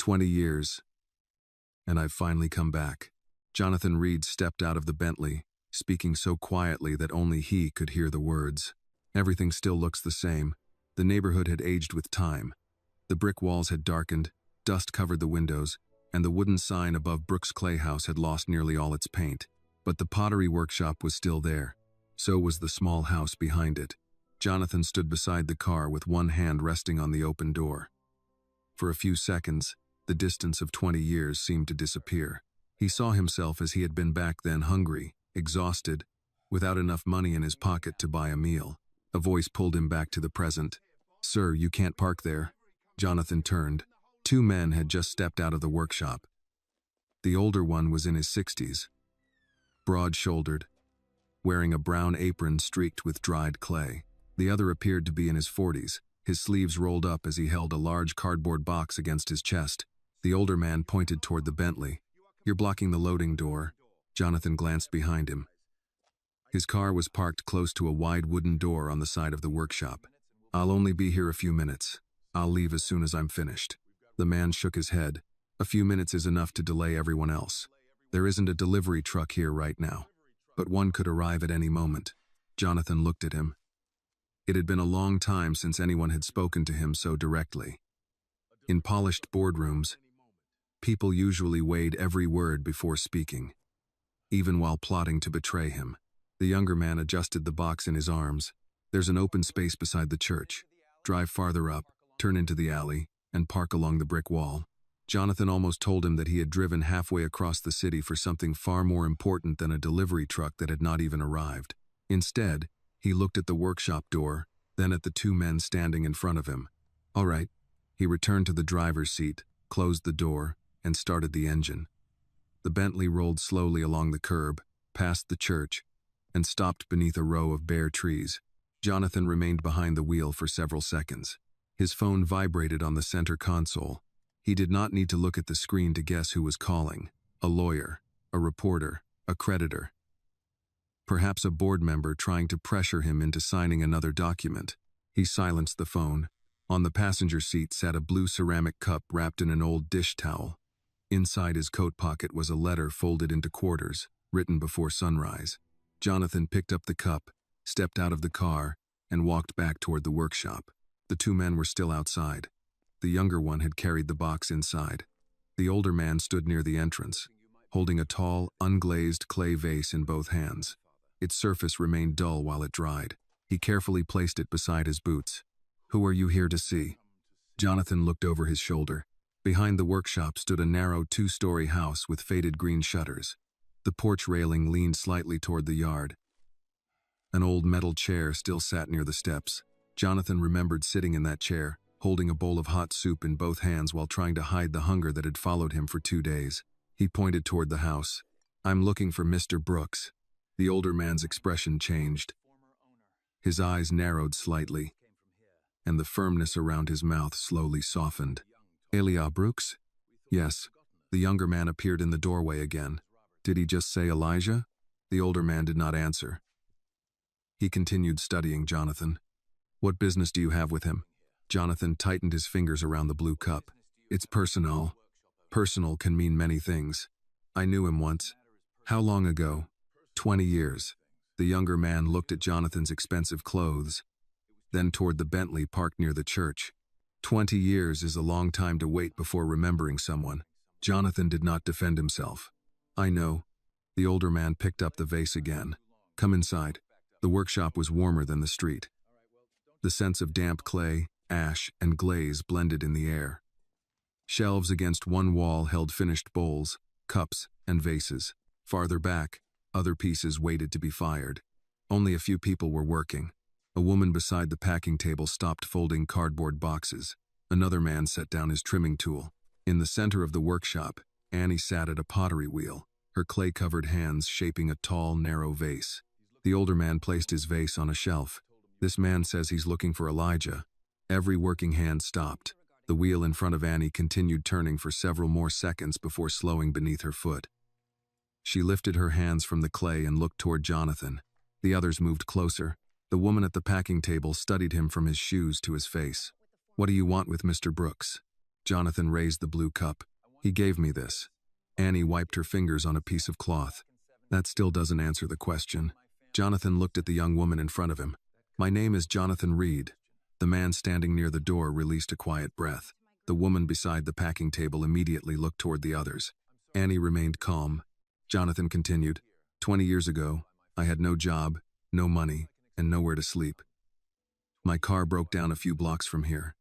20 years, and I've finally come back. Jonathan Reed stepped out of the Bentley, speaking so quietly that only he could hear the words. Everything still looks the same. The neighborhood had aged with time. The brick walls had darkened, dust covered the windows, and the wooden sign above Brooks' clay house had lost nearly all its paint. But the pottery workshop was still there. So was the small house behind it. Jonathan stood beside the car with one hand resting on the open door. For a few seconds, the distance of 20 years seemed to disappear. He saw himself as he had been back then, hungry, exhausted, without enough money in his pocket to buy a meal. A voice pulled him back to the present. "Sir, you can't park there." Jonathan turned. Two men had just stepped out of the workshop. The older one was in his 60s, broad-shouldered, wearing a brown apron streaked with dried clay. The other appeared to be in his 40s, his sleeves rolled up as he held a large cardboard box against his chest. The older man pointed toward the Bentley. "You're blocking the loading door." Jonathan glanced behind him. His car was parked close to a wide wooden door on the side of the workshop. "I'll only be here a few minutes. I'll leave as soon as I'm finished." The man shook his head. "A few minutes is enough to delay everyone else. There isn't a delivery truck here right now, but one could arrive at any moment." Jonathan looked at him. It had been a long time since anyone had spoken to him so directly. In polished boardrooms, people usually weighed every word before speaking, even while plotting to betray him. The younger man adjusted the box in his arms. "There's an open space beside the church. Drive farther up, turn into the alley, and park along the brick wall." Jonathan almost told him that he had driven halfway across the city for something far more important than a delivery truck that had not even arrived. Instead, he looked at the workshop door, then at the two men standing in front of him. "All right." He returned to the driver's seat, closed the door, and started the engine. The Bentley rolled slowly along the curb, past the church, and stopped beneath a row of bare trees. Jonathan remained behind the wheel for several seconds. His phone vibrated on the center console. He did not need to look at the screen to guess who was calling. A lawyer, a reporter, a creditor. Perhaps a board member trying to pressure him into signing another document. He silenced the phone. On the passenger seat sat a blue ceramic cup wrapped in an old dish towel. Inside his coat pocket was a letter folded into quarters, written before sunrise. Jonathan picked up the cup, stepped out of the car, and walked back toward the workshop. The two men were still outside. The younger one had carried the box inside. The older man stood near the entrance, holding a tall, unglazed clay vase in both hands. Its surface remained dull while it dried. He carefully placed it beside his boots. "Who are you here to see?" Jonathan looked over his shoulder. Behind the workshop stood a narrow two-story house with faded green shutters. The porch railing leaned slightly toward the yard. An old metal chair still sat near the steps. Jonathan remembered sitting in that chair, holding a bowl of hot soup in both hands while trying to hide the hunger that had followed him for 2 days. He pointed toward the house. "I'm looking for Mr. Brooks." The older man's expression changed. His eyes narrowed slightly, and the firmness around his mouth slowly softened. "Elia Brooks?" "Yes." The younger man appeared in the doorway again. "Did he just say Elijah?" The older man did not answer. He continued studying Jonathan. "What business do you have with him?" Jonathan tightened his fingers around the blue cup. "It's personal." Personal can mean many things. "I knew him once." "How long ago?" 20 years. The younger man looked at Jonathan's expensive clothes, then toward the Bentley parked near the church. 20 years is a long time to wait before remembering someone. Jonathan did not defend himself. "I know." The older man picked up the vase again. "Come inside." The workshop was warmer than the street. The sense of damp clay, ash, and glaze blended in the air. Shelves against one wall held finished bowls, cups, and vases. Farther back, other pieces waited to be fired. Only a few people were working. A woman beside the packing table stopped folding cardboard boxes. Another man set down his trimming tool. In the center of the workshop, Annie sat at a pottery wheel, her clay-covered hands shaping a tall, narrow vase. The older man placed his vase on a shelf. "This man says he's looking for Elijah." Every working hand stopped. The wheel in front of Annie continued turning for several more seconds before slowing beneath her foot. She lifted her hands from the clay and looked toward Jonathan. The others moved closer. The woman at the packing table studied him from his shoes to his face. "What do you want with Mr. Brooks?" Jonathan raised the blue cup. He gave me this. Annie wiped her fingers on a piece of cloth. That still doesn't answer the question. Jonathan looked at the young woman in front of him. My name is Jonathan Reed. The man standing near the door released a quiet breath. The woman beside the packing table immediately looked toward the others. Annie remained calm. Jonathan continued, 20 years ago, I had no job, no money, and nowhere to sleep. My car broke down a few blocks from here.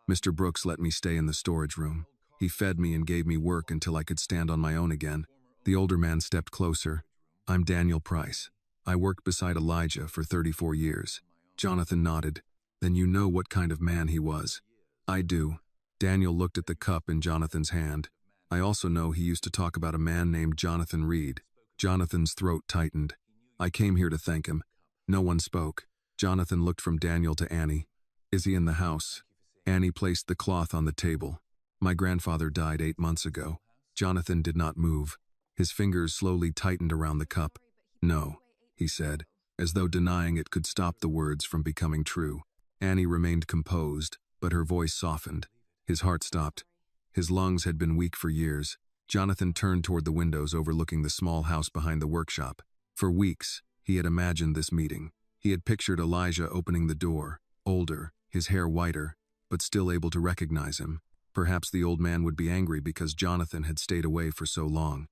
Mr. Brooks let me stay in the storage room. He fed me and gave me work until I could stand on my own again. The older man stepped closer. I'm Daniel Price. I worked beside Elijah for 34 years. Jonathan nodded. Then you know what kind of man he was. I do. Daniel looked at the cup in Jonathan's hand. I also know he used to talk about a man named Jonathan Reed. Jonathan's throat tightened. I came here to thank him. No one spoke. Jonathan looked from Daniel to Annie. Is he in the house? Annie placed the cloth on the table. My grandfather died 8 months ago. Jonathan did not move. His fingers slowly tightened around the cup. No, he said, as though denying it could stop the words from becoming true. Annie remained composed, but her voice softened. His heart stopped. His lungs had been weak for years. Jonathan turned toward the windows overlooking the small house behind the workshop. For weeks, he had imagined this meeting. He had pictured Elijah opening the door, older, his hair whiter, but still able to recognize him. Perhaps the old man would be angry because Jonathan had stayed away for so long.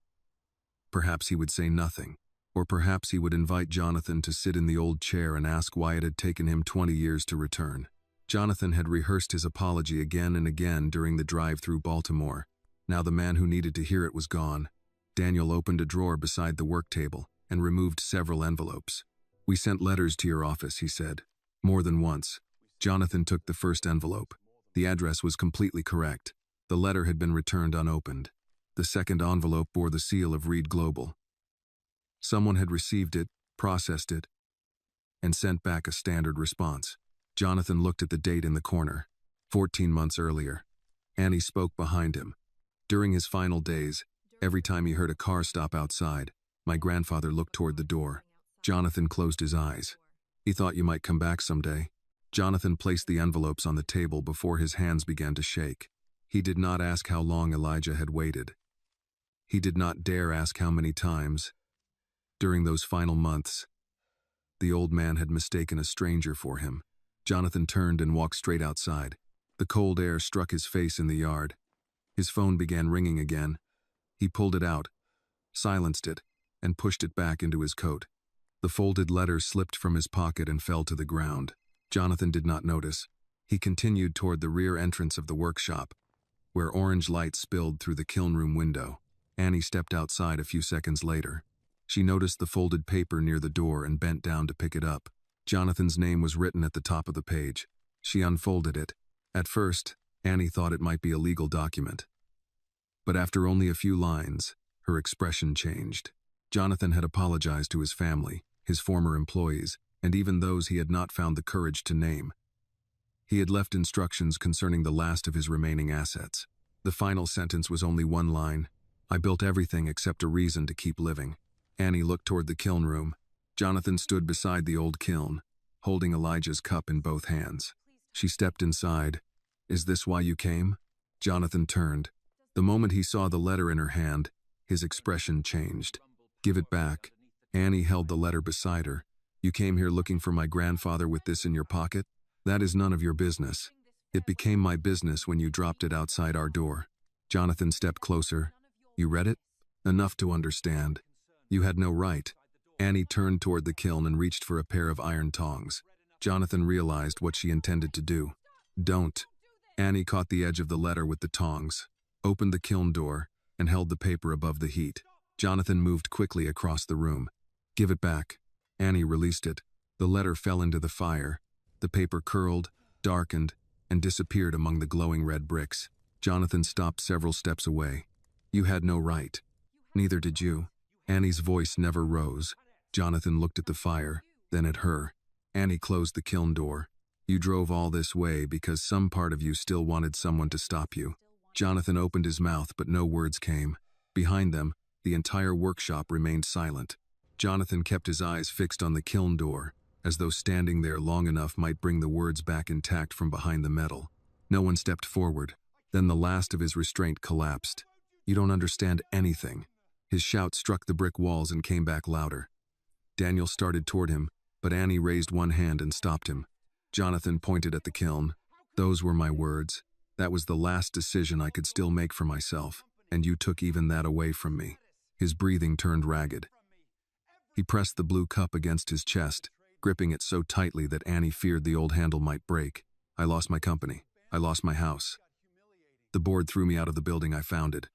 Perhaps he would say nothing. Or perhaps he would invite Jonathan to sit in the old chair and ask why it had taken him 20 years to return. Jonathan had rehearsed his apology again and again during the drive through Baltimore. Now the man who needed to hear it was gone. Daniel opened a drawer beside the work table and removed several envelopes. We sent letters to your office, he said. More than once. Jonathan took the first envelope. The address was completely correct. The letter had been returned unopened. The second envelope bore the seal of Reed Global. Someone had received it, processed it, and sent back a standard response. Jonathan looked at the date in the corner. 14 months earlier. Annie spoke behind him. During his final days, every time he heard a car stop outside, my grandfather looked toward the door. Jonathan closed his eyes. He thought you might come back someday. Jonathan placed the envelopes on the table before his hands began to shake. He did not ask how long Elijah had waited. He did not dare ask how many times. During those final months, the old man had mistaken a stranger for him. Jonathan turned and walked straight outside. The cold air struck his face in the yard. His phone began ringing again. He pulled it out, silenced it, and pushed it back into his coat. The folded letter slipped from his pocket and fell to the ground. Jonathan did not notice. He continued toward the rear entrance of the workshop, where orange light spilled through the kiln room window. Annie stepped outside a few seconds later. She noticed the folded paper near the door and bent down to pick it up. Jonathan's name was written at the top of the page. She unfolded it. At first, Annie thought it might be a legal document. But after only a few lines, her expression changed. Jonathan had apologized to his family, his former employees, and even those he had not found the courage to name. He had left instructions concerning the last of his remaining assets. The final sentence was only one line. I built everything except a reason to keep living. Annie looked toward the kiln room. Jonathan stood beside the old kiln, holding Elijah's cup in both hands. She stepped inside. Is this why you came? Jonathan turned. The moment he saw the letter in her hand, his expression changed. Give it back. Annie held the letter beside her. You came here looking for my grandfather with this in your pocket? That is none of your business. It became my business when you dropped it outside our door. Jonathan stepped closer. You read it? Enough to understand. You had no right. Annie turned toward the kiln and reached for a pair of iron tongs. Jonathan realized what she intended to do. Don't. Annie caught the edge of the letter with the tongs, opened the kiln door, and held the paper above the heat. Jonathan moved quickly across the room. Give it back. Annie released it. The letter fell into the fire. The paper curled, darkened, and disappeared among the glowing red bricks. Jonathan stopped several steps away. You had no right. Neither did you. Annie's voice never rose. Jonathan looked at the fire, then at her. Annie closed the kiln door. You drove all this way because some part of you still wanted someone to stop you. Jonathan opened his mouth, but no words came. Behind them, the entire workshop remained silent. Jonathan kept his eyes fixed on the kiln door, as though standing there long enough might bring the words back intact from behind the metal. No one stepped forward. Then the last of his restraint collapsed. "You don't understand anything." His shout struck the brick walls and came back louder. Daniel started toward him, but Annie raised one hand and stopped him. Jonathan pointed at the kiln. "Those were my words. That was the last decision I could still make for myself, and you took even that away from me." His breathing turned ragged. He pressed the blue cup against his chest, gripping it so tightly that Annie feared the old handle might break. "I lost my company. I lost my house. The board threw me out of the building I founded.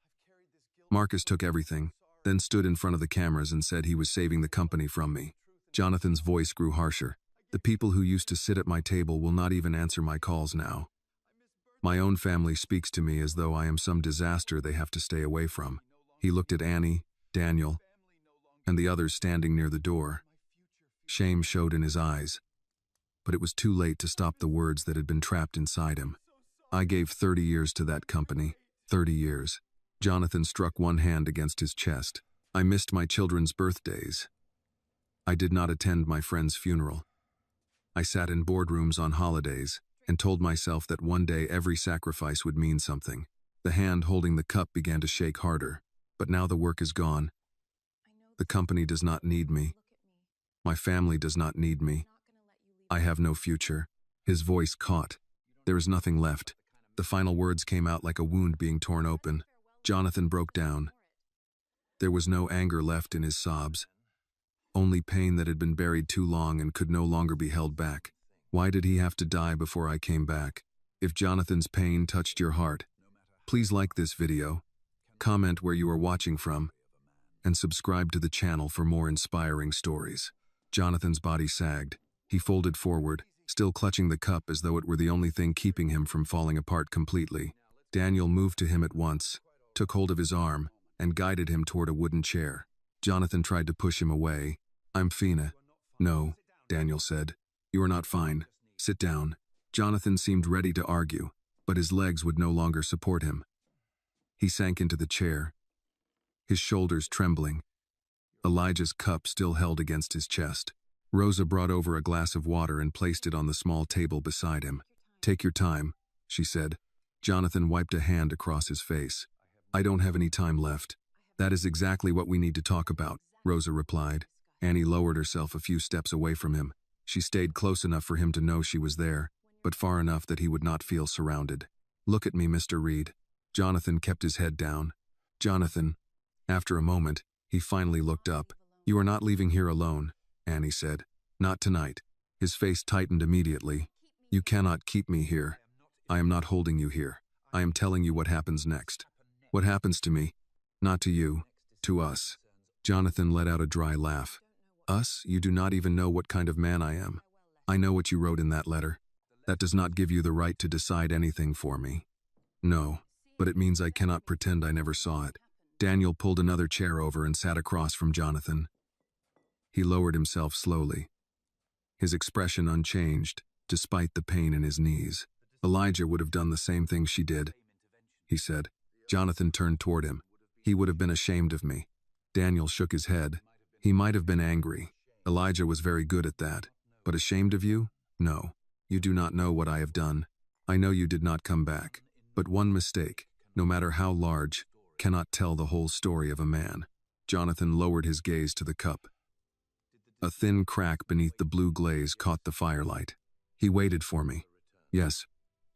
Marcus took everything, then stood in front of the cameras and said he was saving the company from me." Jonathan's voice grew harsher. "The people who used to sit at my table will not even answer my calls now. My own family speaks to me as though I am some disaster they have to stay away from." He looked at Annie, Daniel, and the others standing near the door. Shame showed in his eyes, but it was too late to stop the words that had been trapped inside him. "I gave 30 years to that company. 30 years. Jonathan struck one hand against his chest. "I missed my children's birthdays. I did not attend my friend's funeral. I sat in boardrooms on holidays and told myself that one day every sacrifice would mean something." The hand holding the cup began to shake harder. "But now the work is gone. The company does not need me. My family does not need me. I have no future." His voice caught. "There is nothing left." The final words came out like a wound being torn open. Jonathan broke down. There was no anger left in his sobs. Only pain that had been buried too long and could no longer be held back. "Why did he have to die before I came back?" If Jonathan's pain touched your heart, please like this video, comment where you are watching from, and subscribe to the channel for more inspiring stories. Jonathan's body sagged. He folded forward, still clutching the cup as though it were the only thing keeping him from falling apart completely. Daniel moved to him at once, took hold of his arm, and guided him toward a wooden chair. Jonathan tried to push him away. "I'm fine." "No," Daniel said. "You are not fine. Sit down." Jonathan seemed ready to argue, but his legs would no longer support him. He sank into the chair, his shoulders trembling. Elijah's cup still held against his chest. Rosa brought over a glass of water and placed it on the small table beside him. "Take your time," she said. Jonathan wiped a hand across his face. "I don't have any time left." "That is exactly what we need to talk about," Rosa replied. Annie lowered herself a few steps away from him. She stayed close enough for him to know she was there, but far enough that he would not feel surrounded. "Look at me, Mr. Reed." Jonathan kept his head down. "Jonathan." After a moment, he finally looked up. "You are not leaving here alone," Annie said. "Not tonight." His face tightened immediately. "You cannot keep me here. I am not holding you here. I am telling you what happens next." "What happens to me?" "Not to you. To us." Jonathan let out a dry laugh. "Us? You do not even know what kind of man I am. I know what you wrote in that letter. That does not give you the right to decide anything for me." "No, but it means I cannot pretend I never saw it." Daniel pulled another chair over and sat across from Jonathan. He lowered himself slowly, his expression unchanged, despite the pain in his knees. "Elijah would have done the same thing she did," he said. Jonathan turned toward him. "He would have been ashamed of me." Daniel shook his head. "He might have been angry. Elijah was very good at that. But ashamed of you? No. You do not know what I have done. I know you did not come back. But one mistake, no matter how large, cannot tell the whole story of a man." Jonathan lowered his gaze to the cup. A thin crack beneath the blue glaze caught the firelight. "He waited for me." "Yes.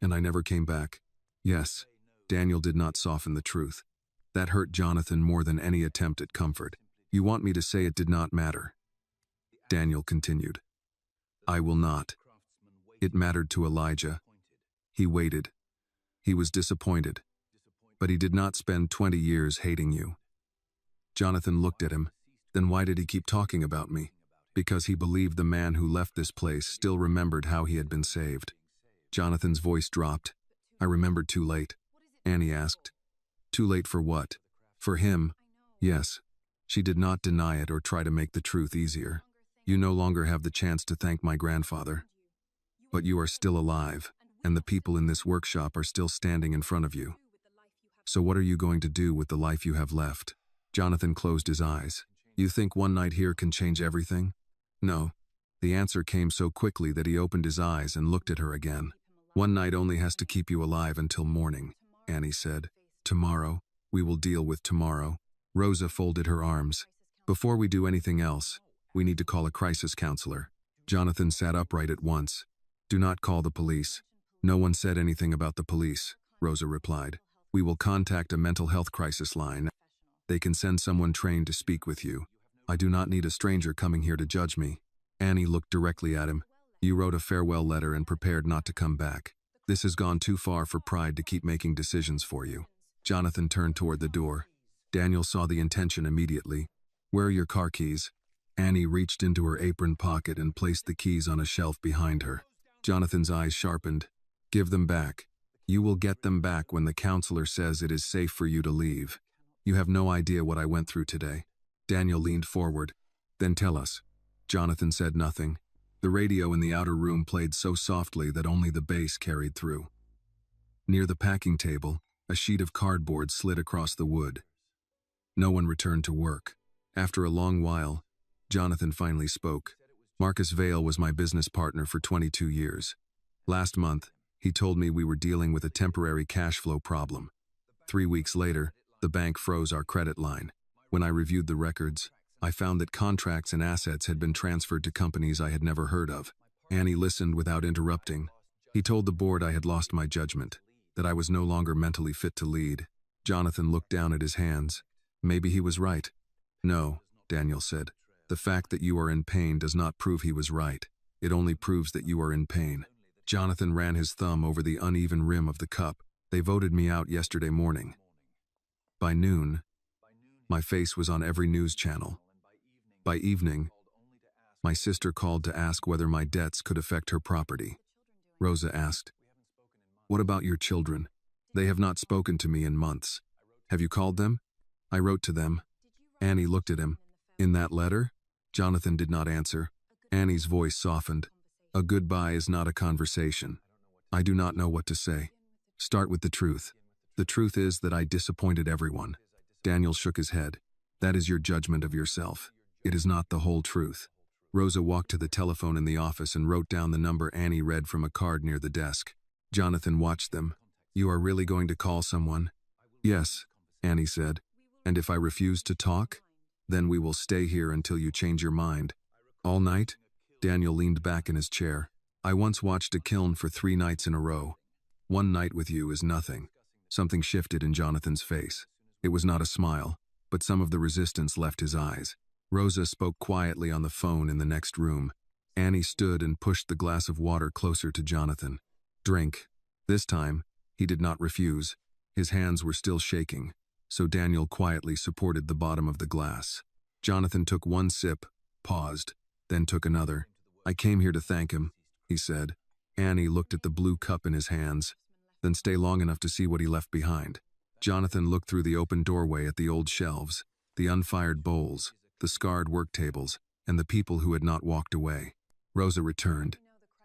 And I never came back." "Yes." Daniel did not soften the truth. That hurt Jonathan more than any attempt at comfort. "You want me to say it did not matter?" Daniel continued. "I will not. It mattered to Elijah. He waited. He was disappointed. But he did not spend 20 years hating you." Jonathan looked at him. "Then why did he keep talking about me?" "Because he believed the man who left this place still remembered how he had been saved." Jonathan's voice dropped. "I remembered too late." Annie asked. "Too late for what?" "For him." "Yes." She did not deny it or try to make the truth easier. "You no longer have the chance to thank my grandfather. But you are still alive, and the people in this workshop are still standing in front of you. So what are you going to do with the life you have left?" Jonathan closed his eyes. "You think one night here can change everything?" "No." The answer came so quickly that he opened his eyes and looked at her again. "One night only has to keep you alive until morning," Annie said. Tomorrow, we will deal with tomorrow. Rosa folded her arms. Before we do anything else, we need to call a crisis counselor. Jonathan sat upright at once. Do not call the police. No one said anything about the police, Rosa replied. We will contact a mental health crisis line. They can send someone trained to speak with you. I do not need a stranger coming here to judge me. Annie looked directly at him. You wrote a farewell letter and prepared not to come back. This has gone too far for pride to keep making decisions for you. Jonathan turned toward the door. Daniel saw the intention immediately. Where are your car keys? Annie reached into her apron pocket and placed the keys on a shelf behind her. Jonathan's eyes sharpened. Give them back. You will get them back when the counselor says it is safe for you to leave. You have no idea what I went through today. Daniel leaned forward. Then tell us. Jonathan said nothing. The radio in the outer room played so softly that only the bass carried through. Near the packing table, a sheet of cardboard slid across the wood. No one returned to work. After a long while, Jonathan finally spoke. Marcus Vale was my business partner for 22 years. Last month, he told me we were dealing with a temporary cash flow problem. 3 weeks later, the bank froze our credit line. When I reviewed the records, I found that contracts and assets had been transferred to companies I had never heard of. Annie listened without interrupting. He told the board I had lost my judgment, that I was no longer mentally fit to lead. Jonathan looked down at his hands. Maybe he was right. No, Daniel said. The fact that you are in pain does not prove he was right. It only proves that you are in pain. Jonathan ran his thumb over the uneven rim of the cup. They voted me out yesterday morning. By noon, my face was on every news channel. By evening, my sister called to ask whether my debts could affect her property. Rosa asked, What about your children? They have not spoken to me in months. Have you called them? I wrote to them. Annie looked at him. In that letter? Jonathan did not answer. Annie's voice softened. A goodbye is not a conversation. I do not know what to say. Start with the truth. The truth is that I disappointed everyone. Daniel shook his head. That is your judgment of yourself. It is not the whole truth. Rosa walked to the telephone in the office and wrote down the number Annie read from a card near the desk. Jonathan watched them. You are really going to call someone? Yes, Annie said. And if I refuse to talk? Then we will stay here until you change your mind. All night? Daniel leaned back in his chair. I once watched a kiln for 3 nights in a row. One night with you is nothing. Something shifted in Jonathan's face. It was not a smile, but some of the resistance left his eyes. Rosa spoke quietly on the phone in the next room. Annie stood and pushed the glass of water closer to Jonathan. Drink. This time, he did not refuse. His hands were still shaking, so Daniel quietly supported the bottom of the glass. Jonathan took one sip, paused, then took another. I came here to thank him, he said. Annie looked at the blue cup in his hands, then stay long enough to see what he left behind. Jonathan looked through the open doorway at the old shelves, the unfired bowls, the scarred work tables, and the people who had not walked away. Rosa returned.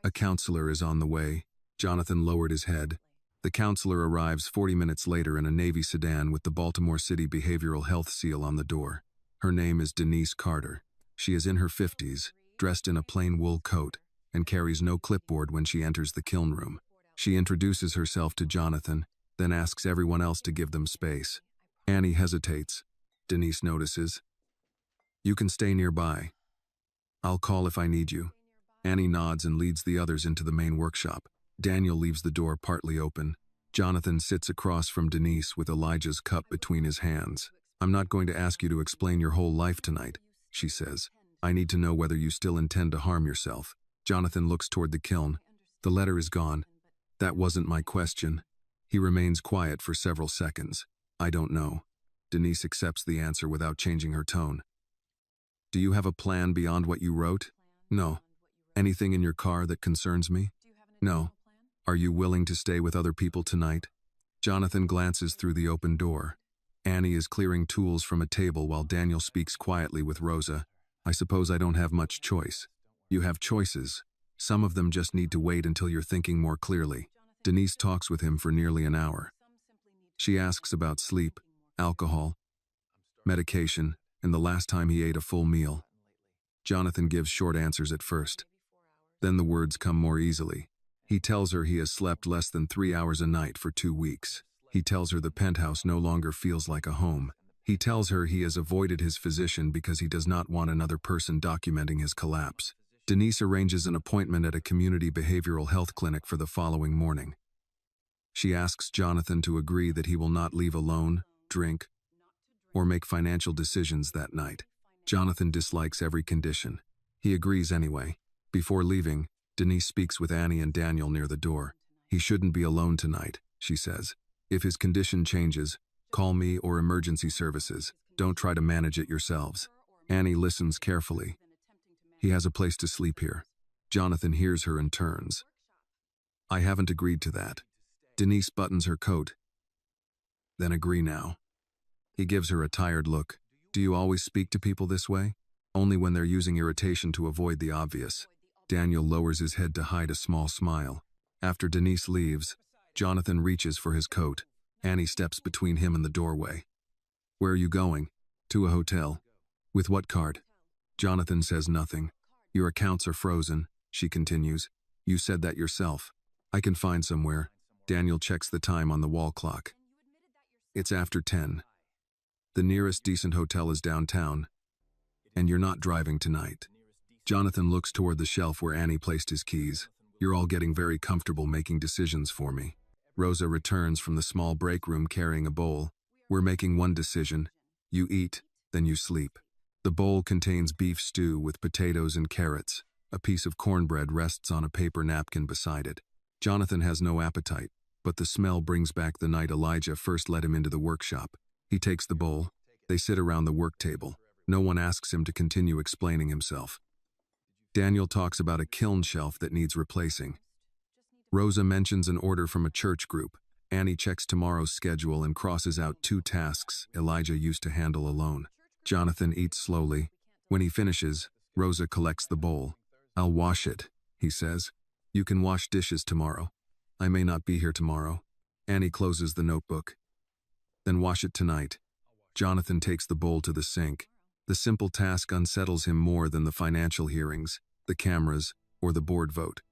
A counselor is on the way. Jonathan lowered his head. The counselor arrives 40 minutes later in a Navy sedan with the Baltimore City Behavioral Health seal on the door. Her name is Denise Carter. She is in her 50s, dressed in a plain wool coat, and carries no clipboard when she enters the kiln room. She introduces herself to Jonathan, then asks everyone else to give them space. Annie hesitates. Denise notices. You can stay nearby. I'll call if I need you. Annie nods and leads the others into the main workshop. Daniel leaves the door partly open. Jonathan sits across from Denise with Elijah's cup between his hands. I'm not going to ask you to explain your whole life tonight, she says. I need to know whether you still intend to harm yourself. Jonathan looks toward the kiln. The letter is gone. That wasn't my question. He remains quiet for several seconds. I don't know. Denise accepts the answer without changing her tone. Do you have a plan beyond what you wrote? No. Anything in your car that concerns me? No. Are you willing to stay with other people tonight? Jonathan glances through the open door. Annie is clearing tools from a table while Daniel speaks quietly with Rosa. I suppose I don't have much choice. You have choices. Some of them just need to wait until you're thinking more clearly. Denise talks with him for nearly an hour. She asks about sleep, alcohol, medication, and the last time he ate a full meal. Jonathan gives short answers at first. Then the words come more easily. He tells her he has slept less than 3 hours a night for 2 weeks. He tells her the penthouse no longer feels like a home. He tells her he has avoided his physician because he does not want another person documenting his collapse. Denise arranges an appointment at a community behavioral health clinic for the following morning. She asks Jonathan to agree that he will not leave alone, drink, or make financial decisions that night. Jonathan dislikes every condition. He agrees anyway. Before leaving, Denise speaks with Annie and Daniel near the door. He shouldn't be alone tonight, she says. If his condition changes, call me or emergency services. Don't try to manage it yourselves. Annie listens carefully. He has a place to sleep here. Jonathan hears her and turns. I haven't agreed to that. Denise buttons her coat. Then agree now. He gives her a tired look. Do you always speak to people this way? Only when they're using irritation to avoid the obvious. Daniel lowers his head to hide a small smile. After Denise leaves, Jonathan reaches for his coat. Annie steps between him and the doorway. Where are you going? To a hotel. With what card? Jonathan says nothing. Your accounts are frozen, she continues. You said that yourself. I can find somewhere. Daniel checks the time on the wall clock. It's after 10. The nearest decent hotel is downtown. And you're not driving tonight. Jonathan looks toward the shelf where Annie placed his keys. You're all getting very comfortable making decisions for me. Rosa returns from the small break room carrying a bowl. We're making one decision. You eat, then you sleep. The bowl contains beef stew with potatoes and carrots. A piece of cornbread rests on a paper napkin beside it. Jonathan has no appetite, but the smell brings back the night Elijah first let him into the workshop. He takes the bowl. They sit around the work table. No one asks him to continue explaining himself. Daniel talks about a kiln shelf that needs replacing. Rosa mentions an order from a church group. Annie checks tomorrow's schedule and crosses out 2 tasks Elijah used to handle alone. Jonathan eats slowly. When he finishes, Rosa collects the bowl. I'll wash it, he says. You can wash dishes tomorrow. I may not be here tomorrow. Annie closes the notebook. Then wash it tonight. Jonathan takes the bowl to the sink. The simple task unsettles him more than the financial hearings, the cameras, or the board vote.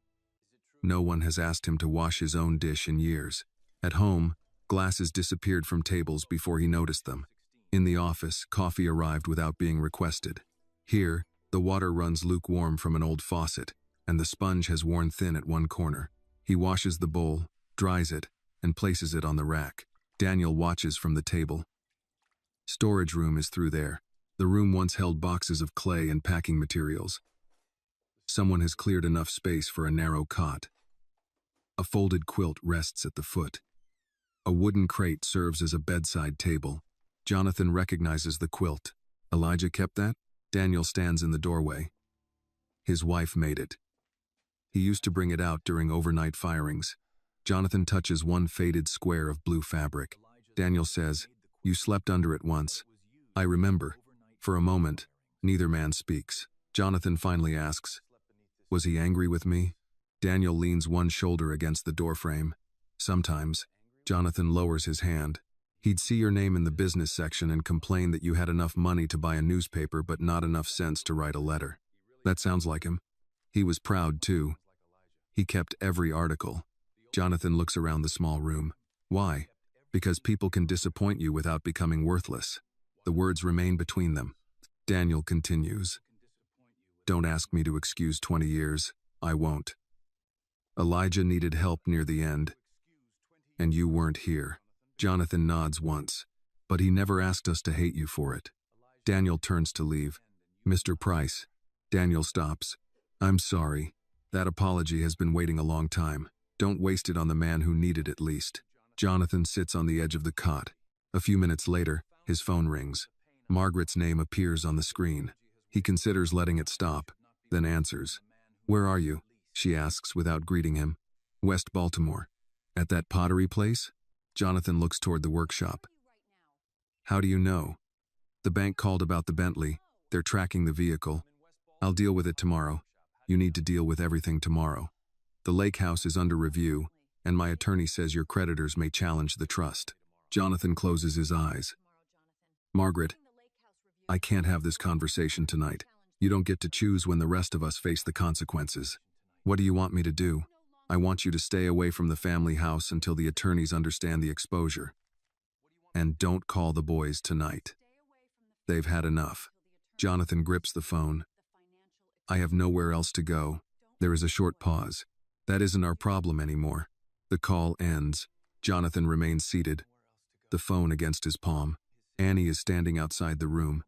No one has asked him to wash his own dish in years. At home, glasses disappeared from tables before he noticed them. In the office, coffee arrived without being requested. Here, the water runs lukewarm from an old faucet, and the sponge has worn thin at one corner. He washes the bowl, dries it, and places it on the rack. Daniel watches from the table. Storage room is through there. The room once held boxes of clay and packing materials. Someone has cleared enough space for a narrow cot. A folded quilt rests at the foot. A wooden crate serves as a bedside table. Jonathan recognizes the quilt. Elijah kept that? Daniel stands in the doorway. His wife made it. He used to bring it out during overnight firings. Jonathan touches one faded square of blue fabric. Daniel says, You slept under it once. I remember. For a moment, neither man speaks. Jonathan finally asks, Was he angry with me? Daniel leans one shoulder against the doorframe. Sometimes, Jonathan lowers his hand. He'd see your name in the business section and complain that you had enough money to buy a newspaper but not enough sense to write a letter. That sounds like him. He was proud, too. He kept every article. Jonathan looks around the small room. Why? Because people can disappoint you without becoming worthless. The words remain between them. Daniel continues. Don't ask me to excuse 20 years. I won't. Elijah needed help near the end. And you weren't here. Jonathan nods once. But he never asked us to hate you for it. Daniel turns to leave. Mr. Price. Daniel stops. I'm sorry. That apology has been waiting a long time. Don't waste it on the man who needed it least. Jonathan sits on the edge of the cot. A few minutes later, his phone rings. Margaret's name appears on the screen. He considers letting it stop, then answers. Where are you? She asks without greeting him. West Baltimore. At that pottery place? Jonathan looks toward the workshop. How do you know? The bank called about the Bentley. They're tracking the vehicle. I'll deal with it tomorrow. You need to deal with everything tomorrow. The lake house is under review, and my attorney says your creditors may challenge the trust. Jonathan closes his eyes. Margaret, I can't have this conversation tonight. You don't get to choose when the rest of us face the consequences. What do you want me to do? I want you to stay away from the family house until the attorneys understand the exposure. And don't call the boys tonight. They've had enough. Jonathan grips the phone. I have nowhere else to go. There is a short pause. That isn't our problem anymore. The call ends. Jonathan remains seated, the phone against his palm. Annie is standing outside the room.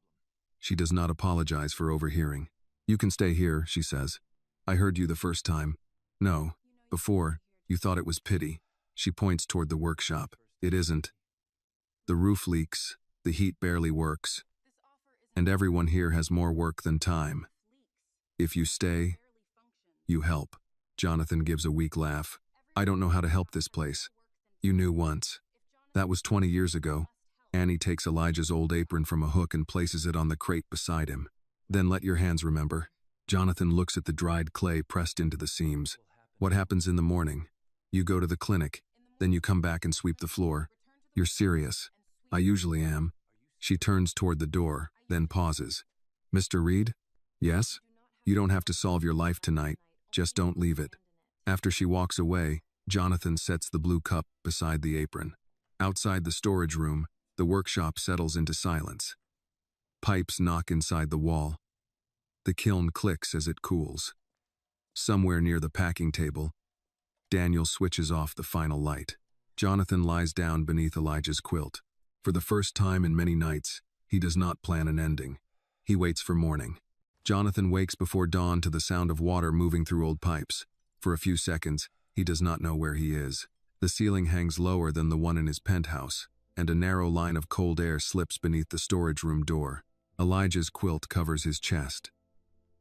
She does not apologize for overhearing. You can stay here, she says. I heard you the first time. No, before, you thought it was pity. She points toward the workshop. It isn't. The roof leaks, the heat barely works, and everyone here has more work than time. If you stay, you help. Jonathan gives a weak laugh. I don't know how to help this place. You knew once. That was 20 years ago. Annie takes Elijah's old apron from a hook and places it on the crate beside him. Then let your hands remember. Jonathan looks at the dried clay pressed into the seams. What happens in the morning? You go to the clinic, then you come back and sweep the floor. You're serious. I usually am. She turns toward the door, then pauses. Mr. Reed? Yes? You don't have to solve your life tonight. Just don't leave it. After she walks away, Jonathan sets the blue cup beside the apron. Outside the storage room, the workshop settles into silence. Pipes knock inside the wall. The kiln clicks as it cools. Somewhere near the packing table, Daniel switches off the final light. Jonathan lies down beneath Elijah's quilt. For the first time in many nights, he does not plan an ending. He waits for morning. Jonathan wakes before dawn to the sound of water moving through old pipes. For a few seconds, he does not know where he is. The ceiling hangs lower than the one in his penthouse, and a narrow line of cold air slips beneath the storage room door. Elijah's quilt covers his chest.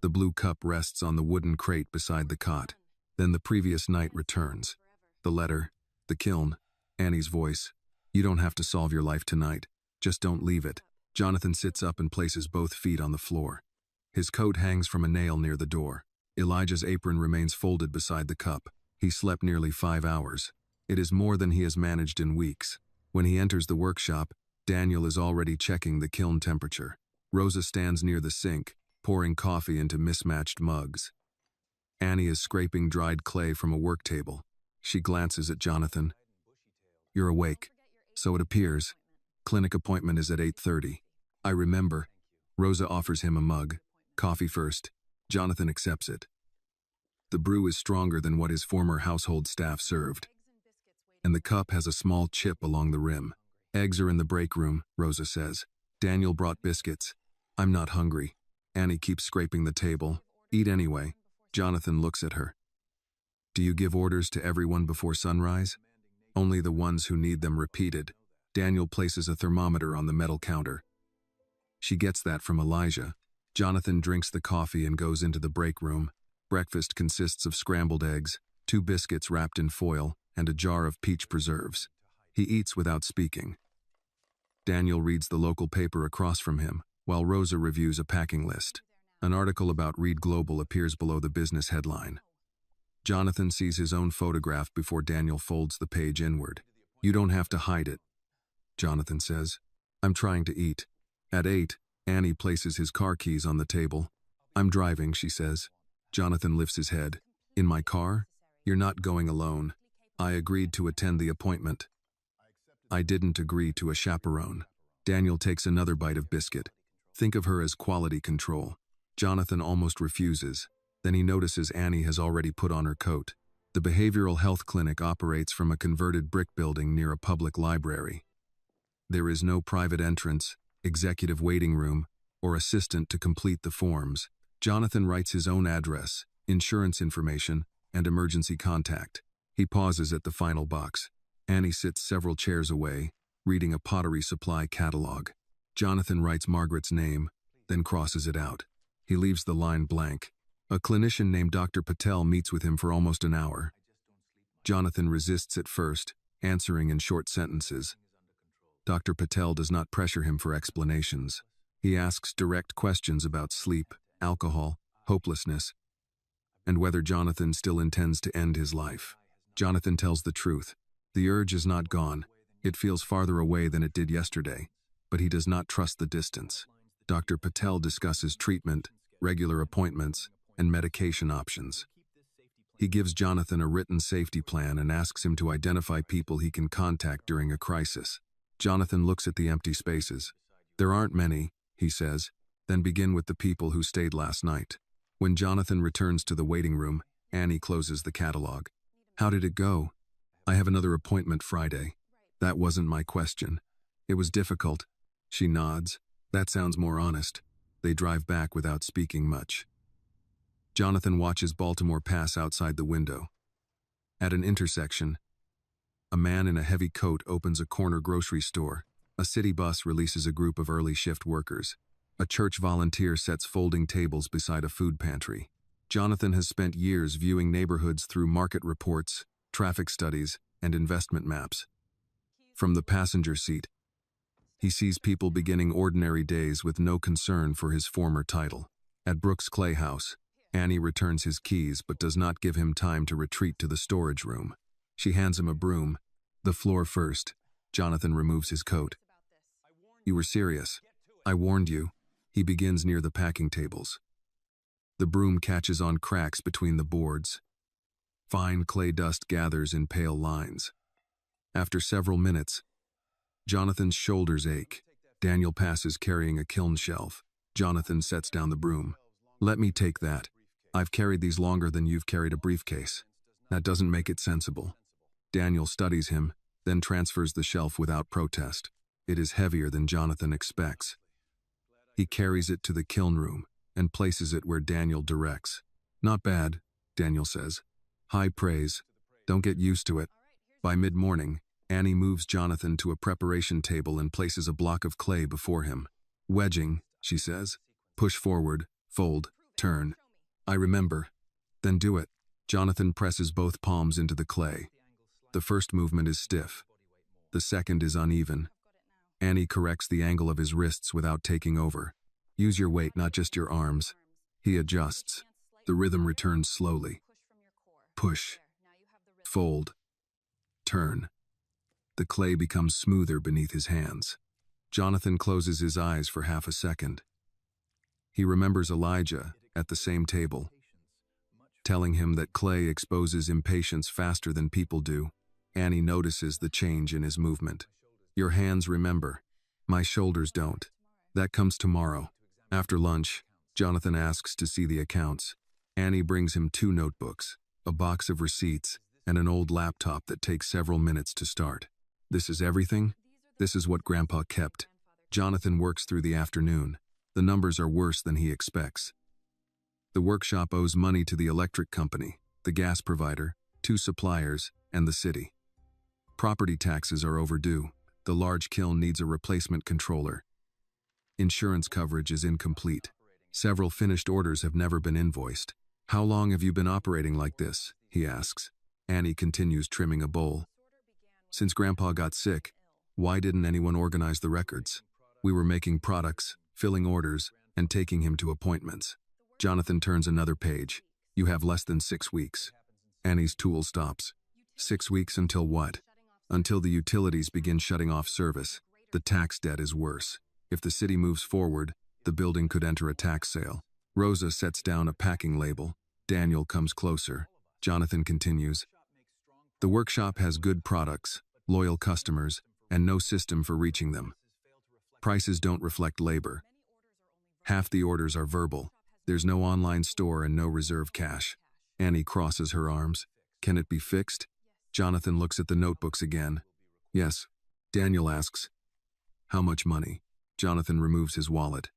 The blue cup rests on the wooden crate beside the cot. Then the previous night returns. The letter, the kiln, Annie's voice. You don't have to solve your life tonight. Just don't leave it. Jonathan sits up and places both feet on the floor. His coat hangs from a nail near the door. Elijah's apron remains folded beside the cup. He slept nearly 5 hours. It is more than he has managed in weeks. When he enters the workshop, Daniel is already checking the kiln temperature. Rosa stands near the sink, pouring coffee into mismatched mugs. Annie is scraping dried clay from a work table. She glances at Jonathan. You're awake. So it appears. Clinic appointment is at 8:30. I remember. Rosa offers him a mug. Coffee first. Jonathan accepts it. The brew is stronger than what his former household staff served, and the cup has a small chip along the rim. Eggs are in the break room, Rosa says. Daniel brought biscuits. I'm not hungry. Annie keeps scraping the table. Eat anyway. Jonathan looks at her. Do you give orders to everyone before sunrise? Only the ones who need them repeated. Daniel places a thermometer on the metal counter. She gets that from Elijah. Jonathan drinks the coffee and goes into the break room. Breakfast consists of scrambled eggs, 2 biscuits wrapped in foil, and a jar of peach preserves. He eats without speaking. Daniel reads the local paper across from him, while Rosa reviews a packing list. An article about Reed Global appears below the business headline. Jonathan sees his own photograph before Daniel folds the page inward. You don't have to hide it, Jonathan says. I'm trying to eat. At 8, Annie places his car keys on the table. I'm driving, she says. Jonathan lifts his head. In my car? You're not going alone. I agreed to attend the appointment. I didn't agree to a chaperone. Daniel takes another bite of biscuit. Think of her as quality control. Jonathan almost refuses. Then he notices Annie has already put on her coat. The behavioral health clinic operates from a converted brick building near a public library. There is no private entrance, executive waiting room, or assistant to complete the forms. Jonathan writes his own address, insurance information, and emergency contact. He pauses at the final box. Annie sits several chairs away, reading a pottery supply catalog. Jonathan writes Margaret's name, then crosses it out. He leaves the line blank. A clinician named Dr. Patel meets with him for almost an hour. Jonathan resists at first, answering in short sentences. Dr. Patel does not pressure him for explanations. He asks direct questions about sleep, alcohol, hopelessness, and whether Jonathan still intends to end his life. Jonathan tells the truth. The urge is not gone. It feels farther away than it did yesterday, but he does not trust the distance. Dr. Patel discusses treatment, regular appointments, and medication options. He gives Jonathan a written safety plan and asks him to identify people he can contact during a crisis. Jonathan looks at the empty spaces. There aren't many, he says, then begin with the people who stayed last night. When Jonathan returns to the waiting room, Annie closes the catalog. How did it go? I have another appointment Friday. That wasn't my question. It was difficult. She nods. That sounds more honest. They drive back without speaking much. Jonathan watches Baltimore pass outside the window. At an intersection, a man in a heavy coat opens a corner grocery store. A city bus releases a group of early shift workers. A church volunteer sets folding tables beside a food pantry. Jonathan has spent years viewing neighborhoods through market reports, traffic studies, and investment maps. From the passenger seat, he sees people beginning ordinary days with no concern for his former title. At Brooks' Clay House, Annie returns his keys but does not give him time to retreat to the storage room. She hands him a broom. The floor first. Jonathan removes his coat. You were serious. I warned you. He begins near the packing tables. The broom catches on cracks between the boards. Fine clay dust gathers in pale lines. After several minutes, Jonathan's shoulders ache. Daniel passes carrying a kiln shelf. Jonathan sets down the broom. Let me take that. I've carried these longer than you've carried a briefcase. That doesn't make it sensible. Daniel studies him, then transfers the shelf without protest. It is heavier than Jonathan expects. He carries it to the kiln room and places it where Daniel directs. Not bad, Daniel says. High praise. Don't get used to it. By mid-morning, Annie moves Jonathan to a preparation table and places a block of clay before him. Wedging, she says. Push forward, fold, turn. I remember. Then do it. Jonathan presses both palms into the clay. The first movement is stiff. The second is uneven. Annie corrects the angle of his wrists without taking over. Use your weight, not just your arms. He adjusts. The rhythm returns slowly. Push. Fold. Turn. The clay becomes smoother beneath his hands. Jonathan closes his eyes for half a second. He remembers Elijah at the same table, telling him that clay exposes impatience faster than people do. Annie notices the change in his movement. Your hands remember. My shoulders don't. That comes tomorrow. After lunch, Jonathan asks to see the accounts. Annie brings him 2 notebooks, a box of receipts, and an old laptop that takes several minutes to start. This is everything? This is what Grandpa kept. Jonathan works through the afternoon. The numbers are worse than he expects. The workshop owes money to the electric company, the gas provider, 2 suppliers, and the city. Property taxes are overdue. The large kiln needs a replacement controller. Insurance coverage is incomplete. Several finished orders have never been invoiced. How long have you been operating like this? He asks. Annie continues trimming a bowl. Since Grandpa got sick, why didn't anyone organize the records? We were making products, filling orders, and taking him to appointments. Jonathan turns another page. You have less than 6 weeks. Annie's tool stops. 6 weeks until what? Until the utilities begin shutting off service. The tax debt is worse. If the city moves forward, the building could enter a tax sale. Rosa sets down a packing label. Daniel comes closer. Jonathan continues. The workshop has good products, loyal customers, and no system for reaching them. Prices don't reflect labor. Half the orders are verbal. There's no online store and no reserve cash. Annie crosses her arms. Can it be fixed? Jonathan looks at the notebooks again. Yes. Daniel asks, how much money? Jonathan removes his wallet.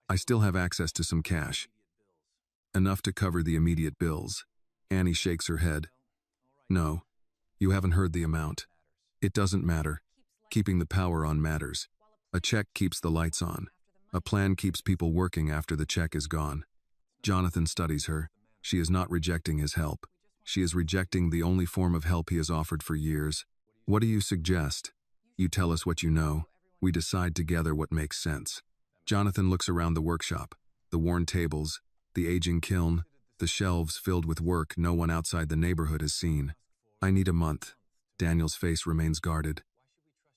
I still have access to some cash. Enough to cover the immediate bills. Annie shakes her head. No, you haven't heard the amount. It doesn't matter. Keeping the power on matters. A check keeps the lights on. A plan keeps people working after the check is gone. Jonathan studies her. She is not rejecting his help. She is rejecting the only form of help he has offered for years. What do you suggest? You tell us what you know. We decide together what makes sense. Jonathan looks around the workshop. The worn tables, the aging kiln, the shelves filled with work no one outside the neighborhood has seen. I need a month. Daniel's face remains guarded.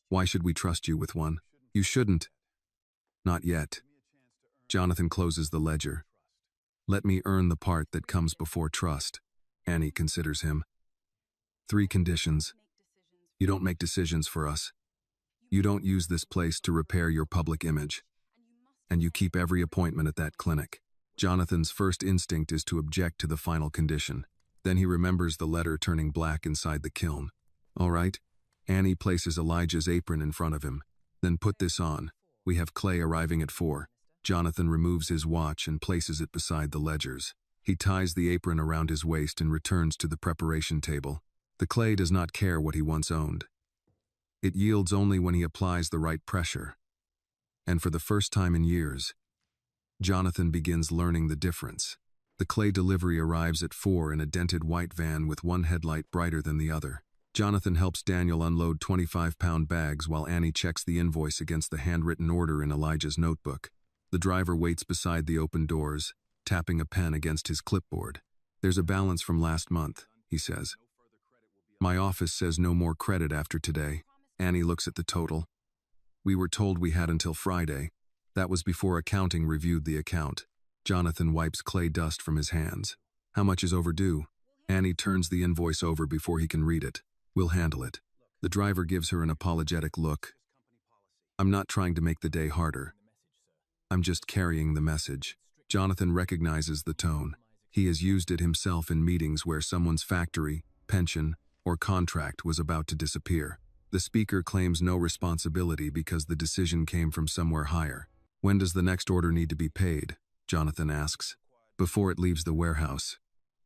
Why should we trust you with one? You shouldn't. Not yet. Jonathan closes the ledger. Let me earn the part that comes before trust. Annie considers him. 3 conditions. You don't make decisions for us. You don't use this place to repair your public image. And you keep every appointment at that clinic. Jonathan's first instinct is to object to the final condition. Then he remembers the letter turning black inside the kiln. All right. Annie places Elijah's apron in front of him. Then put this on. We have Clay arriving at 4. Jonathan removes his watch and places it beside the ledgers. He ties the apron around his waist and returns to the preparation table. The clay does not care what he once owned. It yields only when he applies the right pressure. And for the first time in years, Jonathan begins learning the difference. The clay delivery arrives at 4 in a dented white van with one headlight brighter than the other. Jonathan helps Daniel unload 25-pound bags while Annie checks the invoice against the handwritten order in Elijah's notebook. The driver waits beside the open doors, tapping a pen against his clipboard. There's a balance from last month, he says. My office says no more credit after today. Annie looks at the total. We were told we had until Friday. That was before accounting reviewed the account. Jonathan wipes clay dust from his hands. How much is overdue? Annie turns the invoice over before he can read it. We'll handle it. The driver gives her an apologetic look. I'm not trying to make the day harder. I'm just carrying the message. Jonathan recognizes the tone. He has used it himself in meetings where someone's factory, pension, or contract was about to disappear. The speaker claims no responsibility because the decision came from somewhere higher. When does the next order need to be paid? Jonathan asks. Before it leaves the warehouse.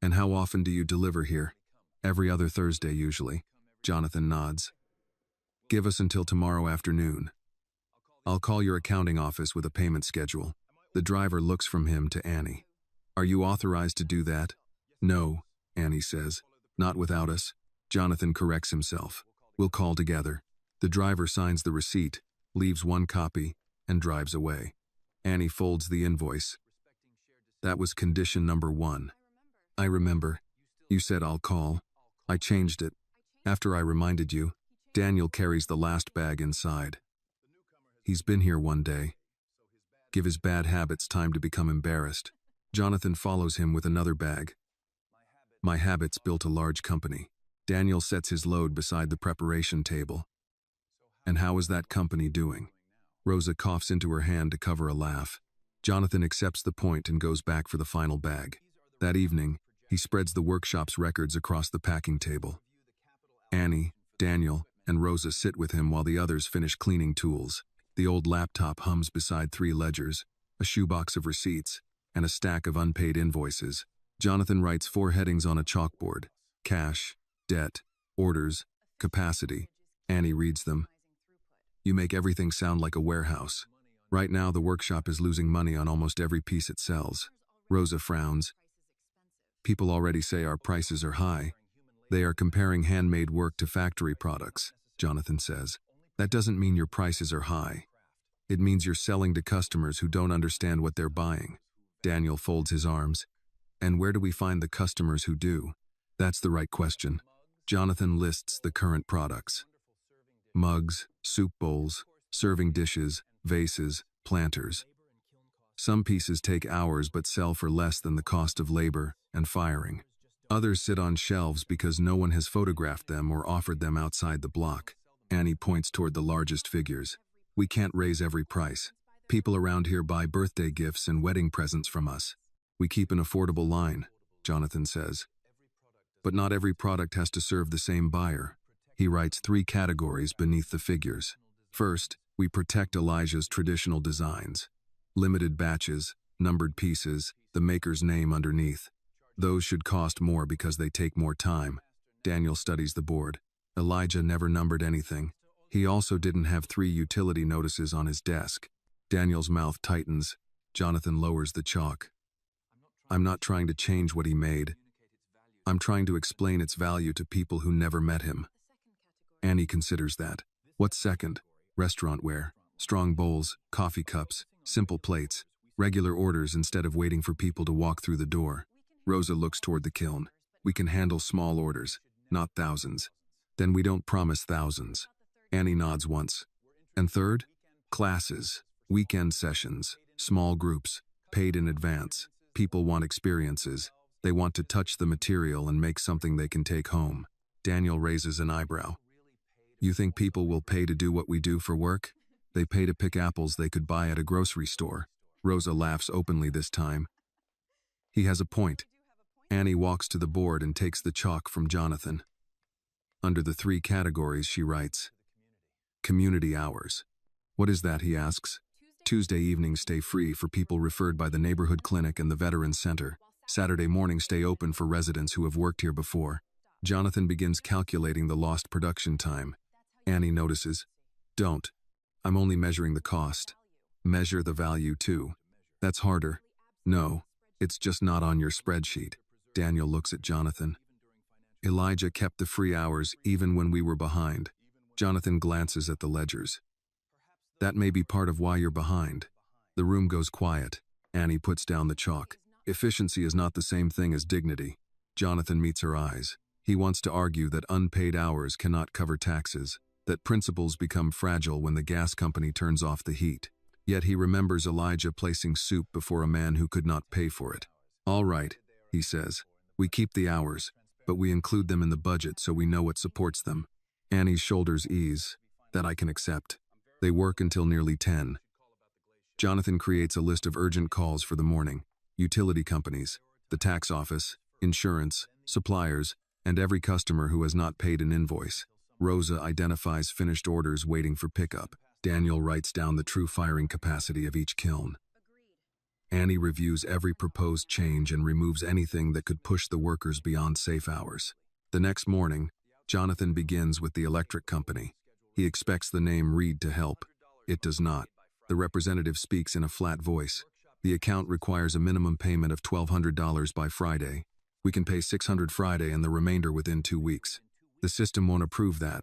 And how often do you deliver here? Every other Thursday usually. Jonathan nods. Give us until tomorrow afternoon. I'll call your accounting office with a payment schedule. The driver looks from him to Annie. Are you authorized to do that? No, Annie says. Not without us. Jonathan corrects himself. We'll call together. The driver signs the receipt, leaves one copy, and drives away. Annie folds the invoice. That was condition number 1. I remember. You said I'll call. I changed it. After I reminded you, Daniel carries the last bag inside. He's been here one day. Give his bad habits time to become embarrassed. Jonathan follows him with another bag. My habits built a large company. Daniel sets his load beside the preparation table. And how is that company doing? Rosa coughs into her hand to cover a laugh. Jonathan accepts the point and goes back for the final bag. That evening, he spreads the workshop's records across the packing table. Annie, Daniel, and Rosa sit with him while the others finish cleaning tools. The old laptop hums beside 3 ledgers, a shoebox of receipts, and a stack of unpaid invoices. Jonathan writes 4 headings on a chalkboard. Cash, debt, orders, capacity. Annie reads them. You make everything sound like a warehouse. Right now the workshop is losing money on almost every piece it sells. Rosa frowns. People already say our prices are high. They are comparing handmade work to factory products, Jonathan says. That doesn't mean your prices are high. It means you're selling to customers who don't understand what they're buying. Daniel folds his arms. And where do we find the customers who do? That's the right question. Jonathan lists the current products. Mugs, soup bowls, serving dishes, vases, planters. Some pieces take hours but sell for less than the cost of labor and firing. Others sit on shelves because no one has photographed them or offered them outside the block. Annie points toward the largest figures. We can't raise every price. People around here buy birthday gifts and wedding presents from us. We keep an affordable line, Jonathan says. But not every product has to serve the same buyer. He writes 3 categories beneath the figures. First, we protect Elijah's traditional designs. Limited batches, numbered pieces, the maker's name underneath. Those should cost more because they take more time. Daniel studies the board. Elijah never numbered anything. He also didn't have 3 utility notices on his desk. Daniel's mouth tightens. Jonathan lowers the chalk. I'm not trying to change what he made. I'm trying to explain its value to people who never met him. Annie considers that. What's second? Restaurant ware. Strong bowls, coffee cups, simple plates. Regular orders instead of waiting for people to walk through the door. Rosa looks toward the kiln. We can handle small orders, not thousands. Then we don't promise thousands. Annie nods once. And third? Classes, weekend sessions, small groups, paid in advance. People want experiences. They want to touch the material and make something they can take home. Daniel raises an eyebrow. You think people will pay to do what we do for work? They pay to pick apples they could buy at a grocery store. Rosa laughs openly this time. He has a point. Annie walks to the board and takes the chalk from Jonathan. Under the 3 categories, she writes, Community hours. What is that, he asks. Tuesday evenings stay free for people referred by the neighborhood clinic and the Veterans Center. Saturday mornings stay open for residents who have worked here before. Jonathan begins calculating the lost production time. Annie notices, Don't. I'm only measuring the cost. Measure the value too. That's harder. No, it's just not on your spreadsheet. Daniel looks at Jonathan. Elijah kept the free hours even when we were behind. Jonathan glances at the ledgers. That may be part of why you're behind. The room goes quiet. Annie puts down the chalk. Efficiency is not the same thing as dignity. Jonathan meets her eyes. He wants to argue that unpaid hours cannot cover taxes, that principles become fragile when the gas company turns off the heat. Yet he remembers Elijah placing soup before a man who could not pay for it. All right, he says. We keep the hours, but we include them in the budget so we know what supports them. Annie's shoulders ease. That I can accept. They work until nearly 10. Jonathan creates a list of urgent calls for the morning. Utility companies, the tax office, insurance, suppliers, and every customer who has not paid an invoice. Rosa identifies finished orders waiting for pickup. Daniel writes down the true firing capacity of each kiln. Annie reviews every proposed change and removes anything that could push the workers beyond safe hours. The next morning, Jonathan begins with the electric company. He expects the name Reed to help. It does not. The representative speaks in a flat voice. The account requires a minimum payment of $1,200 by Friday. We can pay $600 Friday and the remainder within 2 weeks. The system won't approve that.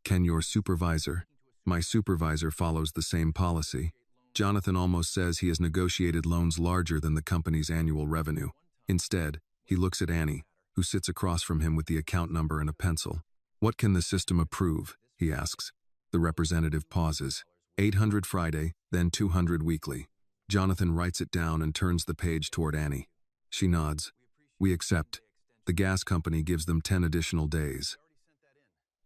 Can your supervisor? My supervisor follows the same policy. Jonathan almost says he has negotiated loans larger than the company's annual revenue. Instead, he looks at Annie, who sits across from him with the account number and a pencil. What can the system approve? He asks. The representative pauses. $800 Friday, then $200 weekly. Jonathan writes it down and turns the page toward Annie. She nods. We accept. The gas company gives them 10 additional days.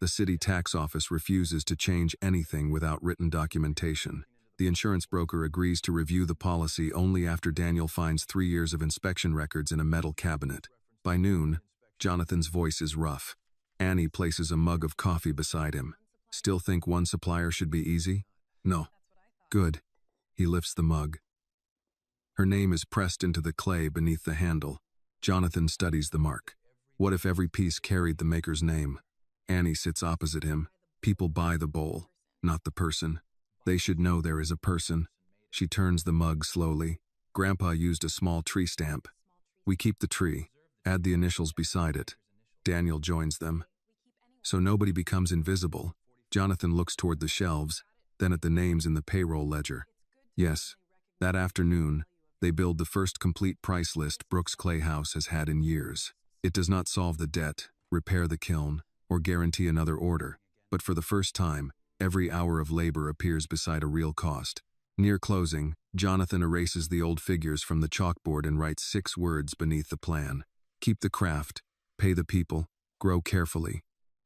The city tax office refuses to change anything without written documentation. The insurance broker agrees to review the policy only after Daniel finds 3 years of inspection records in a metal cabinet. By noon, Jonathan's voice is rough. Annie places a mug of coffee beside him. Still think one supplier should be easy? No. Good. He lifts the mug. Her name is pressed into the clay beneath the handle. Jonathan studies the mark. What if every piece carried the maker's name? Annie sits opposite him. People buy the bowl, not the person. They should know there is a person. She turns the mug slowly. Grandpa used a small tree stamp. We keep the tree. Add the initials beside it. Daniel joins them. So nobody becomes invisible. Jonathan looks toward the shelves, then at the names in the payroll ledger. Yes, that afternoon, they build the first complete price list Brooks Clay House has had in years. It does not solve the debt, repair the kiln, or guarantee another order, but for the first time, every hour of labor appears beside a real cost. Near closing, Jonathan erases the old figures from the chalkboard and writes 6 words beneath the plan. Keep the craft, pay the people, grow carefully.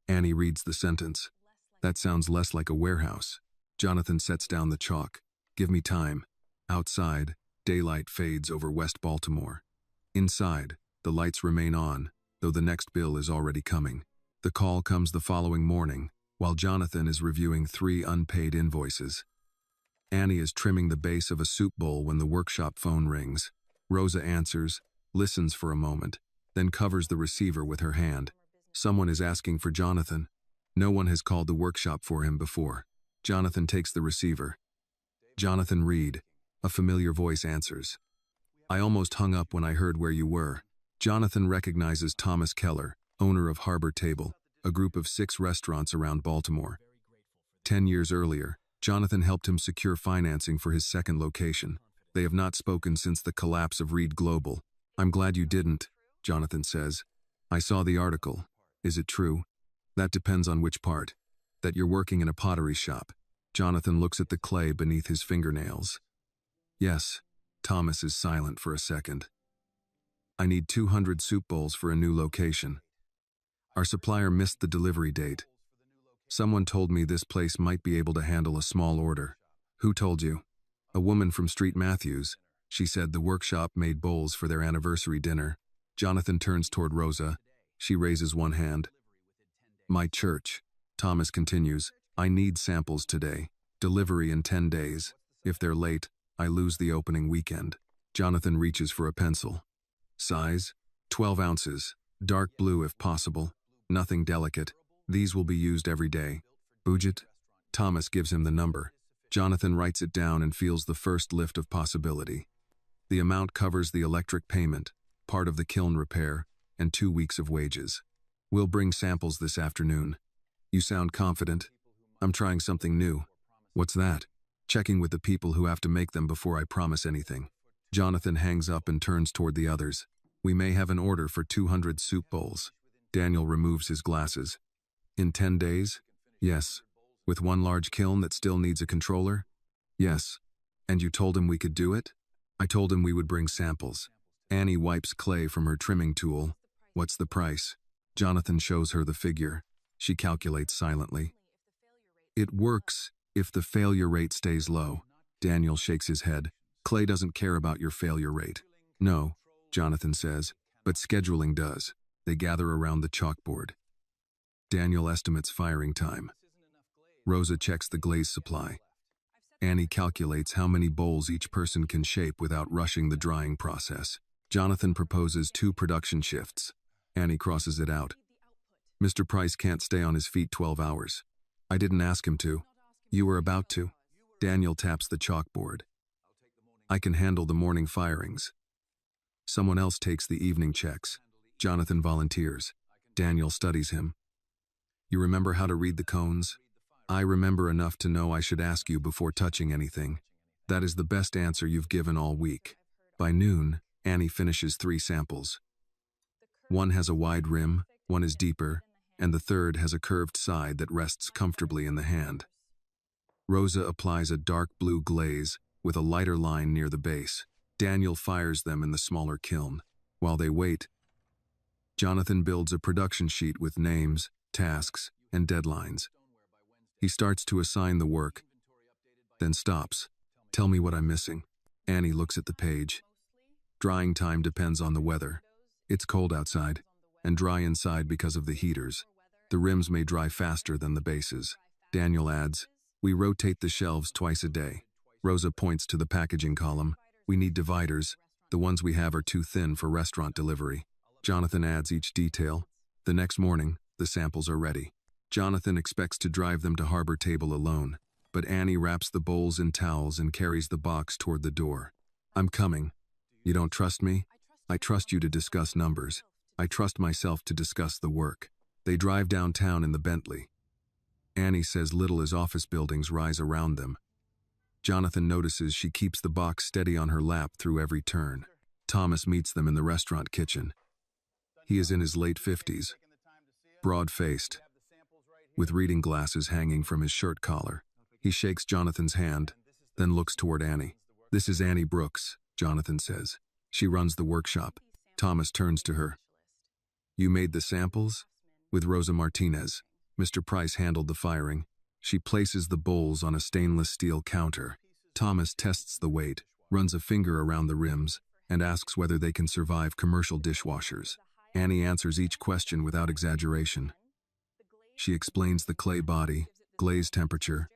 Annie reads the sentence. That sounds less like a warehouse. Jonathan sets down the chalk. Give me time. Outside, daylight fades over West Baltimore. Inside, the lights remain on, though the next bill is already coming. The call comes the following morning, while Jonathan is reviewing 3 unpaid invoices. Annie is trimming the base of a soup bowl when the workshop phone rings. Rosa answers, listens for a moment, then covers the receiver with her hand. Someone is asking for Jonathan. No one has called the workshop for him before. Jonathan takes the receiver. Jonathan Reed, a familiar voice answers. I almost hung up when I heard where you were. Jonathan recognizes Thomas Keller, owner of Harbor Table, a group of 6 restaurants around Baltimore. 10 years earlier, Jonathan helped him secure financing for his second location. They have not spoken since the collapse of Reed Global. I'm glad you didn't, Jonathan says. I saw the article. Is it true? That depends on which part. That you're working in a pottery shop. Jonathan looks at the clay beneath his fingernails. Yes. Thomas is silent for a second. I need 200 soup bowls for a new location. Our supplier missed the delivery date. Someone told me this place might be able to handle a small order. Who told you? A woman from Street Matthews. She said the workshop made bowls for their anniversary dinner. Jonathan turns toward Rosa. She raises one hand. My church. Thomas continues. I need samples today. Delivery in 10 days. If they're late, I lose the opening weekend. Jonathan reaches for a pencil. Size? 12 ounces. Dark blue if possible. Nothing delicate. These will be used every day. Budget? Thomas gives him the number. Jonathan writes it down and feels the first lift of possibility. The amount covers the electric payment, part of the kiln repair, and 2 weeks of wages. We'll bring samples this afternoon. You sound confident. I'm trying something new. What's that? Checking with the people who have to make them before I promise anything. Jonathan hangs up and turns toward the others. We may have an order for 200 soup bowls. Daniel removes his glasses. In 10 days? Yes. With one large kiln that still needs a controller? Yes. And you told him we could do it? I told him we would bring samples. Annie wipes clay from her trimming tool. What's the price? Jonathan shows her the figure. She calculates silently. It works if the failure rate stays low. Daniel shakes his head. Clay doesn't care about your failure rate. No, Jonathan says, but scheduling does. They gather around the chalkboard. Daniel estimates firing time. Rosa checks the glaze supply. Annie calculates how many bowls each person can shape without rushing the drying process. Jonathan proposes 2 production shifts. Annie crosses it out. Mr. Price can't stay on his feet 12 hours. I didn't ask him to. You were about to. Daniel taps the chalkboard. I can handle the morning firings. Someone else takes the evening checks. Jonathan volunteers. Daniel studies him. You remember how to read the cones? I remember enough to know I should ask you before touching anything. That is the best answer you've given all week. By noon, Annie finishes 3 samples. One has a wide rim, one is deeper, and the third has a curved side that rests comfortably in the hand. Rosa applies a dark blue glaze with a lighter line near the base. Daniel fires them in the smaller kiln. While they wait, Jonathan builds a production sheet with names, tasks, and deadlines. He starts to assign the work, then stops. Tell me what I'm missing. Annie looks at the page. Drying time depends on the weather. It's cold outside, and dry inside because of the heaters. The rims may dry faster than the bases. Daniel adds, we rotate the shelves twice a day. Rosa points to the packaging column. We need dividers. The ones we have are too thin for restaurant delivery. Jonathan adds each detail. The next morning, the samples are ready. Jonathan expects to drive them to Harbor Table alone, but Annie wraps the bowls in towels and carries the box toward the door. I'm coming. You don't trust me? I trust you to discuss numbers. I trust myself to discuss the work. They drive downtown in the Bentley. Annie says little as office buildings rise around them. Jonathan notices she keeps the box steady on her lap through every turn. Thomas meets them in the restaurant kitchen. He is in his late 50s, broad-faced, with reading glasses hanging from his shirt collar. He shakes Jonathan's hand, then looks toward Annie. This is Annie Brooks, Jonathan says. She runs the workshop. Thomas turns to her. You made the samples? With Rosa Martinez. Mr. Price handled the firing. She places the bowls on a stainless steel counter. Thomas tests the weight, runs a finger around the rims, and asks whether they can survive commercial dishwashers. Annie answers each question without exaggeration. She explains the clay body, glaze temperature,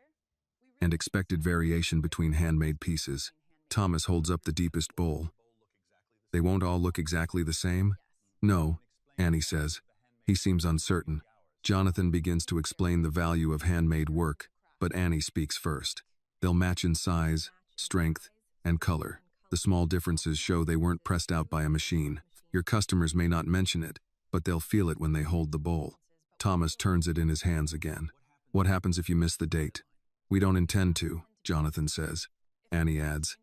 and expected variation between handmade pieces. Thomas holds up the deepest bowl. They won't all look exactly the same? No, Annie says. He seems uncertain. Jonathan begins to explain the value of handmade work, but Annie speaks first. They'll match in size, strength, and color. The small differences show they weren't pressed out by a machine. Your customers may not mention it, but they'll feel it when they hold the bowl. Thomas turns it in his hands again. What happens if you miss the date? We don't intend to, Jonathan says. Annie adds,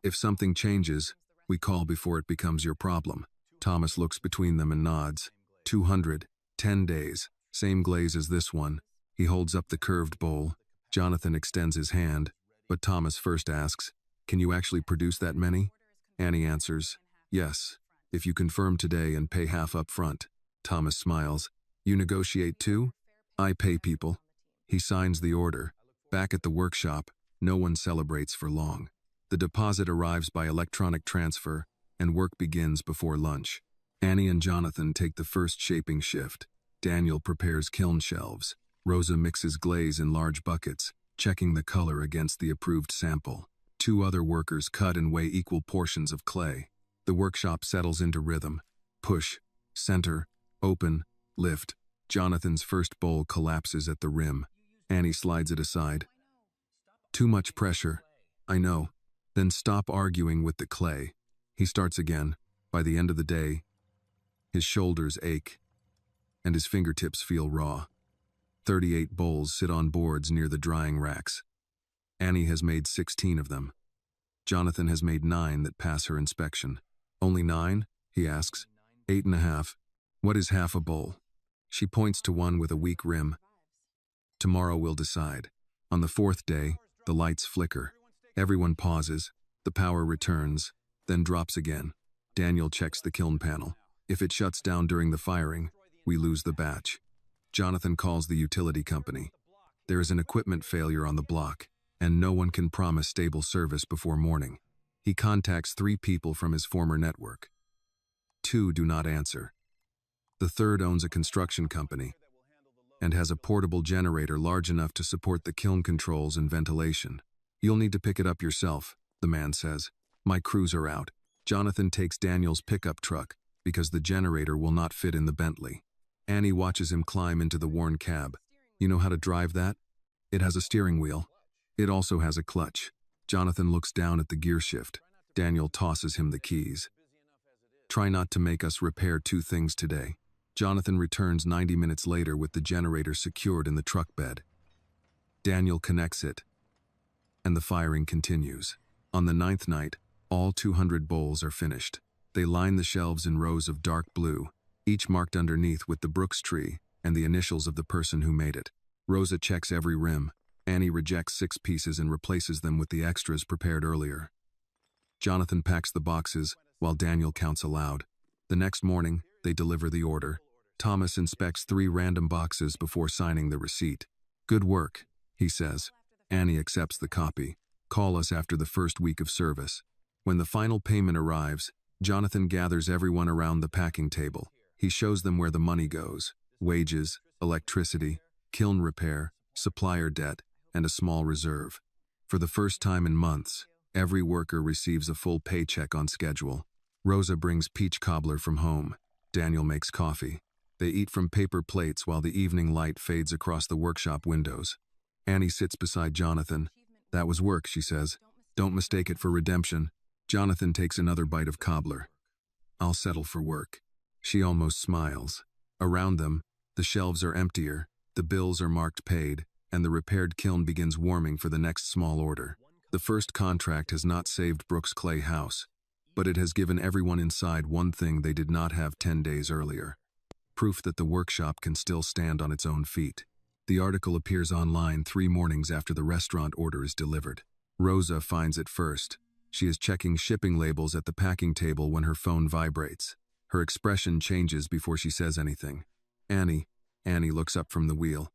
if something changes, we call before it becomes your problem. Thomas looks between them and nods. 200, 10 days, same glaze as this one. He holds up the curved bowl. Jonathan extends his hand, but Thomas first asks, can you actually produce that many? Annie answers, yes. If you confirm today and pay half up front. Thomas smiles. You negotiate too? I pay people. He signs the order. Back at the workshop, no one celebrates for long. The deposit arrives by electronic transfer, and work begins before lunch. Annie and Jonathan take the first shaping shift. Daniel prepares kiln shelves. Rosa mixes glaze in large buckets, checking the color against the approved sample. Two other workers cut and weigh equal portions of clay. The workshop settles into rhythm. Push, center, open, lift. Jonathan's first bowl collapses at the rim. Annie slides it aside. Too much pressure. I know. Then stop arguing with the clay. He starts again. By the end of the day, his shoulders ache, and his fingertips feel raw. 38 bowls sit on boards near the drying racks. Annie has made 16 of them. Jonathan has made 9 that pass her inspection. Only 9? He asks. 8.5. What is half a bowl? She points to one with a weak rim. Tomorrow we'll decide. On the 4th day, the lights flicker. Everyone pauses. The power returns, then drops again. Daniel checks the kiln panel. If it shuts down during the firing, we lose the batch. Jonathan calls the utility company. There is an equipment failure on the block, and no one can promise stable service before morning. He contacts 3 people from his former network. 2 do not answer. The third owns a construction company and has a portable generator large enough to support the kiln controls and ventilation. You'll need to pick it up yourself, the man says. My crews are out. Jonathan takes Daniel's pickup truck because the generator will not fit in the Bentley. Annie watches him climb into the worn cab. You know how to drive that? It has a steering wheel. It also has a clutch. Jonathan looks down at the gear shift. Daniel tosses him the keys. Try not to make us repair 2 things today. Jonathan returns 90 minutes later with the generator secured in the truck bed. Daniel connects it, and the firing continues. On the 9th night, all 200 bowls are finished. They line the shelves in rows of dark blue, each marked underneath with the Brooks tree and the initials of the person who made it. Rosa checks every rim. Annie rejects 6 pieces and replaces them with the extras prepared earlier. Jonathan packs the boxes while Daniel counts aloud. The next morning, they deliver the order. Thomas inspects 3 random boxes before signing the receipt. Good work, he says. Annie accepts the copy. Call us after the first week of service. When the final payment arrives, Jonathan gathers everyone around the packing table. He shows them where the money goes: wages, electricity, kiln repair, supplier debt, and a small reserve. For the first time in months, every worker receives a full paycheck on schedule. Rosa brings peach cobbler from home. Daniel makes coffee. They eat from paper plates while the evening light fades across the workshop windows. Annie sits beside Jonathan. That was work, she says. Don't mistake it for redemption. Jonathan takes another bite of cobbler. I'll settle for work. She almost smiles. Around them, the shelves are emptier, the bills are marked paid, and the repaired kiln begins warming for the next small order. The first contract has not saved Brooks' clay house, but it has given everyone inside one thing they did not have 10 days earlier: proof that the workshop can still stand on its own feet. The article appears online 3 mornings after the restaurant order is delivered. Rosa finds it first. She is checking shipping labels at the packing table when her phone vibrates. Her expression changes before she says anything. Annie looks up from the wheel.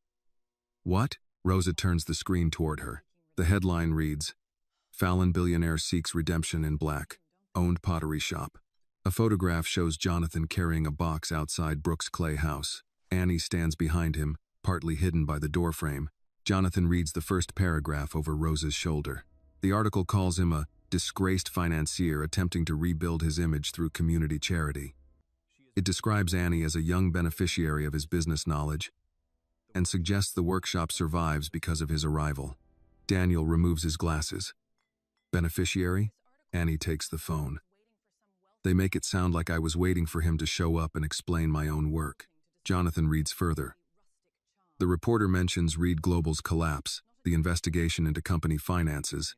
What? Rosa turns the screen toward her. The headline reads, Fallon Billionaire seeks redemption in black. Owned pottery shop. A photograph shows Jonathan carrying a box outside Brooks' clay house. Annie stands behind him, partly hidden by the doorframe. Jonathan reads the first paragraph over Rosa's shoulder. The article calls him a disgraced financier attempting to rebuild his image through community charity. It describes Annie as a young beneficiary of his business knowledge and suggests the workshop survives because of his arrival. Daniel removes his glasses. Beneficiary? Annie takes the phone. They make it sound like I was waiting for him to show up and explain my own work. Jonathan reads further. The reporter mentions Reed Global's collapse, the investigation into company finances,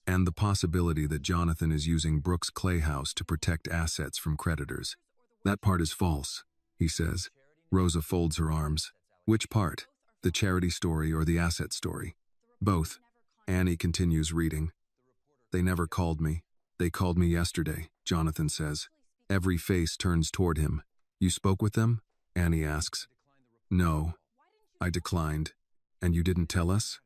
and the possibility that Jonathan is using Brooks' clay house to protect assets from creditors. That part is false, he says. Rosa folds her arms. Which part? The charity story or the asset story? Both. Annie continues reading. They never called me. They called me yesterday, Jonathan says. Every face turns toward him. You spoke with them? Annie asks. No, I declined. And you didn't tell us?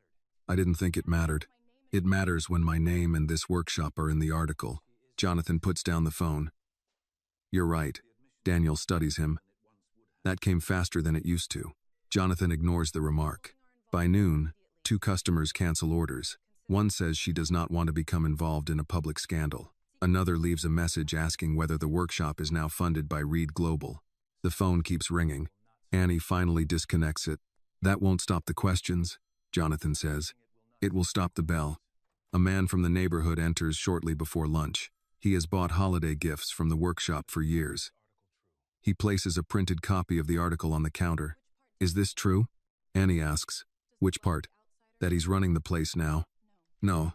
I didn't think it mattered. It matters when my name and this workshop are in the article. Jonathan puts down the phone. You're right. Daniel studies him. That came faster than it used to. Jonathan ignores the remark. By noon, 2 customers cancel orders. One says she does not want to become involved in a public scandal. Another leaves a message asking whether the workshop is now funded by Reed Global. The phone keeps ringing. Annie finally disconnects it. That won't stop the questions, Jonathan says. It will stop the bell. A man from the neighborhood enters shortly before lunch. He has bought holiday gifts from the workshop for years. He places a printed copy of the article on the counter. Is this true? Annie asks. Which part? That he's running the place now? No.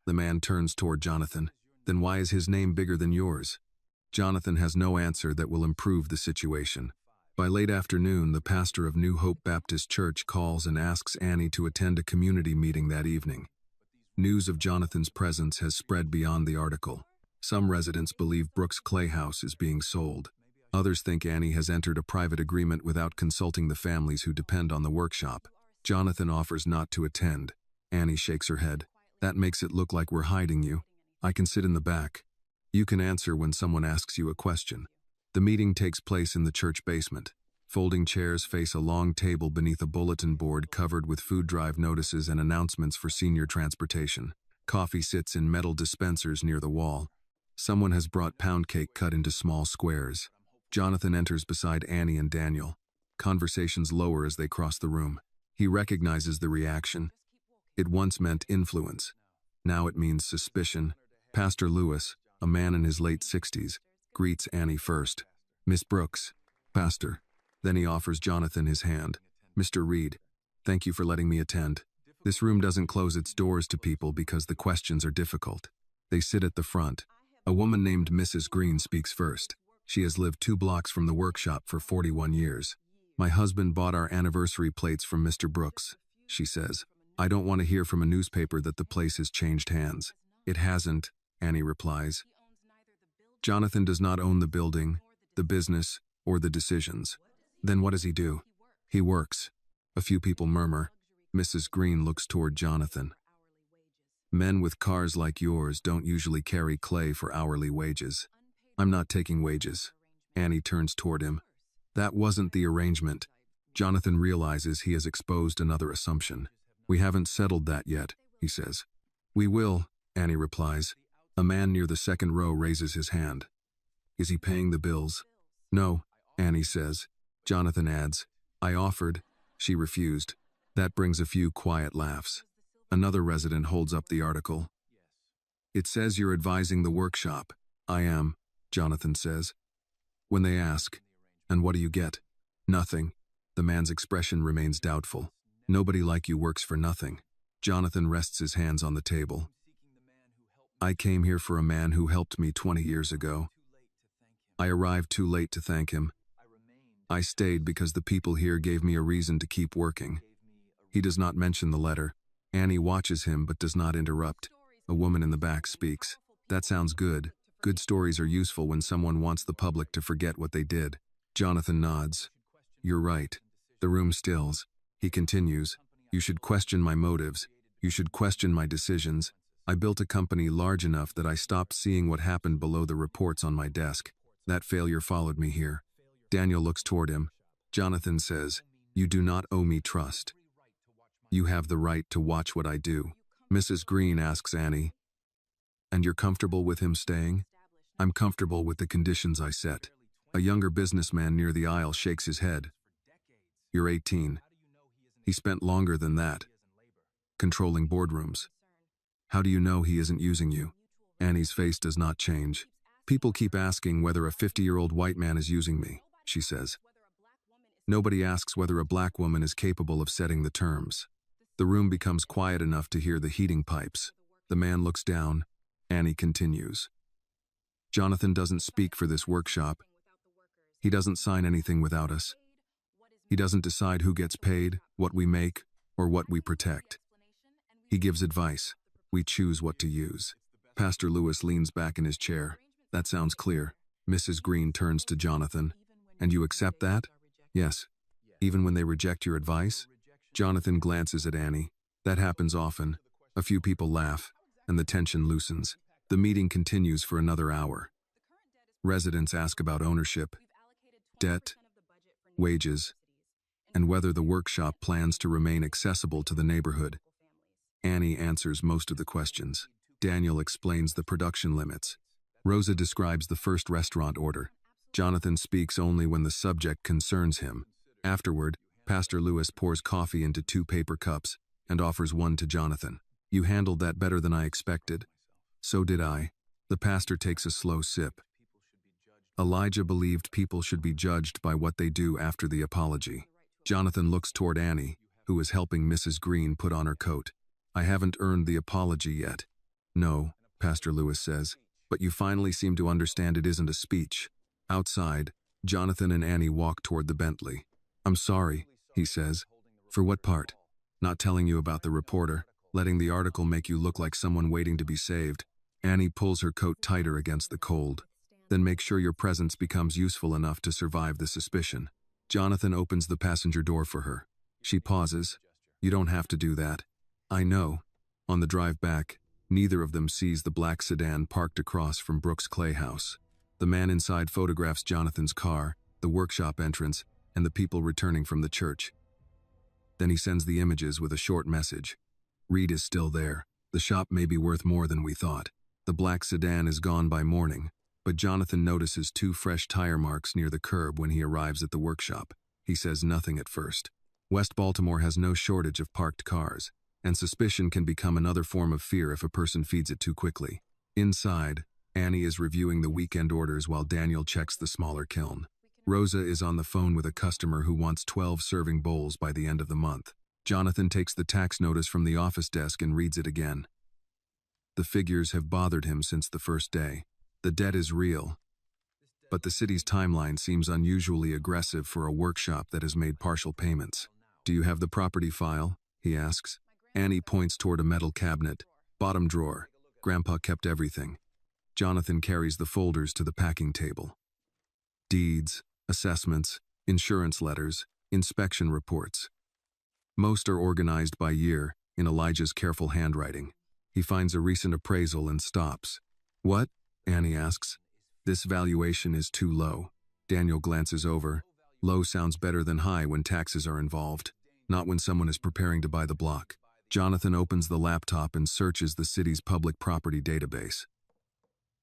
The man turns toward Jonathan. Then why is his name bigger than yours? Jonathan has no answer that will improve the situation. By late afternoon, the pastor of New Hope Baptist Church calls and asks Annie to attend a community meeting that evening. News of Jonathan's presence has spread beyond the article. Some residents believe Brooks' Clay House is being sold. Others think Annie has entered a private agreement without consulting the families who depend on the workshop. Jonathan offers not to attend. Annie shakes her head. That makes it look like we're hiding you. I can sit in the back. You can answer when someone asks you a question. The meeting takes place in the church basement. Folding chairs face a long table beneath a bulletin board covered with food drive notices and announcements for senior transportation. Coffee sits in metal dispensers near the wall. Someone has brought pound cake cut into small squares. Jonathan enters beside Annie and Daniel. Conversations lower as they cross the room. He recognizes the reaction. It once meant influence. Now it means suspicion. Pastor Lewis, a man in his late 60s, greets Annie first. Miss Brooks, Pastor. Then he offers Jonathan his hand. Mr. Reed, thank you for letting me attend. This room doesn't close its doors to people because the questions are difficult. They sit at the front. A woman named Mrs. Green speaks first. She has lived 2 blocks from the workshop for 41 years. My husband bought our anniversary plates from Mr. Brooks, she says. I don't want to hear from a newspaper that the place has changed hands. It hasn't, Annie replies. Jonathan does not own the building, the business, or the decisions. Then what does he do? He works. A few people murmur. Mrs. Green looks toward Jonathan. Men with cars like yours don't usually carry clay for hourly wages. I'm not taking wages. Annie turns toward him. That wasn't the arrangement. Jonathan realizes he has exposed another assumption. We haven't settled that yet, he says. We will, Annie replies. A man near the second row raises his hand. Is he paying the bills? No, Annie says. Jonathan adds, I offered. She refused. That brings a few quiet laughs. Another resident holds up the article. It says you're advising the workshop. I am, Jonathan says. When they ask, and what do you get? Nothing. The man's expression remains doubtful. Nobody like you works for nothing. Jonathan rests his hands on the table. I came here for a man who helped me 20 years ago. I arrived too late to thank him. I stayed because the people here gave me a reason to keep working. He does not mention the letter. Annie watches him but does not interrupt. A woman in the back speaks. That sounds good. Good stories are useful when someone wants the public to forget what they did. Jonathan nods. You're right. The room stills. He continues. You should question my motives. You should question my decisions. I built a company large enough that I stopped seeing what happened below the reports on my desk. That failure followed me here. Daniel looks toward him. Jonathan says, you do not owe me trust. You have the right to watch what I do. Mrs. Green asks Annie, and you're comfortable with him staying? I'm comfortable with the conditions I set. A younger businessman near the aisle shakes his head. You're 18. He spent longer than that. Controlling boardrooms. How do you know he isn't using you? Annie's face does not change. People keep asking whether a 50-year-old white man is using me, she says. Nobody asks whether a black woman is capable of setting the terms. The room becomes quiet enough to hear the heating pipes. The man looks down. Annie continues. Jonathan doesn't speak for this workshop. He doesn't sign anything without us. He doesn't decide who gets paid, what we make, or what we protect. He gives advice. We choose what to use. Pastor Lewis leans back in his chair. That sounds clear. Mrs. Green turns to Jonathan. And you accept that? Yes. Even when they reject your advice? Jonathan glances at Annie. That happens often. A few people laugh, and the tension loosens. The meeting continues for another hour. Residents ask about ownership, debt, wages, and whether the workshop plans to remain accessible to the neighborhood. Annie answers most of the questions. Daniel explains the production limits. Rosa describes the first restaurant order. Jonathan speaks only when the subject concerns him. Afterward, Pastor Lewis pours coffee into 2 paper cups and offers one to Jonathan. You handled that better than I expected. So did I. The pastor takes a slow sip. Elijah believed people should be judged by what they do after the apology. Jonathan looks toward Annie, who is helping Mrs. Green put on her coat. I haven't earned the apology yet. No, Pastor Lewis says, but you finally seem to understand it isn't a speech. Outside, Jonathan and Annie walk toward the Bentley. I'm sorry, he says. For what part? Not telling you about the reporter, letting the article make you look like someone waiting to be saved. Annie pulls her coat tighter against the cold. Then make sure your presence becomes useful enough to survive the suspicion. Jonathan opens the passenger door for her. She pauses. You don't have to do that. I know. On the drive back, neither of them sees the black sedan parked across from Brooks' Clay house. The man inside photographs Jonathan's car, the workshop entrance, and the people returning from the church. Then he sends the images with a short message. Reed is still there. The shop may be worth more than we thought. The black sedan is gone by morning, but Jonathan notices 2 fresh tire marks near the curb when he arrives at the workshop. He says nothing at first. West Baltimore has no shortage of parked cars, and suspicion can become another form of fear if a person feeds it too quickly. Inside, Annie is reviewing the weekend orders while Daniel checks the smaller kiln. Rosa is on the phone with a customer who wants 12 serving bowls by the end of the month. Jonathan takes the tax notice from the office desk and reads it again. The figures have bothered him since the first day. The debt is real, but the city's timeline seems unusually aggressive for a workshop that has made partial payments. Do you have the property file? He asks. Annie points toward a metal cabinet. Bottom drawer. Grandpa kept everything. Jonathan carries the folders to the packing table. Deeds, assessments, insurance letters, inspection reports. Most are organized by year, in Elijah's careful handwriting. He finds a recent appraisal and stops. What? Annie asks. This valuation is too low. Daniel glances over. Low sounds better than high when taxes are involved, not when someone is preparing to buy the block. Jonathan opens the laptop and searches the city's public property database.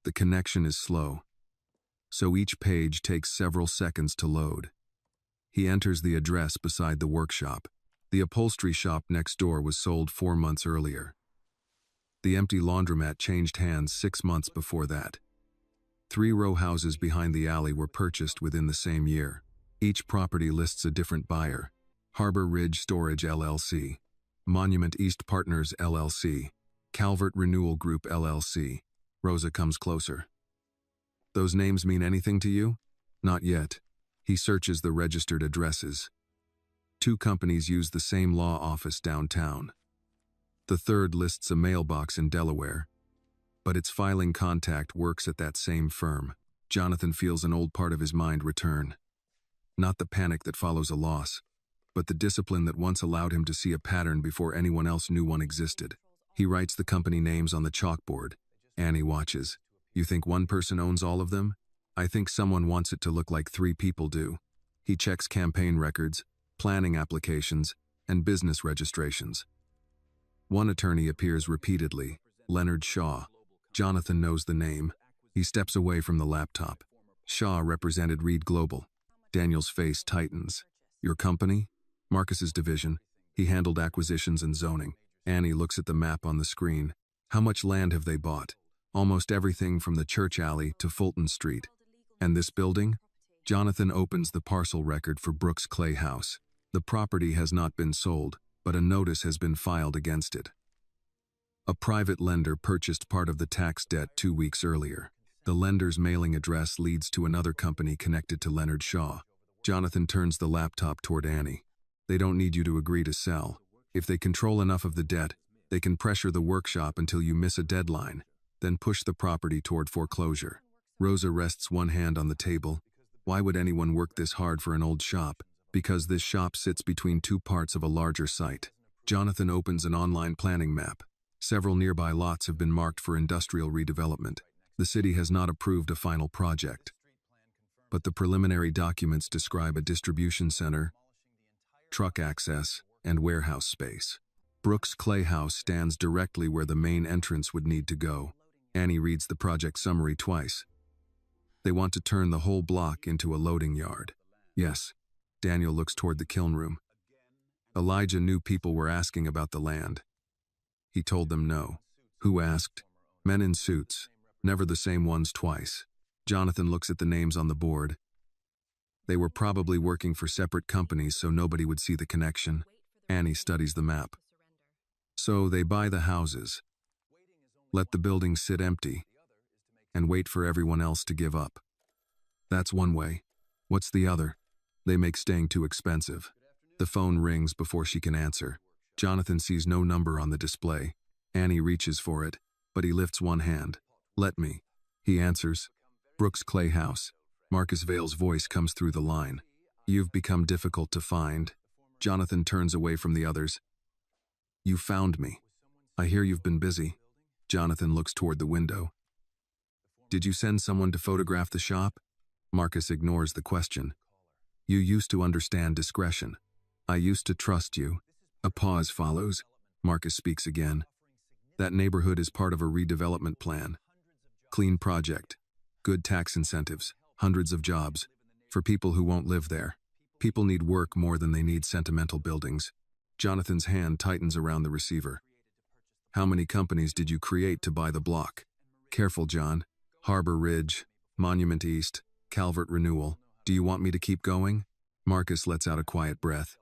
The connection is slow, so each page takes several seconds to load. He enters the address beside the workshop. The upholstery shop next door was sold 4 months earlier. The empty laundromat changed hands 6 months before that. 3 row houses behind the alley were purchased within the same year. Each property lists a different buyer. Harbor Ridge Storage LLC, Monument East Partners LLC, Calvert Renewal Group LLC. Rosa comes closer. Those names mean anything to you? Not yet. He searches the registered addresses. 2 companies use the same law office downtown. The third lists a mailbox in Delaware, but its filing contact works at that same firm. Jonathan feels an old part of his mind return. Not the panic that follows a loss, but the discipline that once allowed him to see a pattern before anyone else knew one existed. He writes the company names on the chalkboard. Annie watches. You think one person owns all of them? I think someone wants it to look like 3 people do. He checks campaign records, planning applications, and business registrations. One attorney appears repeatedly, Leonard Shaw. Jonathan knows the name. He steps away from the laptop. Shaw represented Reed Global. Daniel's face tightens. Your company? Marcus's division. He handled acquisitions and zoning. Annie looks at the map on the screen. How much land have they bought? Almost everything from the church alley to Fulton Street. And this building? Jonathan opens the parcel record for Brooks' Clay house. The property has not been sold, but a notice has been filed against it. A private lender purchased part of the tax debt 2 weeks earlier. The lender's mailing address leads to another company connected to Leonard Shaw. Jonathan turns the laptop toward Annie. They don't need you to agree to sell. If they control enough of the debt, they can pressure the workshop until you miss a deadline, then push the property toward foreclosure. Rosa rests one hand on the table. Why would anyone work this hard for an old shop? Because this shop sits between two parts of a larger site. Jonathan opens an online planning map. Several nearby lots have been marked for industrial redevelopment. The city has not approved a final project, but the preliminary documents describe a distribution center, truck access, and warehouse space. Brooks Clay House stands directly where the main entrance would need to go. Annie reads the project summary twice. They want to turn the whole block into a loading yard. Yes. Daniel looks toward the kiln room. Elijah knew people were asking about the land. He told them no. Who asked? Men in suits, never the same ones twice. Jonathan looks at the names on the board. They were probably working for separate companies so nobody would see the connection. Annie studies the map. So they buy the houses, let the buildings sit empty, and wait for everyone else to give up. That's one way. What's the other? They make staying too expensive. The phone rings before she can answer. Jonathan sees no number on the display. Annie reaches for it, but he lifts one hand. Let me. He answers. Brooks Clay House. Marcus Vale's voice comes through the line. You've become difficult to find. Jonathan turns away from the others. You found me. I hear you've been busy. Jonathan looks toward the window. Did you send someone to photograph the shop? Marcus ignores the question. You used to understand discretion. I used to trust you. A pause follows. Marcus speaks again. That neighborhood is part of a redevelopment plan. Clean project. Good tax incentives. Hundreds of jobs. For people who won't live there. People need work more than they need sentimental buildings. Jonathan's hand tightens around the receiver. How many companies did you create to buy the block? Careful, John. Harbor Ridge, Monument East, Calvert Renewal. Do you want me to keep going? Marcus lets out a quiet breath.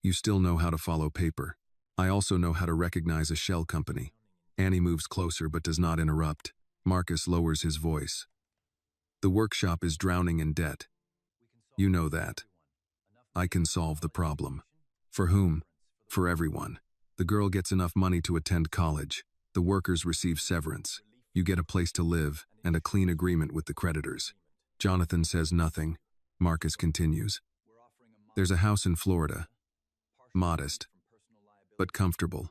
You still know how to follow paper. I also know how to recognize a shell company. Annie moves closer but does not interrupt. Marcus lowers his voice. The workshop is drowning in debt. You know that. I can solve the problem. For whom? For everyone. The girl gets enough money to attend college. The workers receive severance. You get a place to live and a clean agreement with the creditors. Jonathan says nothing. Marcus continues. There's a house in Florida. Modest, but comfortable.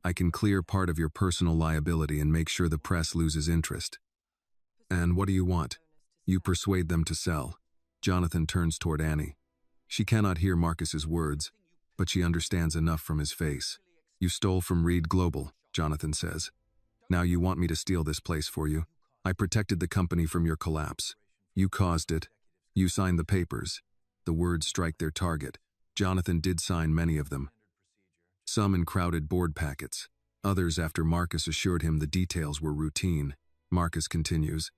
I can clear part of your personal liability and make sure the press loses interest. And what do you want? You persuade them to sell. Jonathan turns toward Annie. She cannot hear Marcus's words, but she understands enough from his face. You stole from Reed Global, Jonathan says. Now you want me to steal this place for you. I protected the company from your collapse. You caused it. You signed the papers. The words strike their target. Jonathan did sign many of them. Some in crowded board packets. Others after Marcus assured him the details were routine. Marcus continues.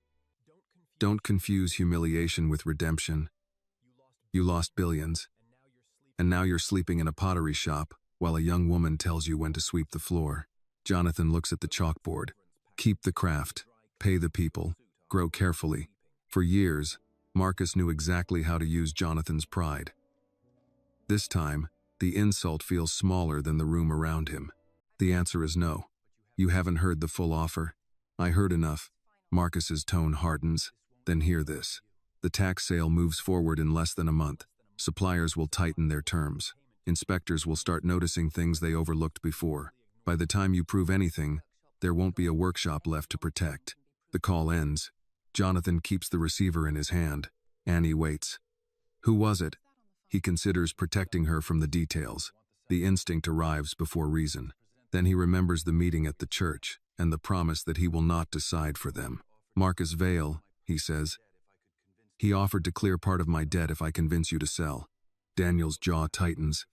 Don't confuse humiliation with redemption. You lost billions. And now you're sleeping in a pottery shop while a young woman tells you when to sweep the floor. Jonathan looks at the chalkboard. Keep the craft. Pay the people. Grow carefully. For years, Marcus knew exactly how to use Jonathan's pride. This time, the insult feels smaller than the room around him. The answer is no. You haven't heard the full offer. I heard enough. Marcus's tone hardens. Then hear this. The tax sale moves forward in less than a month. Suppliers will tighten their terms. Inspectors will start noticing things they overlooked before. By the time you prove anything, there won't be a workshop left to protect. The call ends. Jonathan keeps the receiver in his hand. Annie waits. Who was it? He considers protecting her from the details. The instinct arrives before reason. Then he remembers the meeting at the church and the promise that he will not decide for them. Marcus Vale, he says. He offered to clear part of my debt if I convince you to sell. Daniel's jaw tightens.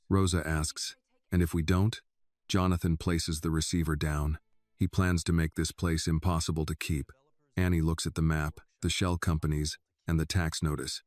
Rosa asks, and if we don't? Jonathan places the receiver down. He plans to make this place impossible to keep. Annie looks at the map, the shell companies, and the tax notice.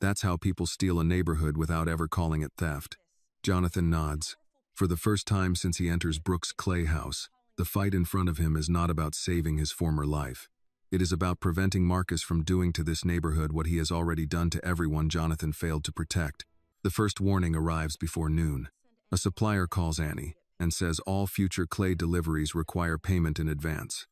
That's how people steal a neighborhood without ever calling it theft. Jonathan nods. For the first time since he enters Brooks Clay House, the fight in front of him is not about saving his former life. It is about preventing Marcus from doing to this neighborhood what he has already done to everyone Jonathan failed to protect. The first warning arrives before noon. A supplier calls Annie and says all future clay deliveries require payment in advance.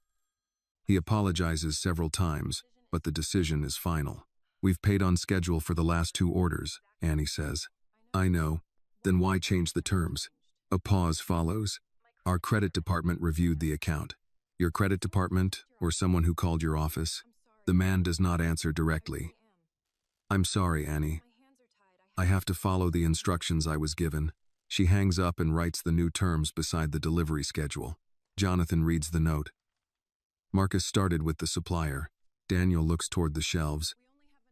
He apologizes several times, but the decision is final. We've paid on schedule for the last 2 orders, Annie says. I know. Then why change the terms? A pause follows. Our credit department reviewed the account. Your credit department, or someone who called your office? The man does not answer directly. I'm sorry, Annie. I have to follow the instructions I was given. She hangs up and writes the new terms beside the delivery schedule. Jonathan reads the note. Marcus started with the supplier. Daniel looks toward the shelves.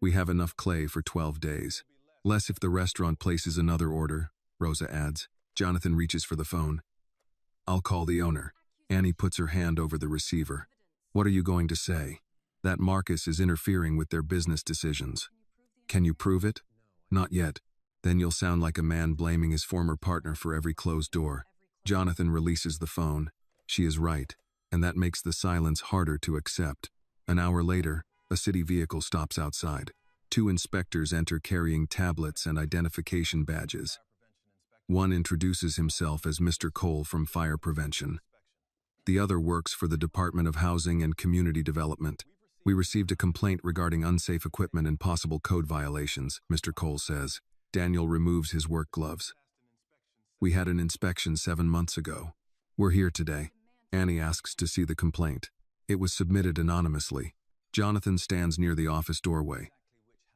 We have enough clay for 12 days. Less if the restaurant places another order, Rosa adds. Jonathan reaches for the phone. I'll call the owner. Annie puts her hand over the receiver. What are you going to say? That Marcus is interfering with their business decisions. Can you prove it? Not yet. Then you'll sound like a man blaming his former partner for every closed door. Jonathan releases the phone. She is right, and that makes the silence harder to accept. An hour later, a city vehicle stops outside. 2 inspectors enter carrying tablets and identification badges. One introduces himself as Mr. Cole from Fire Prevention. The other works for the Department of Housing and Community Development. We received a complaint regarding unsafe equipment and possible code violations, Mr. Cole says. Daniel removes his work gloves. We had an inspection 7 months ago. We're here today. Annie asks to see the complaint. It was submitted anonymously. Jonathan stands near the office doorway.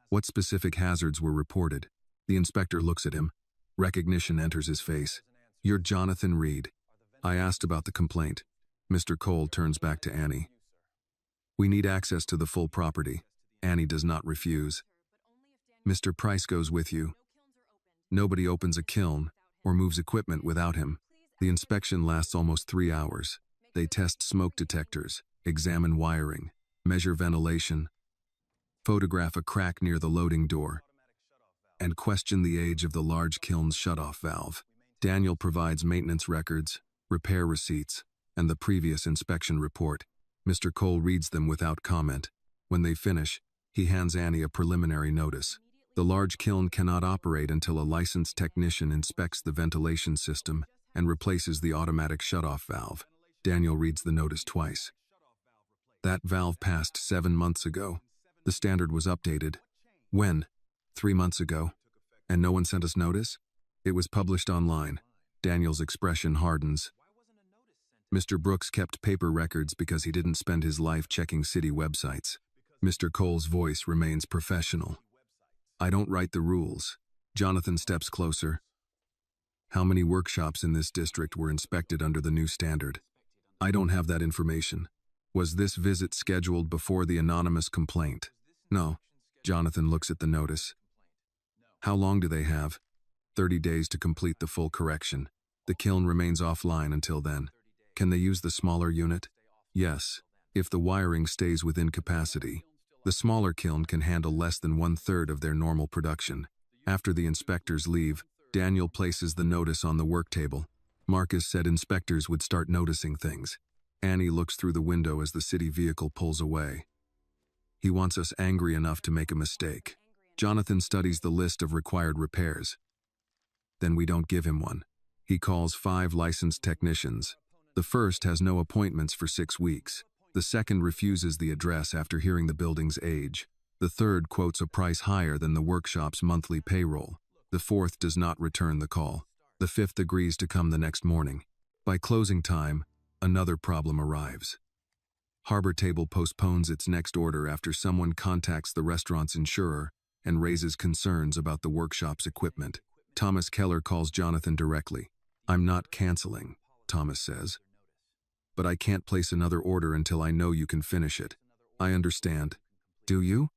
What specific hazards were reported? The inspector looks at him. Recognition enters his face. You're Jonathan Reed. I asked about the complaint. Mr. Cole turns back to Annie. We need access to the full property. Annie does not refuse. Mr. Price goes with you. Nobody opens a kiln or moves equipment without him. The inspection lasts almost 3 hours. They test smoke detectors, examine wiring, measure ventilation, photograph a crack near the loading door, and question the age of the large kiln's shutoff valve. Daniel provides maintenance records, repair receipts, and the previous inspection report. Mr. Cole reads them without comment. When they finish, he hands Annie a preliminary notice. The large kiln cannot operate until a licensed technician inspects the ventilation system and replaces the automatic shutoff valve. Daniel reads the notice twice. That valve passed 7 months ago. The standard was updated. When? 3 months ago. And no one sent us notice? It was published online. Daniel's expression hardens. Mr. Brooks kept paper records because he didn't spend his life checking city websites. Mr. Cole's voice remains professional. I don't write the rules. Jonathan steps closer. How many workshops in this district were inspected under the new standard? I don't have that information. Was this visit scheduled before the anonymous complaint? No. Jonathan looks at the notice. How long do they have? 30 days to complete the full correction. The kiln remains offline until then. Can they use the smaller unit? Yes, if the wiring stays within capacity. The smaller kiln can handle less than 1/3 of their normal production. After the inspectors leave, Daniel places the notice on the work table. Marcus said inspectors would start noticing things. Annie looks through the window as the city vehicle pulls away. He wants us angry enough to make a mistake. Jonathan studies the list of required repairs. Then we don't give him one. He calls 5 licensed technicians. The first has no appointments for 6 weeks. The second refuses the address after hearing the building's age. The third quotes a price higher than the workshop's monthly payroll. The fourth does not return the call. The fifth agrees to come the next morning. By closing time, another problem arrives. Harbor Table postpones its next order after someone contacts the restaurant's insurer and raises concerns about the workshop's equipment. Thomas Keller calls Jonathan directly. I'm not canceling, Thomas says. But I can't place another order until I know you can finish it. I understand. Do you?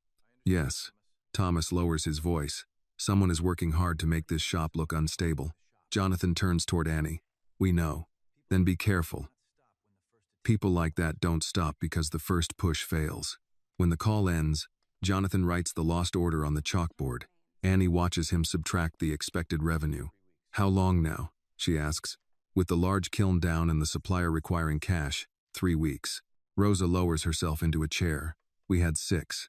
Yes. Thomas lowers his voice. Someone is working hard to make this shop look unstable. Jonathan turns toward Annie. We know. Then be careful. People like that don't stop because the first push fails. When the call ends, Jonathan writes the lost order on the chalkboard. Annie watches him subtract the expected revenue. How long now? She asks. With the large kiln down and the supplier requiring cash, 3 weeks. Rosa lowers herself into a chair. We had 6.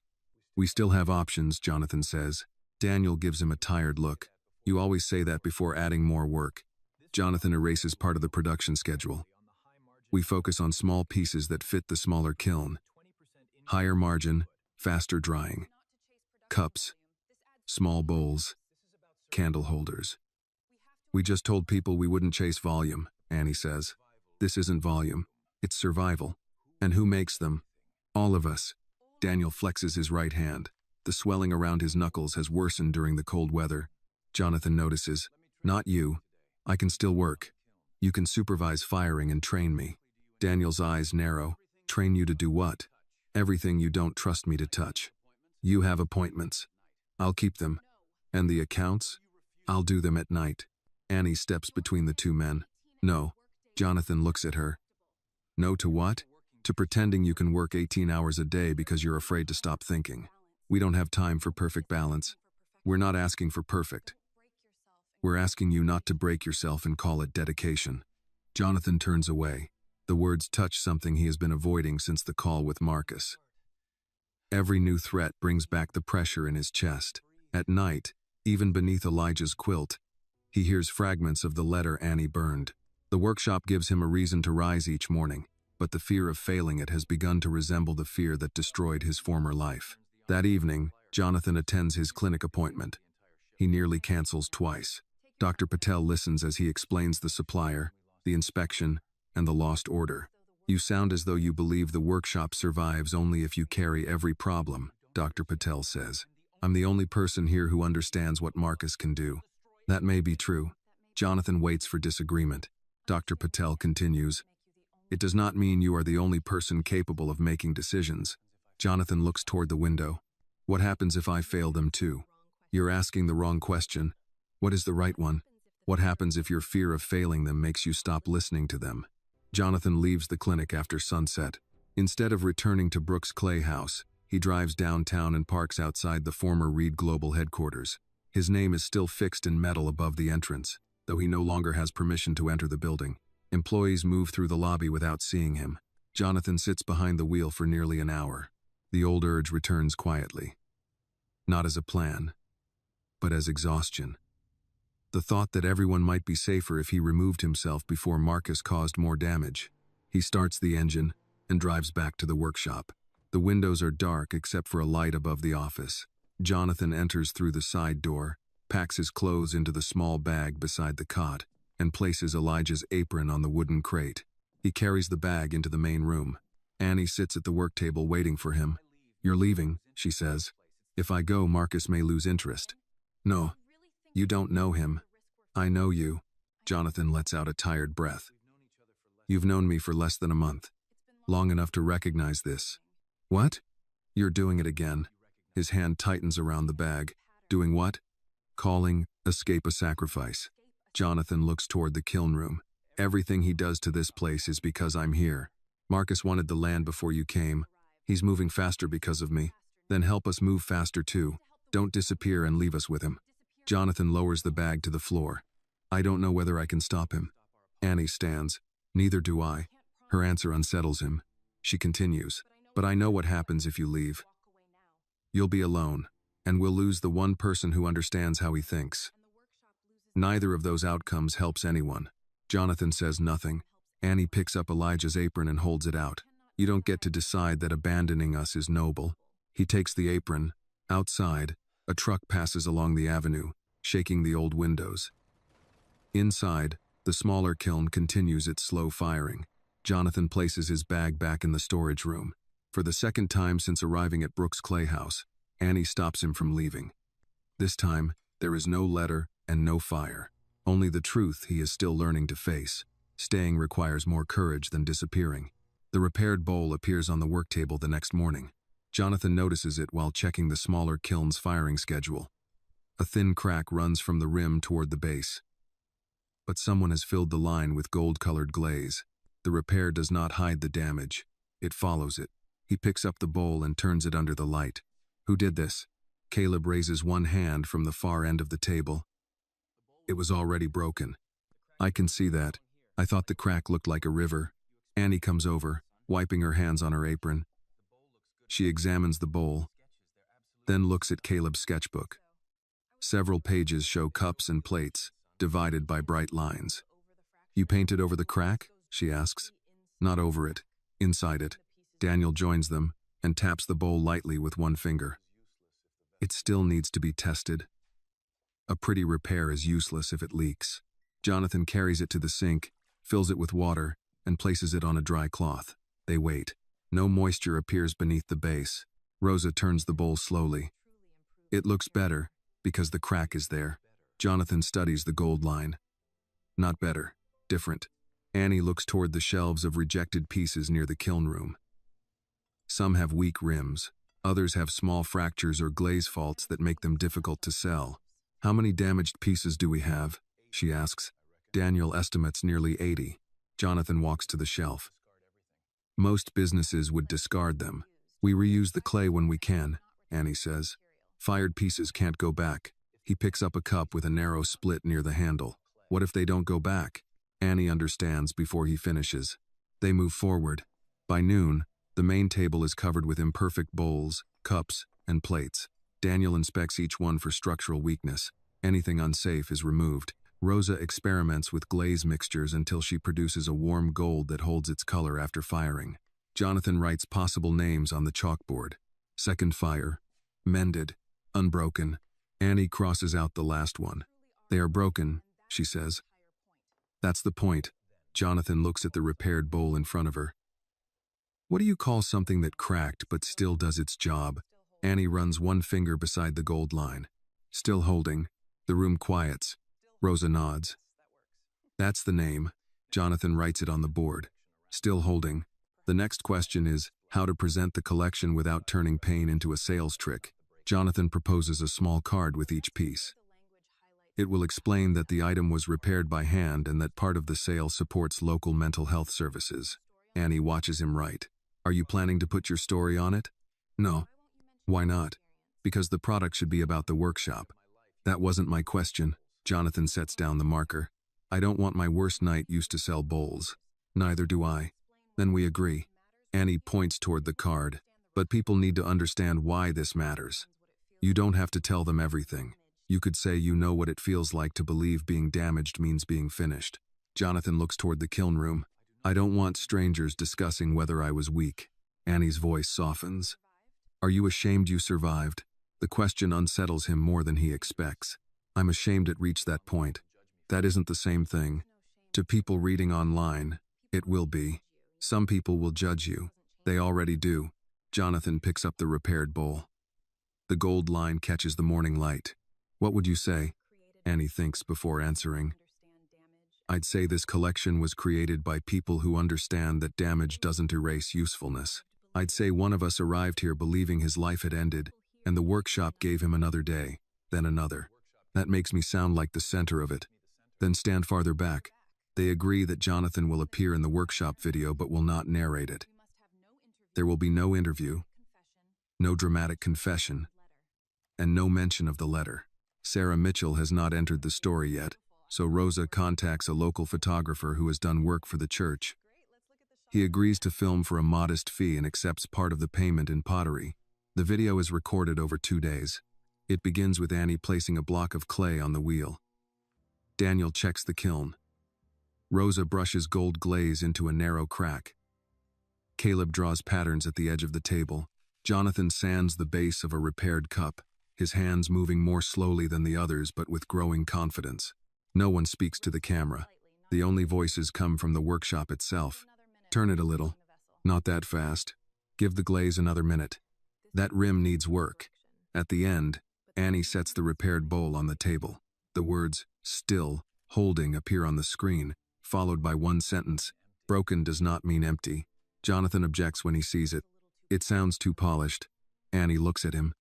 We still have options, Jonathan says. Daniel gives him a tired look. You always say that before adding more work. Jonathan erases part of the production schedule. We focus on small pieces that fit the smaller kiln. Higher margin, faster drying. Cups, small bowls, candle holders. We just told people we wouldn't chase volume, Annie says. This isn't volume, it's survival. And who makes them? All of us. Daniel flexes his right hand. The swelling around his knuckles has worsened during the cold weather. Jonathan notices. Not you. I can still work. You can supervise firing and train me. Daniel's eyes narrow. Train you to do what? Everything you don't trust me to touch. You have appointments. I'll keep them. And the accounts? I'll do them at night. Annie steps between the two men. No. Jonathan looks at her. No to what? To pretending you can work 18 hours a day because you're afraid to stop thinking. We don't have time for perfect balance. We're not asking for perfect. We're asking you not to break yourself and call it dedication. Jonathan turns away. The words touch something he has been avoiding since the call with Marcus. Every new threat brings back the pressure in his chest. At night, even beneath Elijah's quilt, he hears fragments of the letter Annie burned. The workshop gives him a reason to rise each morning, but the fear of failing it has begun to resemble the fear that destroyed his former life. That evening, Jonathan attends his clinic appointment. He nearly cancels twice. Dr. Patel listens as he explains the supplier, the inspection, and the lost order. You sound as though you believe the workshop survives only if you carry every problem, Dr. Patel says. I'm the only person here who understands what Marcus can do. That may be true. Jonathan waits for disagreement. Dr. Patel continues. It does not mean you are the only person capable of making decisions. Jonathan looks toward the window. What happens if I fail them too? You're asking the wrong question. What is the right one? What happens if your fear of failing them makes you stop listening to them? Jonathan leaves the clinic after sunset. Instead of returning to Brooks Clay House, he drives downtown and parks outside the former Reed Global headquarters. His name is still fixed in metal above the entrance, though he no longer has permission to enter the building. Employees move through the lobby without seeing him. Jonathan sits behind the wheel for nearly an hour. The old urge returns quietly. Not as a plan, but as exhaustion. The thought that everyone might be safer if he removed himself before Marcus caused more damage. He starts the engine and drives back to the workshop. The windows are dark except for a light above the office. Jonathan enters through the side door, packs his clothes into the small bag beside the cot, and places Elijah's apron on the wooden crate. He carries the bag into the main room. Annie sits at the work table waiting for him. You're leaving, she says. If I go, Marcus may lose interest. No, you don't know him. I know you. Jonathan lets out a tired breath. You've known me for less than a month. Long enough to recognize this. What? You're doing it again. His hand tightens around the bag. Doing what? Calling, escape a sacrifice. Jonathan looks toward the kiln room. Everything he does to this place is because I'm here. Marcus wanted the land before you came. He's moving faster because of me. Then help us move faster too. Don't disappear and leave us with him. Jonathan lowers the bag to the floor. I don't know whether I can stop him. Annie stands. Neither do I. Her answer unsettles him. She continues. But I know what happens if you leave. You'll be alone, and we'll lose the one person who understands how he thinks. Neither of those outcomes helps anyone. Jonathan says nothing. Annie picks up Elijah's apron and holds it out. You don't get to decide that abandoning us is noble. He takes the apron. Outside, a truck passes along the avenue, shaking the old windows. Inside, the smaller kiln continues its slow firing. Jonathan places his bag back in the storage room. For the second time since arriving at Brooks Clay House, Annie stops him from leaving. This time, there is no letter and no fire. Only the truth he is still learning to face. Staying requires more courage than disappearing. The repaired bowl appears on the work table the next morning. Jonathan notices it while checking the smaller kiln's firing schedule. A thin crack runs from the rim toward the base. But someone has filled the line with gold-colored glaze. The repair does not hide the damage. It follows it. He picks up the bowl and turns it under the light. Who did this? Caleb raises one hand from the far end of the table. It was already broken. I can see that. I thought the crack looked like a river. Annie comes over, wiping her hands on her apron. She examines the bowl, then looks at Caleb's sketchbook. Several pages show cups and plates, divided by bright lines. You painted over the crack? She asks. Not over it, inside it. Daniel joins them and taps the bowl lightly with one finger. It still needs to be tested. A pretty repair is useless if it leaks. Jonathan carries it to the sink, fills it with water, and places it on a dry cloth. They wait. No moisture appears beneath the base. Rosa turns the bowl slowly. It looks better, because the crack is there. Jonathan studies the gold line. Not better. Different. Annie looks toward the shelves of rejected pieces near the kiln room. Some have weak rims. Others have small fractures or glaze faults that make them difficult to sell. How many damaged pieces do we have? She asks. Daniel estimates nearly 80. Jonathan walks to the shelf. Most businesses would discard them. We reuse the clay when we can, Annie says. Fired pieces can't go back. He picks up a cup with a narrow split near the handle. What if they don't go back? Annie understands before he finishes. They move forward. By noon, the main table is covered with imperfect bowls, cups, and plates. Daniel inspects each one for structural weakness. Anything unsafe is removed. Rosa experiments with glaze mixtures until she produces a warm gold that holds its color after firing. Jonathan writes possible names on the chalkboard. Second fire. Mended. Unbroken. Annie crosses out the last one. They are broken, she says. That's the point. Jonathan looks at the repaired bowl in front of her. What do you call something that cracked but still does its job? Annie runs one finger beside the gold line. Still holding. The room quiets. Rosa nods. That's the name. Jonathan writes it on the board. Still holding. The next question is how to present the collection without turning pain into a sales trick. Jonathan proposes a small card with each piece. It will explain that the item was repaired by hand and that part of the sale supports local mental health services. Annie watches him write. Are you planning to put your story on it? No. Why not? Because the product should be about the workshop. That wasn't my question. Jonathan sets down the marker. I don't want my worst night used to sell bowls. Neither do I. Then we agree. Annie points toward the card. But people need to understand why this matters. You don't have to tell them everything. You could say you know what it feels like to believe being damaged means being finished. Jonathan looks toward the kiln room. I don't want strangers discussing whether I was weak. Annie's voice softens. Are you ashamed you survived? The question unsettles him more than he expects. I'm ashamed it reached that point. That isn't the same thing. To people reading online, it will be. Some people will judge you. They already do. Jonathan picks up the repaired bowl. The gold line catches the morning light. What would you say? Annie thinks before answering. I'd say this collection was created by people who understand that damage doesn't erase usefulness. I'd say one of us arrived here believing his life had ended, and the workshop gave him another day, then another. That makes me sound like the center of it. Then stand farther back. They agree that Jonathan will appear in the workshop video but will not narrate it. There will be no interview, no dramatic confession, and no mention of the letter. Sarah Mitchell has not entered the story yet, so Rosa contacts a local photographer who has done work for the church. He agrees to film for a modest fee and accepts part of the payment in pottery. The video is recorded over 2 days. It begins with Annie placing a block of clay on the wheel. Daniel checks the kiln. Rosa brushes gold glaze into a narrow crack. Caleb draws patterns at the edge of the table. Jonathan sands the base of a repaired cup, his hands moving more slowly than the others but with growing confidence. No one speaks to the camera. The only voices come from the workshop itself. Turn it a little. Not that fast. Give the glaze another minute. That rim needs work. At the end, Annie sets the repaired bowl on the table. The words, still, holding appear on the screen, followed by one sentence. Broken does not mean empty. Jonathan objects when he sees it. It sounds too polished. Annie looks at him.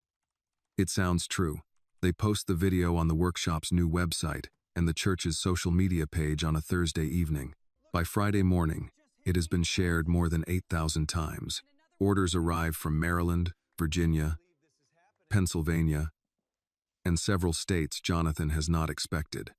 It sounds true. They post the video on the workshop's new website and the church's social media page on a Thursday evening. By Friday morning, it has been shared more than 8,000 times. Orders arrive from Maryland, Virginia, Pennsylvania, and several states Jonathan has not expected.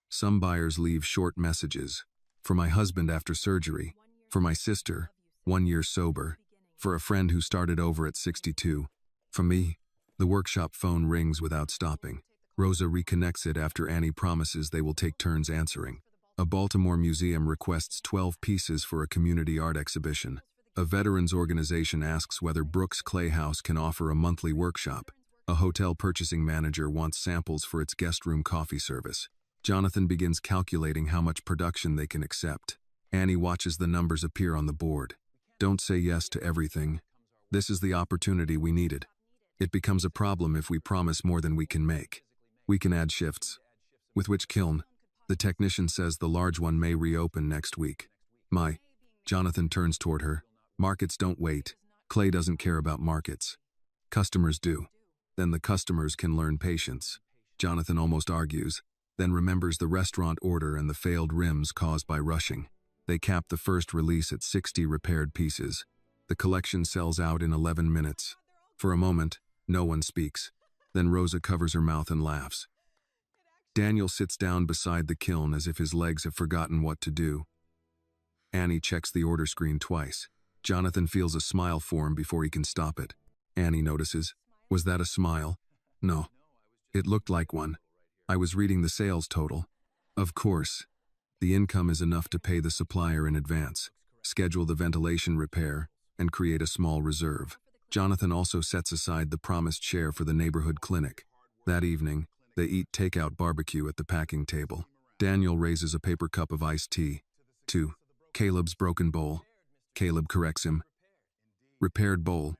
Some buyers leave short messages. For my husband after surgery, for my sister, 1 year sober, for a friend who started over at 62. For me, the workshop phone rings without stopping. Rosa reconnects it after Annie promises they will take turns answering. A Baltimore museum requests 12 pieces for a community art exhibition. A veterans organization asks whether Brooks Clay House can offer a monthly workshop. A hotel purchasing manager wants samples for its guest room coffee service. Jonathan begins calculating how much production they can accept. Annie watches the numbers appear on the board. Don't say yes to everything. This is the opportunity we needed. It becomes a problem if we promise more than we can make. We can add shifts. With which kiln? The technician says the large one may reopen next week. Jonathan turns toward her. Markets don't wait. Clay doesn't care about markets. Customers do. Then the customers can learn patience. Jonathan almost argues, then remembers the restaurant order and the failed rims caused by rushing. They cap the first release at 60 repaired pieces. The collection sells out in 11 minutes. For a moment, no one speaks. Then Rosa covers her mouth and laughs. Daniel sits down beside the kiln as if his legs have forgotten what to do. Annie checks the order screen twice. Jonathan feels a smile form before he can stop it. Annie notices. Was that a smile? No. It looked like one. I was reading the sales total. Of course. The income is enough to pay the supplier in advance, schedule the ventilation repair, and create a small reserve. Jonathan also sets aside the promised share for the neighborhood clinic. That evening, they eat takeout barbecue at the packing table. Daniel raises a paper cup of iced tea. 2. Caleb's broken bowl. Caleb corrects him. Repaired bowl.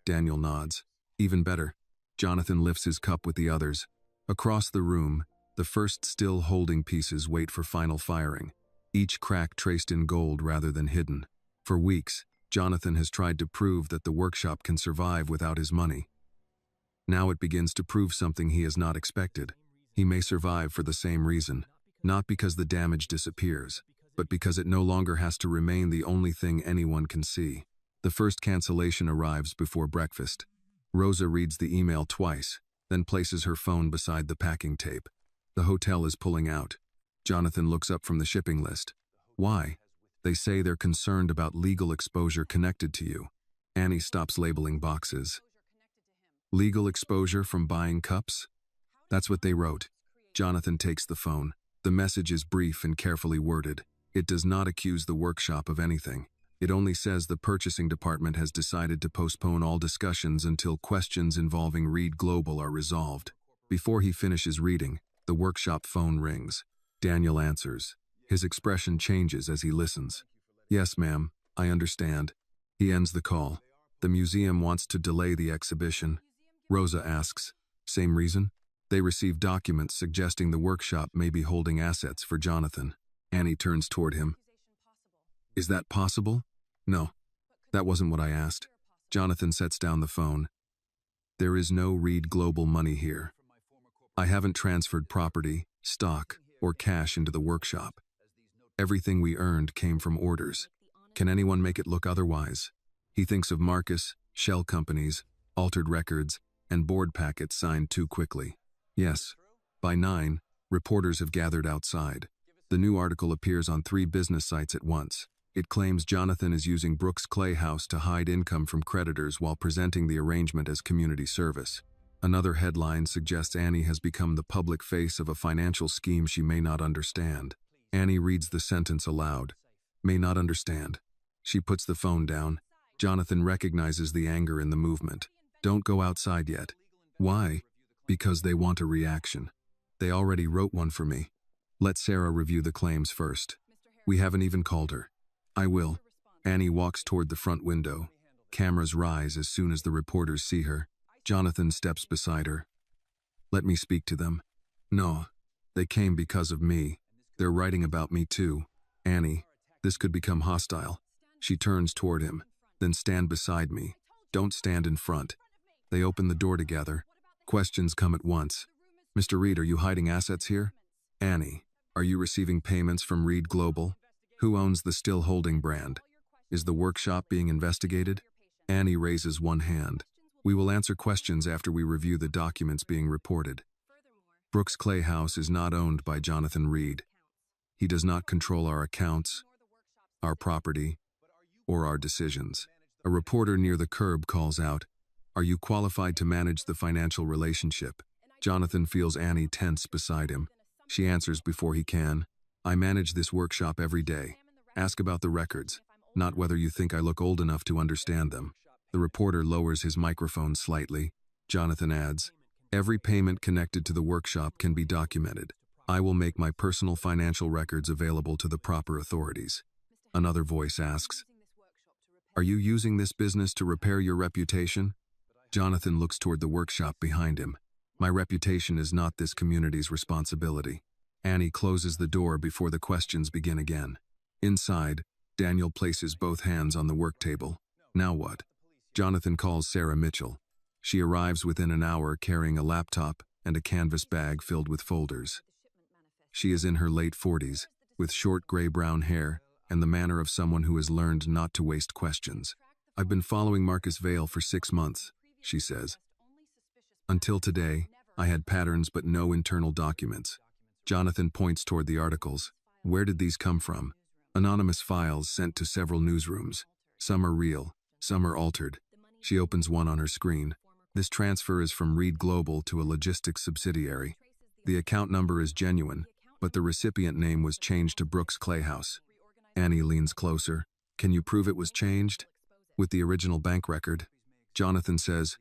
Daniel nods. Even better. Jonathan lifts his cup with the others. Across the room, the first still holding pieces wait for final firing, each crack traced in gold rather than hidden. For weeks, Jonathan has tried to prove that the workshop can survive without his money. Now it begins to prove something he has not expected. He may survive for the same reason, not because the damage disappears, but because it no longer has to remain the only thing anyone can see. The first cancellation arrives before breakfast. Rosa reads the email twice, then places her phone beside the packing tape. The hotel is pulling out. Jonathan looks up from the shipping list. Why? They say they're concerned about legal exposure connected to you. Annie stops labeling boxes. Legal exposure from buying cups? That's what they wrote. Jonathan takes the phone. The message is brief and carefully worded. It does not accuse the workshop of anything. It only says the purchasing department has decided to postpone all discussions until questions involving Reed Global are resolved. Before he finishes reading, the workshop phone rings. Daniel answers. His expression changes as he listens. Yes, ma'am, I understand. He ends the call. The museum wants to delay the exhibition. Rosa asks, same reason? They receive documents suggesting the workshop may be holding assets for Jonathan. Annie turns toward him. Is that possible? No, that wasn't what I asked. Jonathan sets down the phone. There is no Reed Global money here. I haven't transferred property, stock, or cash into the workshop. Everything we earned came from orders. Can anyone make it look otherwise? He thinks of Marcus, shell companies, altered records, and board packets signed too quickly. Yes. By 9, reporters have gathered outside. The new article appears on 3 business sites at once. It claims Jonathan is using Brooks Clay House to hide income from creditors while presenting the arrangement as community service. Another headline suggests Annie has become the public face of a financial scheme she may not understand. Annie reads the sentence aloud. May not understand. She puts the phone down. Jonathan recognizes the anger in the movement. Don't go outside yet. Why? Because they want a reaction. They already wrote one for me. Let Sarah review the claims first. We haven't even called her. I will. Annie walks toward the front window. Cameras rise as soon as the reporters see her. Jonathan steps beside her. Let me speak to them. No, they came because of me. They're writing about me too. Annie, this could become hostile. She turns toward him. Then stand beside me. Don't stand in front. They open the door together. Questions come at once. Mr. Reed, are you hiding assets here? Annie, are you receiving payments from Reed Global? Who owns the still holding brand? Is the workshop being investigated? Annie raises one hand. We will answer questions after we review the documents being reported. Brooks Clay House is not owned by Jonathan Reed. He does not control our accounts, our property, or our decisions. A reporter near the curb calls out, "Are you qualified to manage the financial relationship?" Jonathan feels Annie tense beside him. She answers before he can, I manage this workshop every day. Ask about the records, not whether you think I look old enough to understand them. The reporter lowers his microphone slightly. Jonathan adds, every payment connected to the workshop can be documented. I will make my personal financial records available to the proper authorities. Another voice asks, are you using this business to repair your reputation? Jonathan looks toward the workshop behind him. My reputation is not this community's responsibility. Annie closes the door before the questions begin again. Inside, Daniel places both hands on the work table. Now what? Jonathan calls Sarah Mitchell. She arrives within an hour carrying a laptop and a canvas bag filled with folders. She is in her late 40s, with short gray-brown hair and the manner of someone who has learned not to waste questions. I've been following Marcus Vale for 6 months, she says. Until today, I had patterns but no internal documents. Jonathan points toward the articles. Where did these come from? Anonymous files sent to several newsrooms. Some are real, some are altered. She opens one on her screen. This transfer is from Reed Global to a logistics subsidiary. The account number is genuine, but the recipient name was changed to Brooks Clayhouse. Annie leans closer. Can you prove it was changed? With the original bank record. Jonathan says,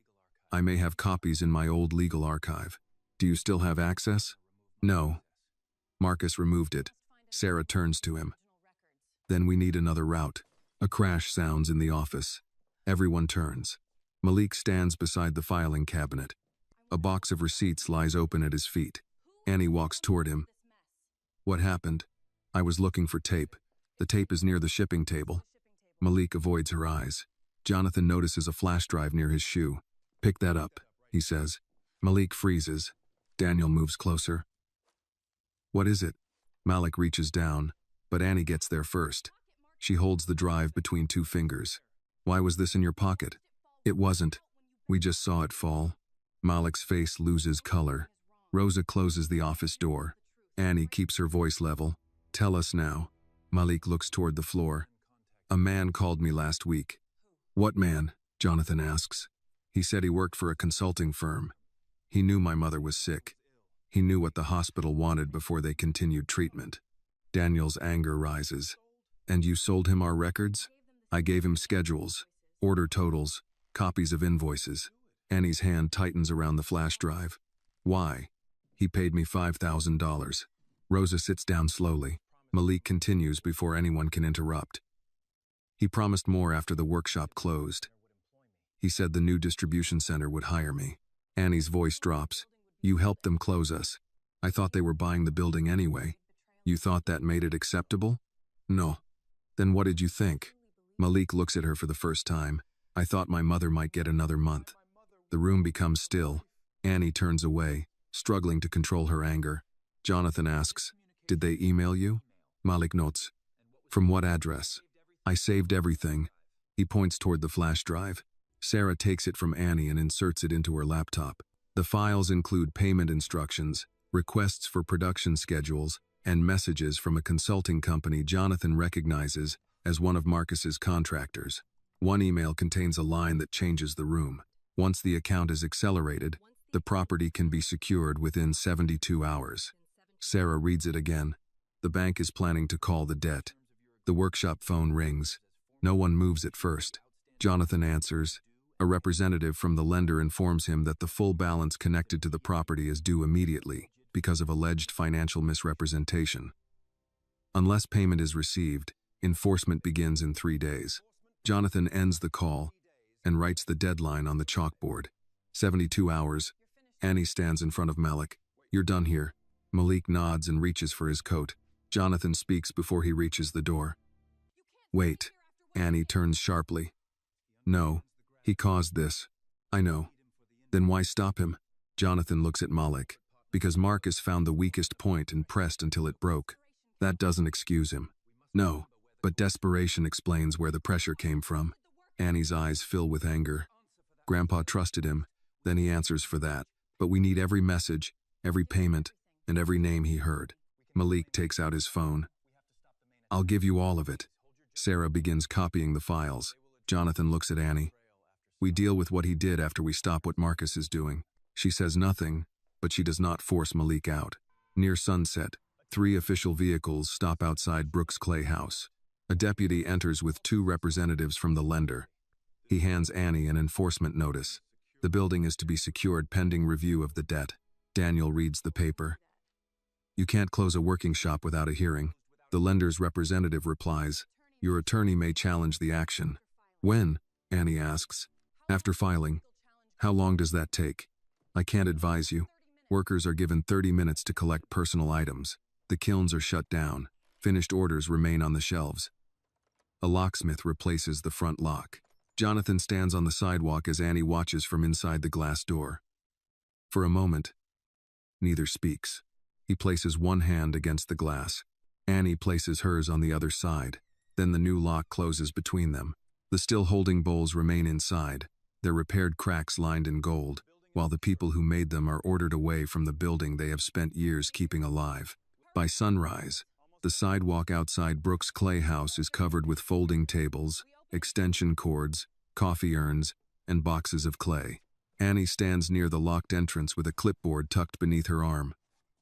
I may have copies in my old legal archive. Do you still have access? No. Marcus removed it. Sarah turns to him. Then we need another route. A crash sounds in the office. Everyone turns. Malik stands beside the filing cabinet. A box of receipts lies open at his feet. Annie walks toward him. What happened? I was looking for tape. The tape is near the shipping table. Malik avoids her eyes. Jonathan notices a flash drive near his shoe. Pick that up, he says. Malik freezes. Daniel moves closer. What is it? Malik reaches down, but Annie gets there first. She holds the drive between 2 fingers. Why was this in your pocket? It wasn't. We just saw it fall. Malik's face loses color. Rosa closes the office door. Annie keeps her voice level. Tell us now. Malik looks toward the floor. A man called me last week. What man? Jonathan asks. He said he worked for a consulting firm. He knew my mother was sick. He knew what the hospital wanted before they continued treatment. Daniel's anger rises. And you sold him our records? I gave him schedules, order totals, copies of invoices. Annie's hand tightens around the flash drive. Why? He paid me $5,000. Rosa sits down slowly. Malik continues before anyone can interrupt. He promised more after the workshop closed. He said the new distribution center would hire me. Annie's voice drops. You helped them close us. I thought they were buying the building anyway. You thought that made it acceptable? No. Then what did you think? Malik looks at her for the first time. I thought my mother might get another month. The room becomes still. Annie turns away, struggling to control her anger. Jonathan asks, did they email you? Malik notes. From what address? I saved everything. He points toward the flash drive. Sarah takes it from Annie and inserts it into her laptop. The files include payment instructions, requests for production schedules, and messages from a consulting company Jonathan recognizes as one of Marcus's contractors. One email contains a line that changes the room. Once the account is accelerated, the property can be secured within 72 hours. Sarah reads it again. The bank is planning to call the debt. The workshop phone rings. No one moves at first. Jonathan answers. A representative from the lender informs him that the full balance connected to the property is due immediately because of alleged financial misrepresentation. Unless payment is received, enforcement begins in 3 days. Jonathan ends the call and writes the deadline on the chalkboard. 72 hours. Annie stands in front of Malik. You're done here. Malik nods and reaches for his coat. Jonathan speaks before he reaches the door. Wait. Annie turns sharply. No. He caused this. I know. Then why stop him? Jonathan looks at Malik. Because Marcus found the weakest point and pressed until it broke. That doesn't excuse him. No. But desperation explains where the pressure came from. Annie's eyes fill with anger. Grandpa trusted him. Then he answers for that. But we need every message, every payment, and every name he heard. Malik takes out his phone. I'll give you all of it. Sarah begins copying the files. Jonathan looks at Annie. We deal with what he did after we stop what Marcus is doing. She says nothing, but she does not force Malik out. Near sunset, Three official vehicles stop outside Brooks Clay House. A deputy enters with two representatives from the lender. He hands Annie an enforcement notice. The building is to be secured pending review of the debt. Daniel reads the paper. You can't close a working shop without a hearing. The lender's representative replies, your attorney may challenge the action. When? Annie asks. After filing. How long does that take? I can't advise you. Workers are given 30 minutes to collect personal items. The kilns are shut down. Finished orders remain on the shelves. A locksmith replaces the front lock. Jonathan stands on the sidewalk as Annie watches from inside the glass door. For a moment, neither speaks. He places one hand against the glass. Annie places hers on the other side. Then the new lock closes between them. The still holding bowls remain inside, their repaired cracks lined in gold, while the people who made them are ordered away from the building they have spent years keeping alive. By sunrise, the sidewalk outside Brooks Clay House is covered with folding tables, extension cords, coffee urns, and boxes of clay. Annie stands near the locked entrance with a clipboard tucked beneath her arm.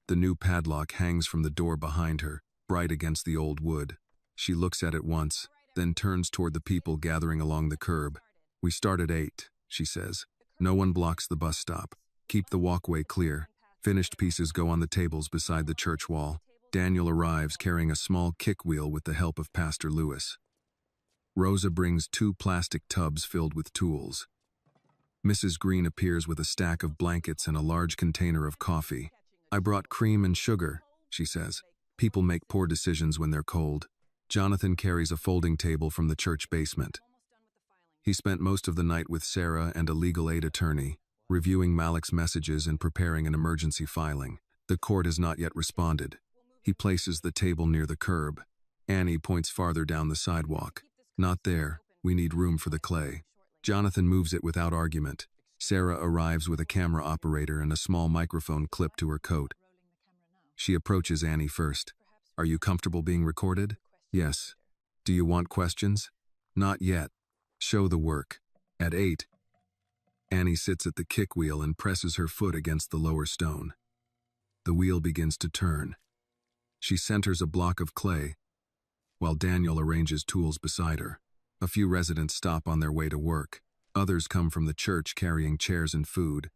The new padlock hangs from the door behind her, bright against the old wood. She looks at it once, then turns toward the people gathering along the curb. We start at 8, she says. No one blocks the bus stop. Keep the walkway clear. Finished pieces go on the tables beside the church wall. Daniel arrives carrying a small kick wheel with the help of Pastor Lewis. Rosa brings 2 plastic tubs filled with tools. Mrs. Green appears with a stack of blankets and a large container of coffee. I brought cream and sugar, she says. People make poor decisions when they're cold. Jonathan carries a folding table from the church basement. He spent most of the night with Sarah and a legal aid attorney, reviewing Malik's messages and preparing an emergency filing. The court has not yet responded. He places the table near the curb. Annie points farther down the sidewalk. Not there. We need room for the clay. Jonathan moves it without argument. Sarah arrives with a camera operator and a small microphone clipped to her coat. She approaches Annie first. Are you comfortable being recorded? Yes. Do you want questions? Not yet. Show the work. At 8, Annie sits at the kick wheel and presses her foot against the lower stone. The wheel begins to turn. She centers a block of clay, while Daniel arranges tools beside her. A few residents stop on their way to work. Others come from the church carrying chairs and food.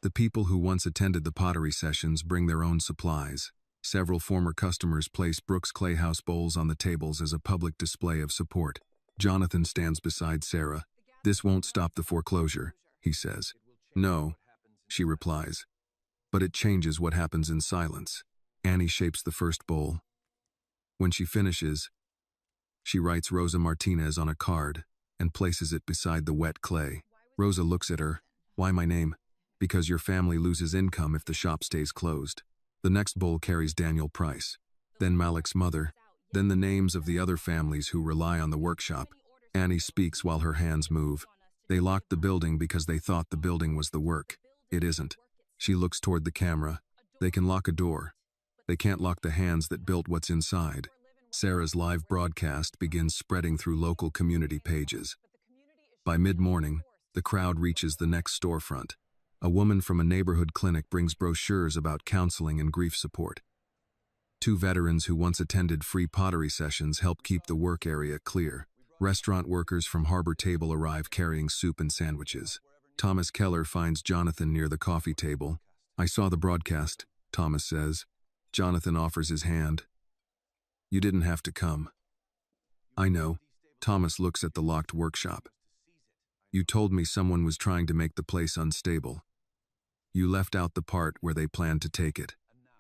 The people who once attended the pottery sessions bring their own supplies. Several former customers place Brooks Clay House bowls on the tables as a public display of support. Jonathan stands beside Sarah. This won't stop the foreclosure, he says. No, she replies. But it changes what happens in silence. Annie shapes the first bowl. When she finishes, she writes Rosa Martinez on a card and places it beside the wet clay. Rosa looks at her. Why my name? Because your family loses income if the shop stays closed. The next bowl carries Daniel Price, then Malik's mother, then the names of the other families who rely on the workshop. Annie speaks while her hands move. They locked the building because they thought the building was the work. It isn't. She looks toward the camera. They can lock a door. They can't lock the hands that built what's inside. Sarah's live broadcast begins spreading through local community pages. By mid-morning, the crowd reaches the next storefront. A woman from a neighborhood clinic brings brochures about counseling and grief support. 2 veterans who once attended free pottery sessions help keep the work area clear. Restaurant workers from Harbor Table arrive carrying soup and sandwiches. Thomas Keller finds Jonathan near the coffee table. I saw the broadcast, Thomas says. Jonathan offers his hand. You didn't have to come. I know. Thomas looks at the locked workshop. You told me someone was trying to make the place unstable. You left out the part where they planned to take it.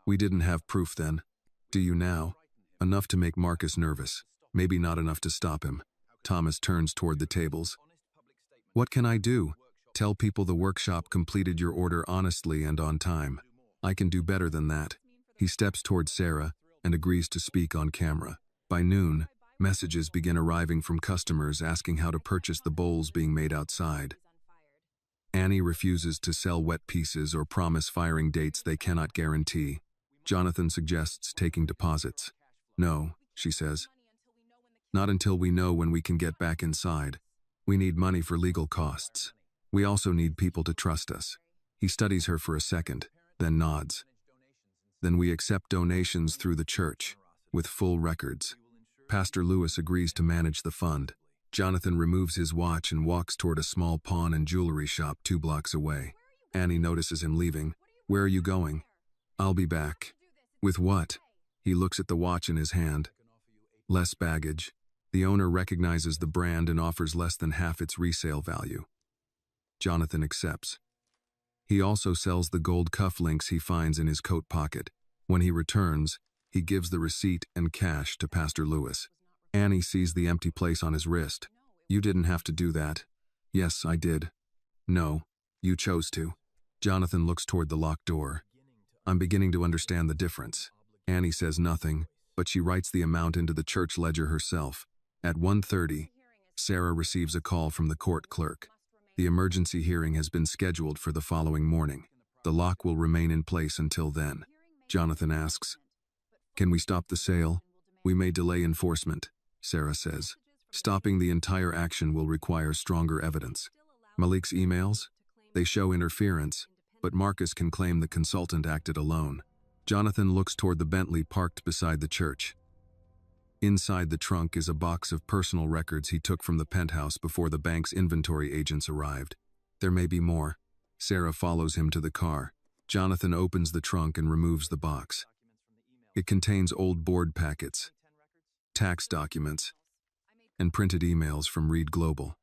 We didn't have proof then. Do you now? Enough to make Marcus nervous. Maybe not enough to stop him. Thomas turns toward the tables. What can I do? Tell people the workshop completed your order honestly and on time. I can do better than that. He steps toward Sarah and agrees to speak on camera. By noon, messages begin arriving from customers asking how to purchase the bowls being made outside. Annie refuses to sell wet pieces or promise firing dates they cannot guarantee. Jonathan suggests taking deposits. No, she says. Not until we know when we can get back inside. We need money for legal costs. We also need people to trust us. He studies her for a second, then nods. Then we accept donations through the church, with full records. Pastor Lewis agrees to manage the fund. Jonathan removes his watch and walks toward a small pawn and jewelry shop 2 blocks away. Annie notices him leaving. "Where are you going?" "I'll be back." "With what?" He looks at the watch in his hand. "Less baggage." The owner recognizes the brand and offers less than half its resale value. Jonathan accepts. He also sells the gold cufflinks he finds in his coat pocket. When he returns, he gives the receipt and cash to Pastor Lewis. Annie sees the empty place on his wrist. "You didn't have to do that." "Yes, I did." "No, you chose to." Jonathan looks toward the locked door. "I'm beginning to understand the difference." Annie says nothing, but she writes the amount into the church ledger herself. At 1:30, Sarah receives a call from the court clerk. The emergency hearing has been scheduled for the following morning. The lock will remain in place until then. Jonathan asks, "Can we stop the sale?" "We may delay enforcement," Sarah says. "Stopping the entire action will require stronger evidence." Malik's emails? They show interference, but Marcus can claim the consultant acted alone. Jonathan looks toward the Bentley parked beside the church. Inside the trunk is a box of personal records he took from the penthouse before the bank's inventory agents arrived. There may be more. Sarah follows him to the car. Jonathan opens the trunk and removes the box. It contains old board packets, tax documents, and printed emails from Reed Global.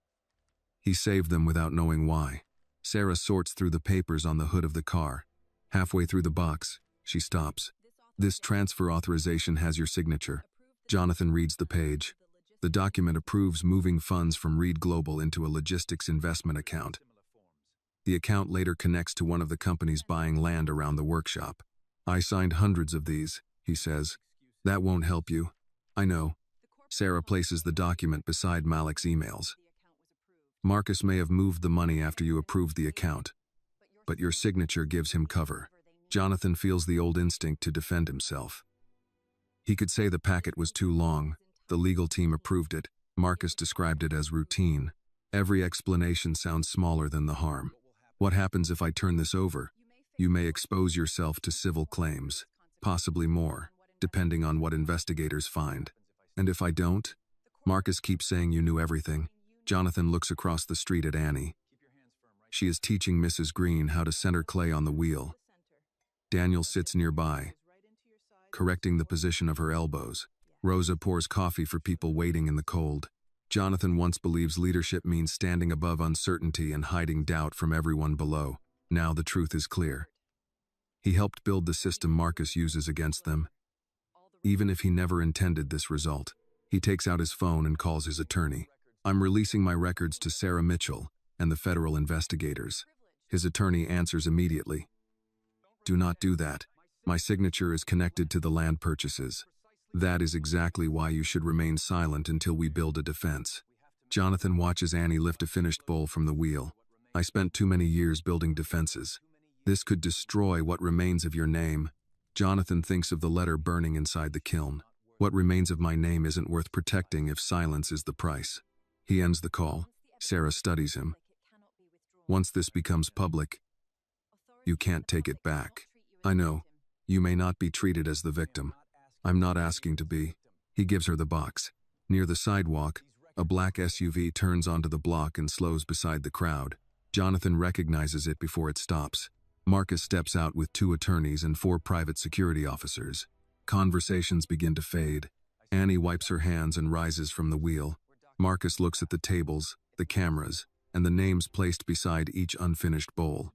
He saved them without knowing why. Sarah sorts through the papers on the hood of the car. Halfway through the box, she stops. "This transfer authorization has your signature." Jonathan reads the page. The document approves moving funds from Reed Global into a logistics investment account. The account later connects to one of the companies buying land around the workshop. "I signed hundreds of these," he says. "That won't help you." "I know." Sarah places the document beside Malik's emails. "Marcus may have moved the money after you approved the account, but your signature gives him cover." Jonathan feels the old instinct to defend himself. He could say the packet was too long. The legal team approved it. Marcus described it as routine. Every explanation sounds smaller than the harm. "What happens if I turn this over?" "You may expose yourself to civil claims, possibly more, depending on what investigators find." "And if I don't?" "Marcus keeps saying you knew everything." Jonathan looks across the street at Annie. She is teaching Mrs. Green how to center clay on the wheel. Daniel sits nearby, correcting the position of her elbows. Rosa pours coffee for people waiting in the cold. Jonathan once believes leadership means standing above uncertainty and hiding doubt from everyone below. Now the truth is clear. He helped build the system Marcus uses against them. Even if he never intended this result, he takes out his phone and calls his attorney. "I'm releasing my records to Sarah Mitchell and the federal investigators." His attorney answers immediately. "Do not do that. My signature is connected to the land purchases. That is exactly why you should remain silent until we build a defense." Jonathan watches Annie lift a finished bowl from the wheel. "I spent too many years building defenses. This could destroy what remains of your name." Jonathan thinks of the letter burning inside the kiln. "What remains of my name isn't worth protecting if silence is the price." He ends the call. Sarah studies him. "Once this becomes public, you can't take it back. I know. You may not be treated as the victim. I'm not asking to be." He gives her the box. Near the sidewalk, a black SUV turns onto the block and slows beside the crowd. Jonathan recognizes it before it stops. Marcus steps out with 2 attorneys and 4 private security officers. Conversations begin to fade. Annie wipes her hands and rises from the wheel. Marcus looks at the tables, the cameras, and the names placed beside each unfinished bowl.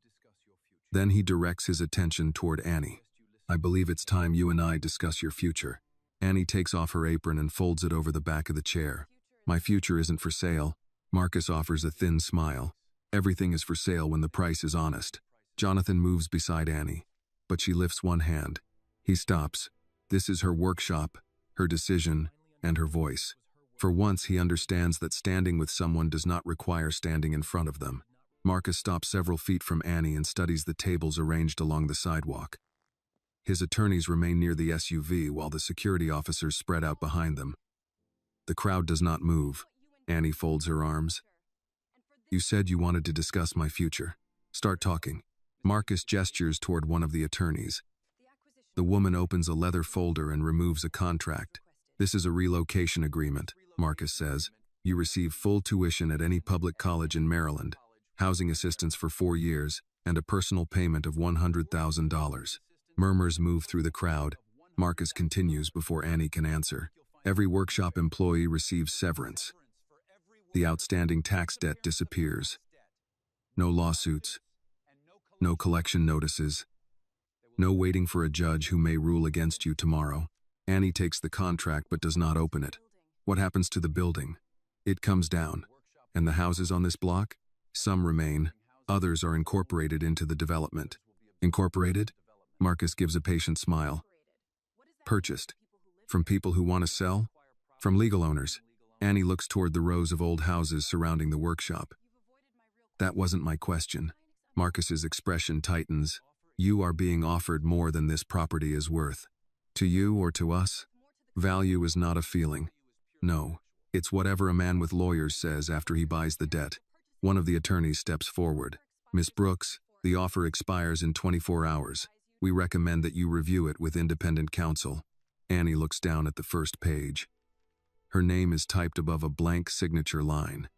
Then he directs his attention toward Annie. "I believe it's time you and I discuss your future." Annie takes off her apron and folds it over the back of the chair. "My future isn't for sale." Marcus offers a thin smile. "Everything is for sale when the price is honest." Jonathan moves beside Annie, but she lifts one hand. He stops. This is her workshop, her decision, and her voice. For once, he understands that standing with someone does not require standing in front of them. Marcus stops several feet from Annie and studies the tables arranged along the sidewalk. His attorneys remain near the SUV while the security officers spread out behind them. The crowd does not move. Annie folds her arms. "You said you wanted to discuss my future. Start talking." Marcus gestures toward one of the attorneys. The woman opens a leather folder and removes a contract. This is a relocation agreement, Marcus says. You receive full tuition at any public college in Maryland, housing assistance for 4 years, and a personal payment of $100,000. Murmurs move through the crowd. Marcus continues before Annie can answer. Every workshop employee receives severance. The outstanding tax debt disappears. No lawsuits. No collection notices. No waiting for a judge who may rule against you tomorrow. Annie takes the contract but does not open it. What happens to the building? It comes down. And the houses on this block? Some remain. Others are incorporated into the development. Incorporated? Marcus gives a patient smile. Purchased. From people who want to sell? From legal owners. Annie looks toward the rows of old houses surrounding the workshop. That wasn't my question. Marcus's expression tightens. You are being offered more than this property is worth. To you or to us? Value is not a feeling. No, it's whatever a man with lawyers says after he buys the debt. One of the attorneys steps forward. Miss Brooks, the offer expires in 24 hours. We recommend that you review it with independent counsel. Annie looks down at the first page. Her name is typed above a blank signature line.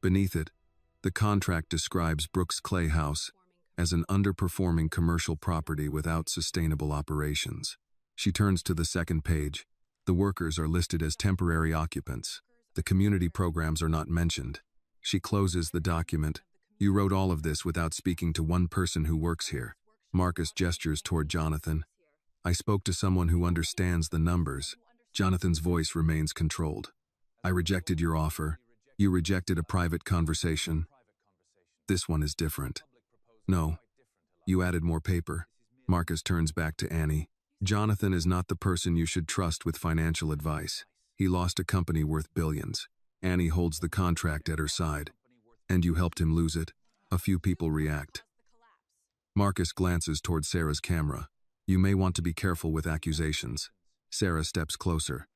Beneath it, the contract describes Brooks Clay House as an underperforming commercial property without sustainable operations. She turns to the second page. The workers are listed as temporary occupants. The community programs are not mentioned. She closes the document. You wrote all of this without speaking to one person who works here. Marcus gestures toward Jonathan. I spoke to someone who understands the numbers. Jonathan's voice remains controlled. I rejected your offer. You rejected a private conversation. This one is different. No. You added more paper. Marcus turns back to Annie. Jonathan is not the person you should trust with financial advice. He lost a company worth billions. Annie holds the contract at her side. And you helped him lose it. A few people react. Marcus glances toward Sarah's camera. You may want to be careful with accusations. Sarah steps closer.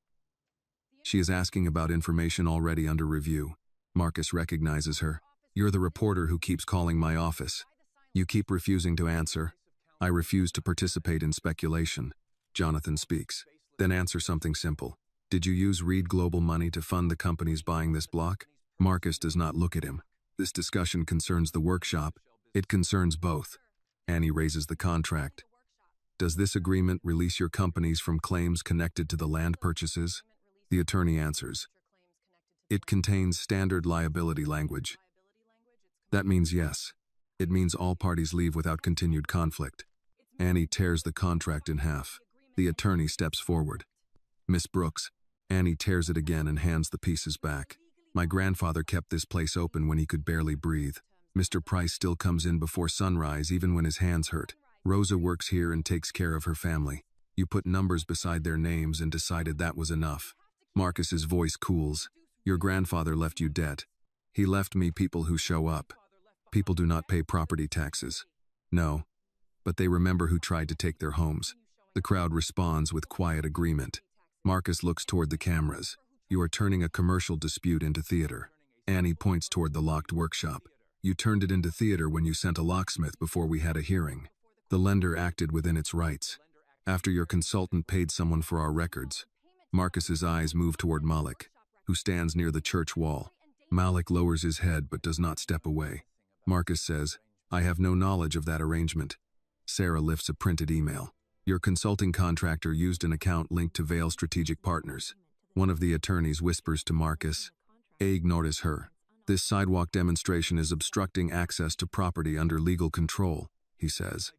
She is asking about information already under review. Marcus recognizes her. You're the reporter who keeps calling my office. You keep refusing to answer. I refuse to participate in speculation. Jonathan speaks. Then answer something simple. Did you use Reed Global money to fund the companies buying this block? Marcus does not look at him. This discussion concerns the workshop. It concerns both. Annie raises the contract. Does this agreement release your companies from claims connected to the land purchases? The attorney answers. It contains standard liability language. That means yes. It means all parties leave without continued conflict. Annie tears the contract in half. The attorney steps forward. Miss Brooks. Annie tears it again and hands the pieces back. My grandfather kept this place open when he could barely breathe. Mr. Price still comes in before sunrise even when his hands hurt. Rosa works here and takes care of her family. You put numbers beside their names and decided that was enough. Marcus's voice cools. Your grandfather left you debt. He left me people who show up. People do not pay property taxes. No, but they remember who tried to take their homes. The crowd responds with quiet agreement. Marcus looks toward the cameras. You are turning a commercial dispute into theater. Annie points toward the locked workshop. You turned it into theater when you sent a locksmith before we had a hearing. The lender acted within its rights. After your consultant paid someone for our records. Marcus's eyes move toward Malik, who stands near the church wall. Malik lowers his head but does not step away. Marcus says, I have no knowledge of that arrangement. Sarah lifts a printed email. Your consulting contractor used an account linked to Vail Strategic Partners. One of the attorneys whispers to Marcus, ignores her. This sidewalk demonstration is obstructing access to property under legal control, he says.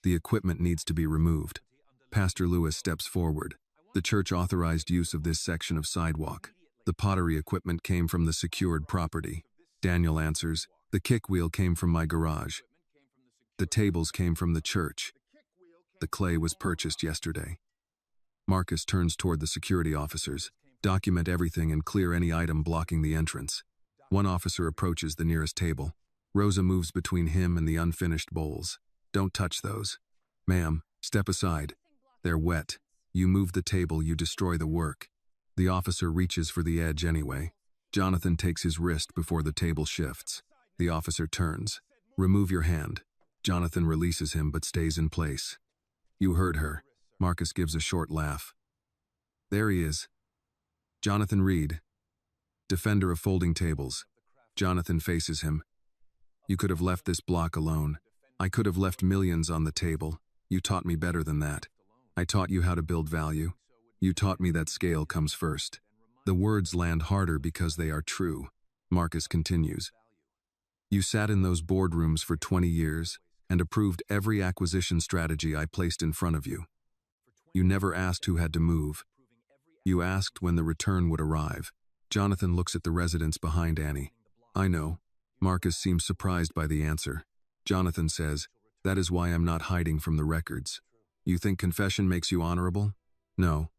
The equipment needs to be removed. Pastor Lewis steps forward. The church authorized use of this section of sidewalk. The pottery equipment came from the secured property. Daniel answers, the kick wheel came from my garage. The tables came from the church. The clay was purchased yesterday. Marcus turns toward the security officers. Document everything and clear any item blocking the entrance. One officer approaches the nearest table. Rosa moves between him and the unfinished bowls. Don't touch those. Ma'am, step aside. They're wet. You move the table, you destroy the work. The officer reaches for the edge anyway. Jonathan takes his wrist before the table shifts. The officer turns. Remove your hand. Jonathan releases him but stays in place. You heard her. Marcus gives a short laugh. There he is. Jonathan Reed, defender of folding tables. Jonathan faces him. You could have left this block alone. I could have left millions on the table. You taught me better than that. I taught you how to build value. You taught me that scale comes first. The words land harder because they are true. Marcus continues. You sat in those boardrooms for 20 years and approved every acquisition strategy I placed in front of you. You never asked who had to move. You asked when the return would arrive. Jonathan looks at the residence behind Annie. I know. Marcus seems surprised by the answer. Jonathan says, that is why I'm not hiding from the records. You think confession makes you honorable? No.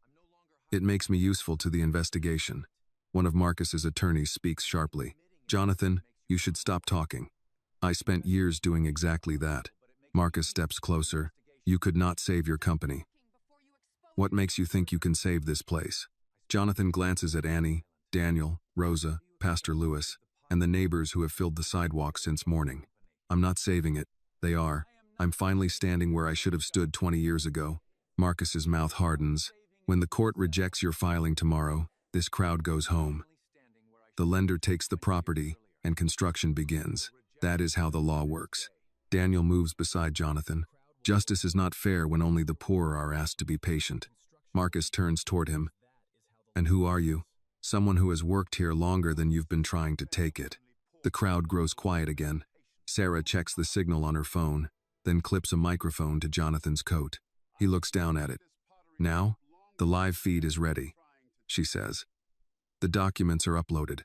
It makes me useful to the investigation. One of Marcus's attorneys speaks sharply. Jonathan, you should stop talking. I spent years doing exactly that. Marcus steps closer. You could not save your company. What makes you think you can save this place? Jonathan glances at Annie, Daniel, Rosa, Pastor Lewis, and the neighbors who have filled the sidewalk since morning. I'm not saving it. They are. I'm finally standing where I should have stood 20 years ago. Marcus's mouth hardens. When the court rejects your filing tomorrow, this crowd goes home. The lender takes the property, and construction begins. That is how the law works. Daniel moves beside Jonathan. Justice is not fair when only the poor are asked to be patient. Marcus turns toward him. And who are you? Someone who has worked here longer than you've been trying to take it. The crowd grows quiet again. Sarah checks the signal on her phone, then clips a microphone to Jonathan's coat. He looks down at it. Now, the live feed is ready, she says. The documents are uploaded.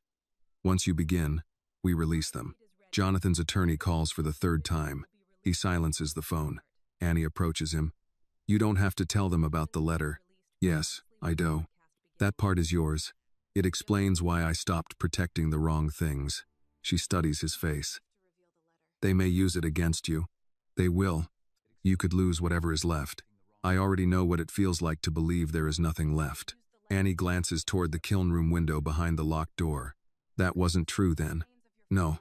Once you begin, we release them. Jonathan's attorney calls for the third time. He silences the phone. Annie approaches him. You don't have to tell them about the letter. Yes, I do. That part is yours. It explains why I stopped protecting the wrong things. She studies his face. They may use it against you. They will. You could lose whatever is left. I already know what it feels like to believe there is nothing left. Annie glances toward the kiln room window behind the locked door. That wasn't true then. No.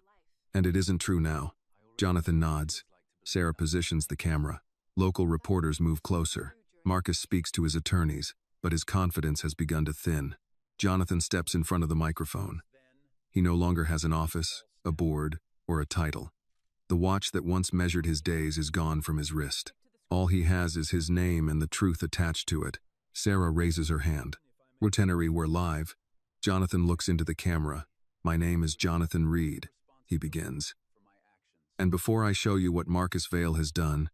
And it isn't true now. Jonathan nods. Sarah positions the camera. Local reporters move closer. Marcus speaks to his attorneys, but his confidence has begun to thin. Jonathan steps in front of the microphone. He no longer has an office, a board, or a title. The watch that once measured his days is gone from his wrist. All he has is his name and the truth attached to it. Sarah raises her hand. Pottery, we're live. Jonathan looks into the camera. My name is Jonathan Reed, he begins. And before I show you what Marcus Vale has done,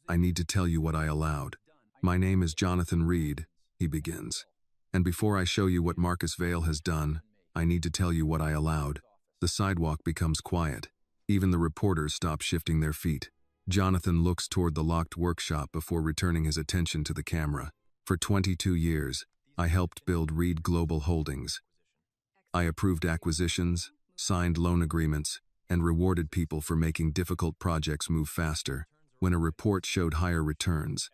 I need to tell you what I allowed. My name is Jonathan Reed, he begins. And before I show you what Marcus Vale has done, I need to tell you what I allowed. The sidewalk becomes quiet. Even the reporters stop shifting their feet. Jonathan looks toward the locked workshop before returning his attention to the camera. For 22 years, I helped build Reed Global Holdings. I approved acquisitions, signed loan agreements, and rewarded people for making difficult projects move faster. When a report showed higher returns,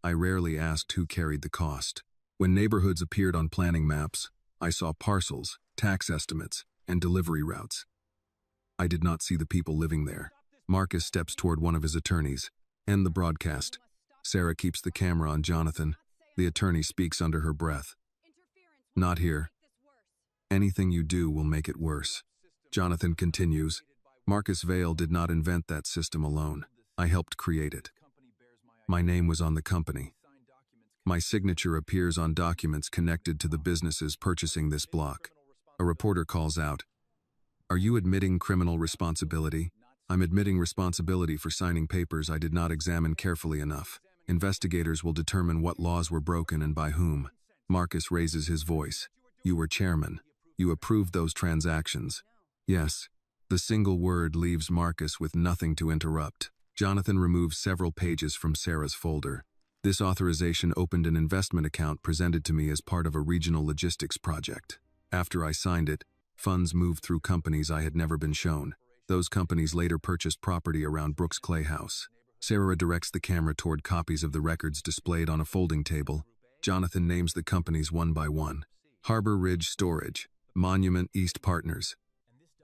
I rarely asked who carried the cost. When neighborhoods appeared on planning maps, I saw parcels, tax estimates, and delivery routes. I did not see the people living there. Marcus steps toward one of his attorneys. End the broadcast. Sarah keeps the camera on Jonathan. The attorney speaks under her breath. Not here. Anything you do will make it worse. Jonathan continues. Marcus Vale did not invent that system alone. I helped create it. My name was on the company. My signature appears on documents connected to the businesses purchasing this block. A reporter calls out, Are you admitting criminal responsibility? I'm admitting responsibility for signing papers I did not examine carefully enough. Investigators will determine what laws were broken and by whom. Marcus raises his voice. You were chairman. You approved those transactions. Yes. The single word leaves Marcus with nothing to interrupt. Jonathan removes several pages from Sarah's folder. This authorization opened an investment account presented to me as part of a regional logistics project. After I signed it, funds moved through companies I had never been shown. Those companies later purchased property around Brooks Clay House. Sarah directs the camera toward copies of the records displayed on a folding table. Jonathan names the companies one by one. Harbor Ridge Storage, Monument East Partners,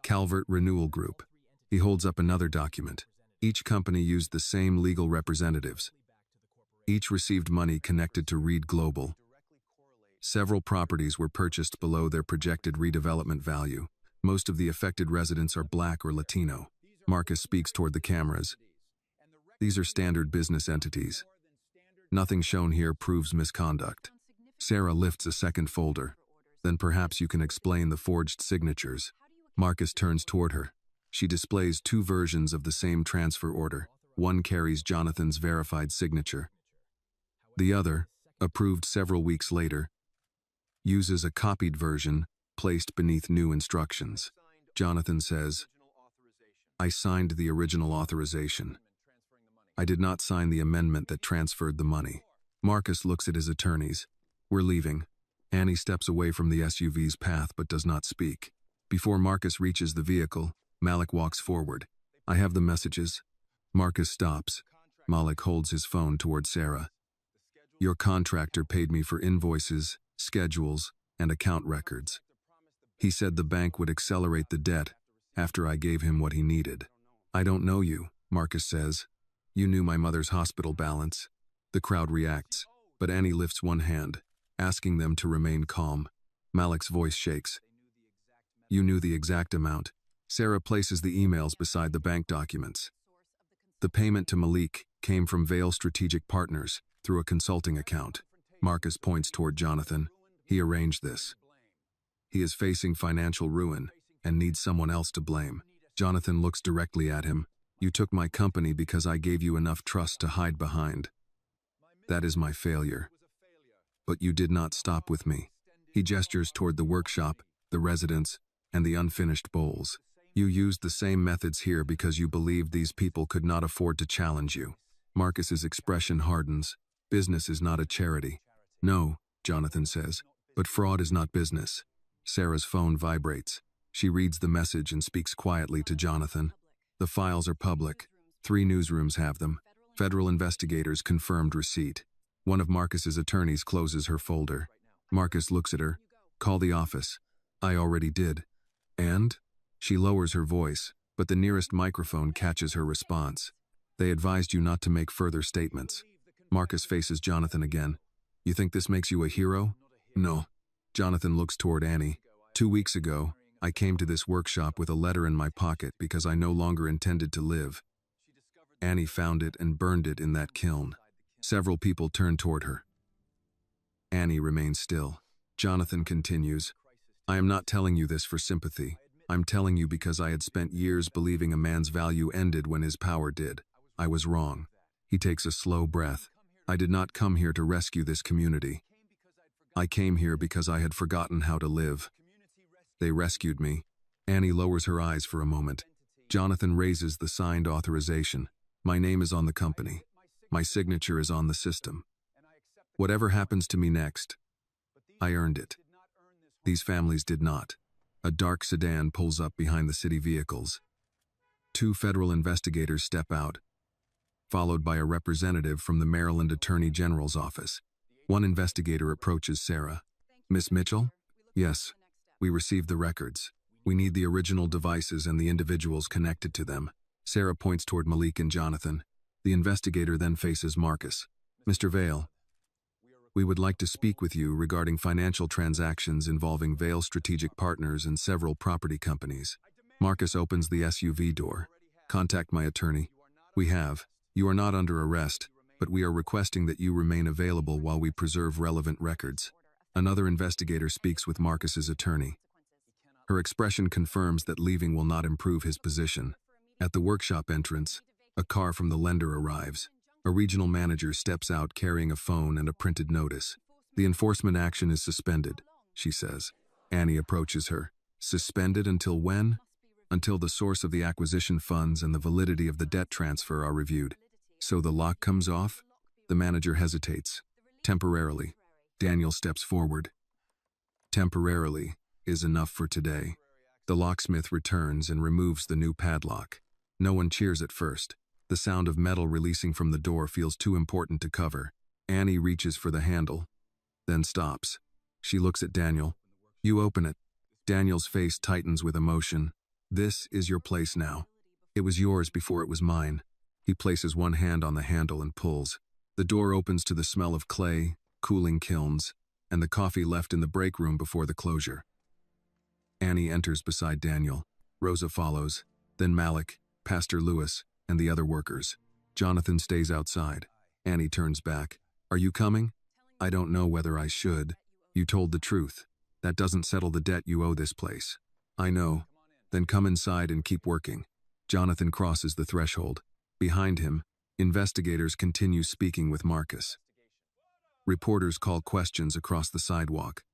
Calvert Renewal Group. He holds up another document. Each company used the same legal representatives. Each received money connected to Reed Global. Several properties were purchased below their projected redevelopment value. Most of the affected residents are Black or Latino. Marcus speaks toward the cameras. These are standard business entities. Nothing shown here proves misconduct. Sarah lifts a second folder. Then perhaps you can explain the forged signatures. Marcus turns toward her. She displays two versions of the same transfer order. One carries Jonathan's verified signature. The other, approved several weeks later, uses a copied version placed beneath new instructions. Jonathan says, "I signed the original authorization. I did not sign the amendment that transferred the money." Marcus looks at his attorneys. "We're leaving." Annie steps away from the SUV's path but does not speak. Before Marcus reaches the vehicle, Malik walks forward. "I have the messages." Marcus stops. Malik holds his phone toward Sarah. "Your contractor paid me for invoices, schedules, and account records. He said the bank would accelerate the debt after I gave him what he needed." "I don't know you," Marcus says. "You knew my mother's hospital balance." The crowd reacts, but Annie lifts one hand, asking them to remain calm. Malik's voice shakes. "You knew the exact amount." Sarah places the emails beside the bank documents. "The payment to Malik came from Vail Strategic Partners through a consulting account." Marcus points toward Jonathan. "He arranged this. He is facing financial ruin and needs someone else to blame." Jonathan looks directly at him. "You took my company because I gave you enough trust to hide behind. That is my failure. But you did not stop with me." He gestures toward the workshop, the residents, and the unfinished bowls. "You used the same methods here because you believed these people could not afford to challenge you." Marcus's expression hardens. "Business is not a charity." "No," Jonathan says, "but fraud is not business." Sarah's phone vibrates. She reads the message and speaks quietly to Jonathan. "The files are public. 3 newsrooms have them. Federal investigators confirmed receipt." One of Marcus's attorneys closes her folder. Marcus looks at her. "Call the office." "I already did." "And?" She lowers her voice, but the nearest microphone catches her response. "They advised you not to make further statements." Marcus faces Jonathan again. "You think this makes you a hero?" "No." Jonathan looks toward Annie. 2 weeks ago, I came to this workshop with a letter in my pocket because I no longer intended to live. Annie found it and burned it in that kiln." Several people turn toward her. Annie remains still. Jonathan continues, "I am not telling you this for sympathy. I'm telling you because I had spent years believing a man's value ended when his power did. I was wrong." He takes a slow breath. "I did not come here to rescue this community. I came here because I had forgotten how to live. They rescued me." Annie lowers her eyes for a moment. Jonathan raises the signed authorization. "My name is on the company. My signature is on the system. Whatever happens to me next, I earned it. These families did not." A dark sedan pulls up behind the city vehicles. 2 federal investigators step out, followed by a representative from the Maryland Attorney General's office. One investigator approaches Sarah. "Miss Mitchell?" "Yes. We received the records. We need the original devices and the individuals connected to them." Sarah points toward Malik and Jonathan. The investigator then faces Marcus. "Mr. Vail, we would like to speak with you regarding financial transactions involving Vail Strategic Partners and several property companies." Marcus opens the SUV door. "Contact my attorney." "We have. You are not under arrest, but we are requesting that you remain available while we preserve relevant records." Another investigator speaks with Marcus's attorney. Her expression confirms that leaving will not improve his position. At the workshop entrance, a car from the lender arrives. A regional manager steps out carrying a phone and a printed notice. "The enforcement action is suspended," she says. Annie approaches her. "Suspended until when?" "Until the source of the acquisition funds and the validity of the debt transfer are reviewed." "So the lock comes off?" The manager hesitates. "Temporarily." Daniel steps forward. "Temporarily is enough for today." The locksmith returns and removes the new padlock. No one cheers at first. The sound of metal releasing from the door feels too important to cover. Annie reaches for the handle, then stops. She looks at Daniel. "You open it." Daniel's face tightens with emotion. "This is your place now. It was yours before it was mine." He places one hand on the handle and pulls. The door opens to the smell of clay, cooling kilns, and the coffee left in the break room before the closure. Annie enters beside Daniel. Rosa follows, then Malik, Pastor Lewis, and the other workers. Jonathan stays outside. Annie turns back. "Are you coming?" "I don't know whether I should. You told the truth. That doesn't settle the debt you owe this place." "I know. Then come inside and keep working." Jonathan crosses the threshold. Behind him, investigators continue speaking with Marcus. Reporters call questions across the sidewalk.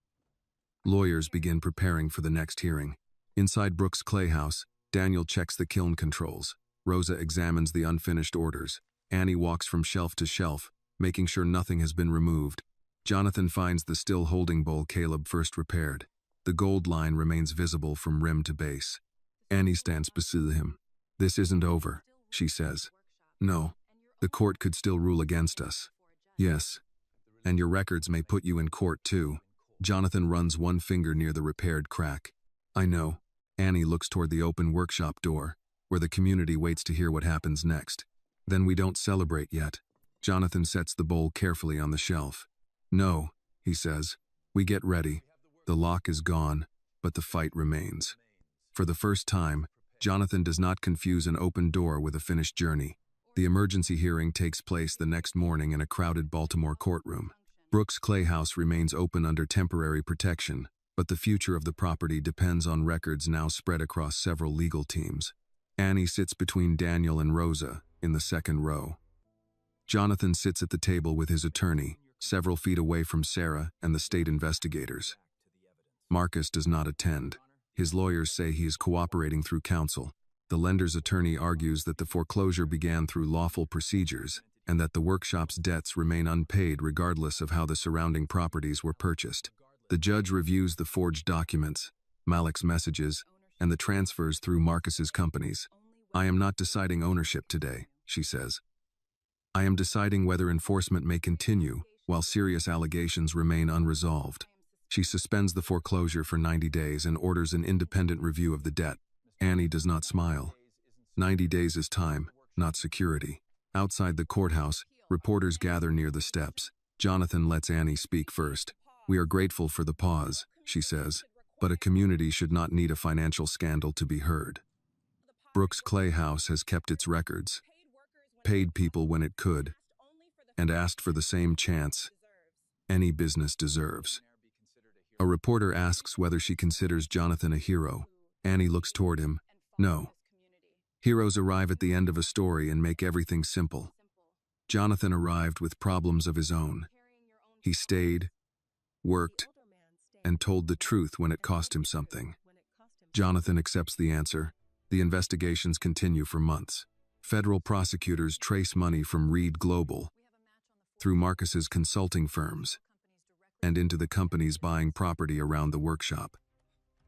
Lawyers begin preparing for the next hearing. Inside Brooks' clay house, Daniel checks the kiln controls. Rosa examines the unfinished orders. Annie walks from shelf to shelf, making sure nothing has been removed. Jonathan finds the still holding bowl Caleb first repaired. The gold line remains visible from rim to base. Annie stands beside him. "This isn't over," she says. "No, the court could still rule against us." "Yes, and your records may put you in court too." Jonathan runs one finger near the repaired crack. "I know." Annie looks toward the open workshop door, where the community waits to hear what happens next. "Then we don't celebrate yet." Jonathan sets the bowl carefully on the shelf. "No," he says. "We get ready. The lock is gone, but the fight remains." For the first time, Jonathan does not confuse an open door with a finished journey. The emergency hearing takes place the next morning in a crowded Baltimore courtroom. Brooks' clay house remains open under temporary protection, but the future of the property depends on records now spread across several legal teams. Annie sits between Daniel and Rosa in the second row. Jonathan sits at the table with his attorney, several feet away from Sarah and the state investigators. Marcus does not attend. His lawyers say he is cooperating through counsel. The lender's attorney argues that the foreclosure began through lawful procedures and that the workshop's debts remain unpaid regardless of how the surrounding properties were purchased. The judge reviews the forged documents, Malik's messages, and the transfers through Marcus's companies. "I am not deciding ownership today," she says. "I am deciding whether enforcement may continue while serious allegations remain unresolved." She suspends the foreclosure for 90 days and orders an independent review of the debt. Annie does not smile. 90 days is time, not security. Outside the courthouse, reporters gather near the steps. Jonathan lets Annie speak first. "We are grateful for the pause," she says, "but a community should not need a financial scandal to be heard." Brooks' clay house has kept its records, paid people when it could, and asked for the same chance any business deserves. A reporter asks whether she considers Jonathan a hero. Annie looks toward him. "No. Heroes arrive at the end of a story and make everything simple. Jonathan arrived with problems of his own. He stayed, worked, and told the truth when it cost him something." Jonathan accepts the answer. The investigations continue for months. Federal prosecutors trace money from Reed Global, through Marcus's consulting firms, and into the companies buying property around the workshop.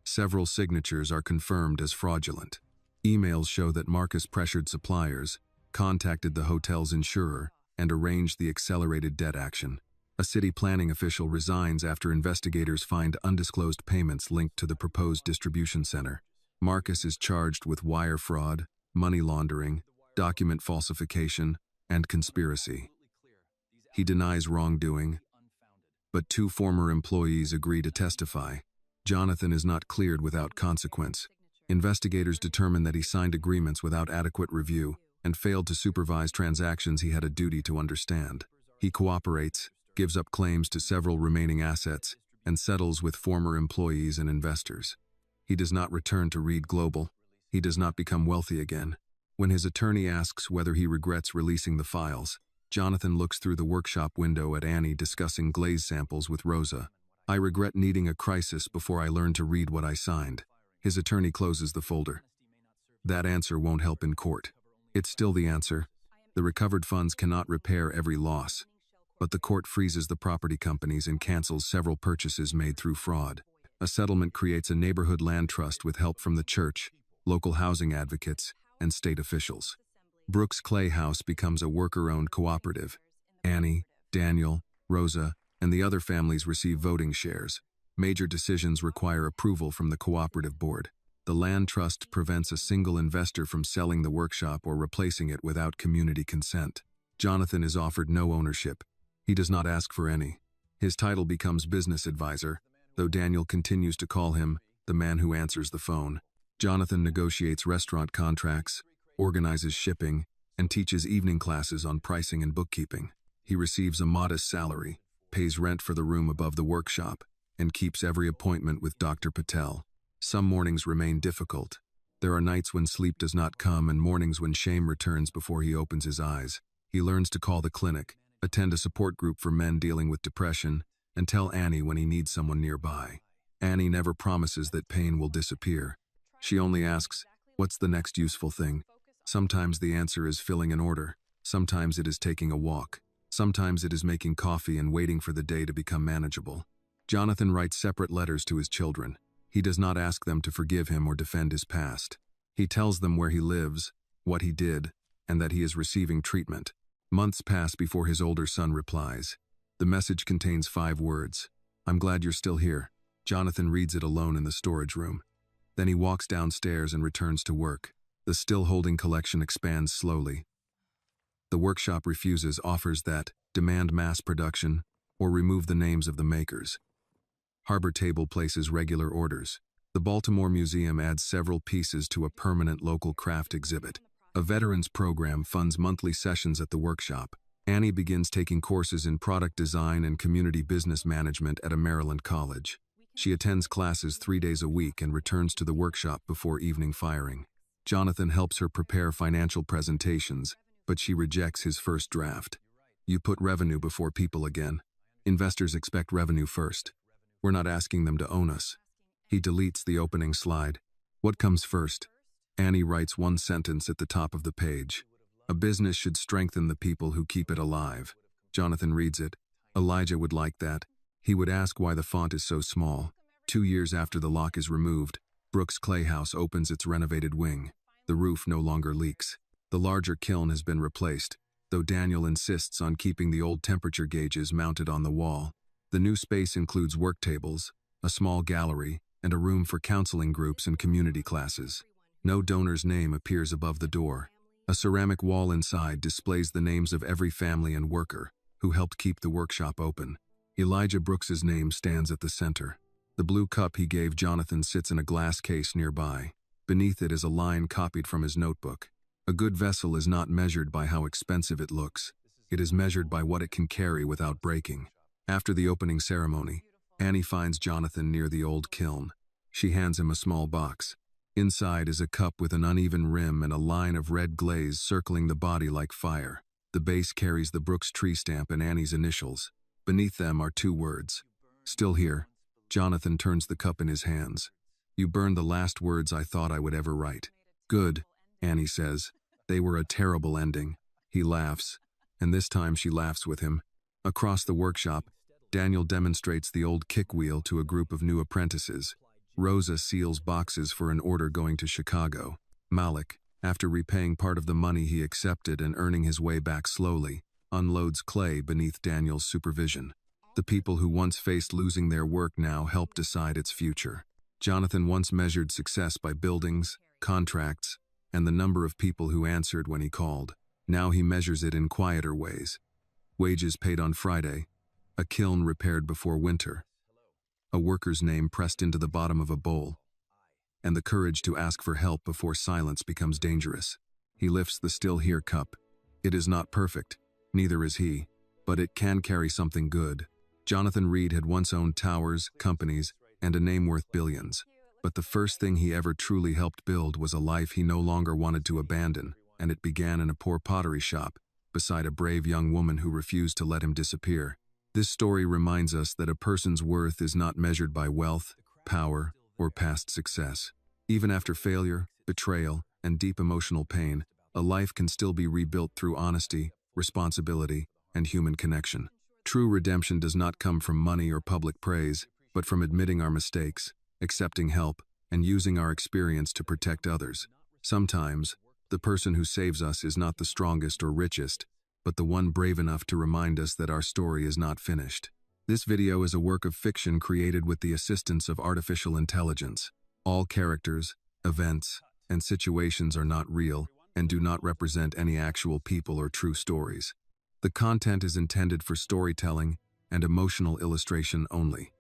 Several signatures are confirmed as fraudulent. Emails show that Marcus pressured suppliers, contacted the hotel's insurer, and arranged the accelerated debt action. A city planning official resigns after investigators find undisclosed payments linked to the proposed distribution center. Marcus is charged with wire fraud, money laundering, document falsification, and conspiracy. He denies wrongdoing, but 2 former employees agree to testify. Jonathan is not cleared without consequence. Investigators determine that he signed agreements without adequate review and failed to supervise transactions he had a duty to understand. He cooperates, gives up claims to several remaining assets, and settles with former employees and investors. He does not return to Reed Global. He does not become wealthy again. When his attorney asks whether he regrets releasing the files, Jonathan looks through the workshop window at Annie discussing glaze samples with Rosa. "I regret needing a crisis before I learned to read what I signed." His attorney closes the folder. "That answer won't help in court." It's still the answer. The recovered funds cannot repair every loss, but the court freezes the property companies and cancels several purchases made through fraud. A settlement creates a neighborhood land trust with help from the church, local housing advocates, and state officials. Brooks' Clay House becomes a worker-owned cooperative. Annie, Daniel, Rosa, and the other families receive voting shares. Major decisions require approval from the cooperative board. The land trust prevents a single investor from selling the workshop or replacing it without community consent. Jonathan is offered no ownership. He does not ask for any. His title becomes business advisor, though Daniel continues to call him the man who answers the phone. Jonathan negotiates restaurant contracts, organizes shipping, and teaches evening classes on pricing and bookkeeping. He receives a modest salary, pays rent for the room above the workshop, and keeps every appointment with Dr. Patel. Some mornings remain difficult. There are nights when sleep does not come and mornings when shame returns before he opens his eyes. He learns to call the clinic, attend a support group for men dealing with depression, and tell Annie when he needs someone nearby. Annie never promises that pain will disappear. She only asks, "What's the next useful thing?" Sometimes the answer is filling an order. Sometimes it is taking a walk. Sometimes it is making coffee and waiting for the day to become manageable. Jonathan writes separate letters to his children. He does not ask them to forgive him or defend his past. He tells them where he lives, what he did, and that he is receiving treatment. Months pass before his older son replies. The message contains 5 words. "I'm glad you're still here." Jonathan reads it alone in the storage room. Then he walks downstairs and returns to work. The still-holding collection expands slowly. The workshop refuses offers that demand mass production or remove the names of the makers. Harbor Table places regular orders. The Baltimore Museum adds several pieces to a permanent local craft exhibit. A veterans program funds monthly sessions at the workshop. Annie begins taking courses in product design and community business management at a Maryland college. She attends classes 3 days a week and returns to the workshop before evening firing. Jonathan helps her prepare financial presentations, but she rejects his first draft. "You put revenue before people again. Investors expect revenue first. We're not asking them to own us." He deletes the opening slide. "What comes first?" Annie writes one sentence at the top of the page. "A business should strengthen the people who keep it alive." Jonathan reads it. Elijah would like that. He would ask why the font is so small. 2 years after the lock is removed, Brooks Clay House opens its renovated wing. The roof no longer leaks. The larger kiln has been replaced, though Daniel insists on keeping the old temperature gauges mounted on the wall. The new space includes work tables, a small gallery, and a room for counseling groups and community classes. No donor's name appears above the door. A ceramic wall inside displays the names of every family and worker who helped keep the workshop open. Elijah Brooks's name stands at the center. The blue cup he gave Jonathan sits in a glass case nearby. Beneath it is a line copied from his notebook. "A good vessel is not measured by how expensive it looks. It is measured by what it can carry without breaking." After the opening ceremony, Annie finds Jonathan near the old kiln. She hands him a small box. Inside is a cup with an uneven rim and a line of red glaze circling the body like fire. The base carries the Brooks tree stamp and Annie's initials. Beneath them are 2 words. "Still here." Jonathan turns the cup in his hands. "You burned the last words I thought I would ever write." "Good," Annie says. "They were a terrible ending." He laughs, and this time she laughs with him. Across the workshop, Daniel demonstrates the old kick wheel to a group of new apprentices. Rosa seals boxes for an order going to Chicago. Malik, after repaying part of the money he accepted and earning his way back slowly, unloads clay beneath Daniel's supervision. The people who once faced losing their work now help decide its future. Jonathan once measured success by buildings, contracts, and the number of people who answered when he called. Now he measures it in quieter ways. Wages paid on Friday, a kiln repaired before winter, a worker's name pressed into the bottom of a bowl, and the courage to ask for help before silence becomes dangerous. He lifts the "Still Here" cup. It is not perfect, neither is he, but it can carry something good. Jonathan Reed had once owned towers, companies, and a name worth billions. But the first thing he ever truly helped build was a life he no longer wanted to abandon, and it began in a poor pottery shop, beside a brave young woman who refused to let him disappear. This story reminds us that a person's worth is not measured by wealth, power, or past success. Even after failure, betrayal, and deep emotional pain, a life can still be rebuilt through honesty, responsibility, and human connection. True redemption does not come from money or public praise, but from admitting our mistakes, accepting help, and using our experience to protect others. Sometimes, the person who saves us is not the strongest or richest, but the one brave enough to remind us that our story is not finished. This video is a work of fiction created with the assistance of artificial intelligence. All characters, events, and situations are not real and do not represent any actual people or true stories. The content is intended for storytelling and emotional illustration only.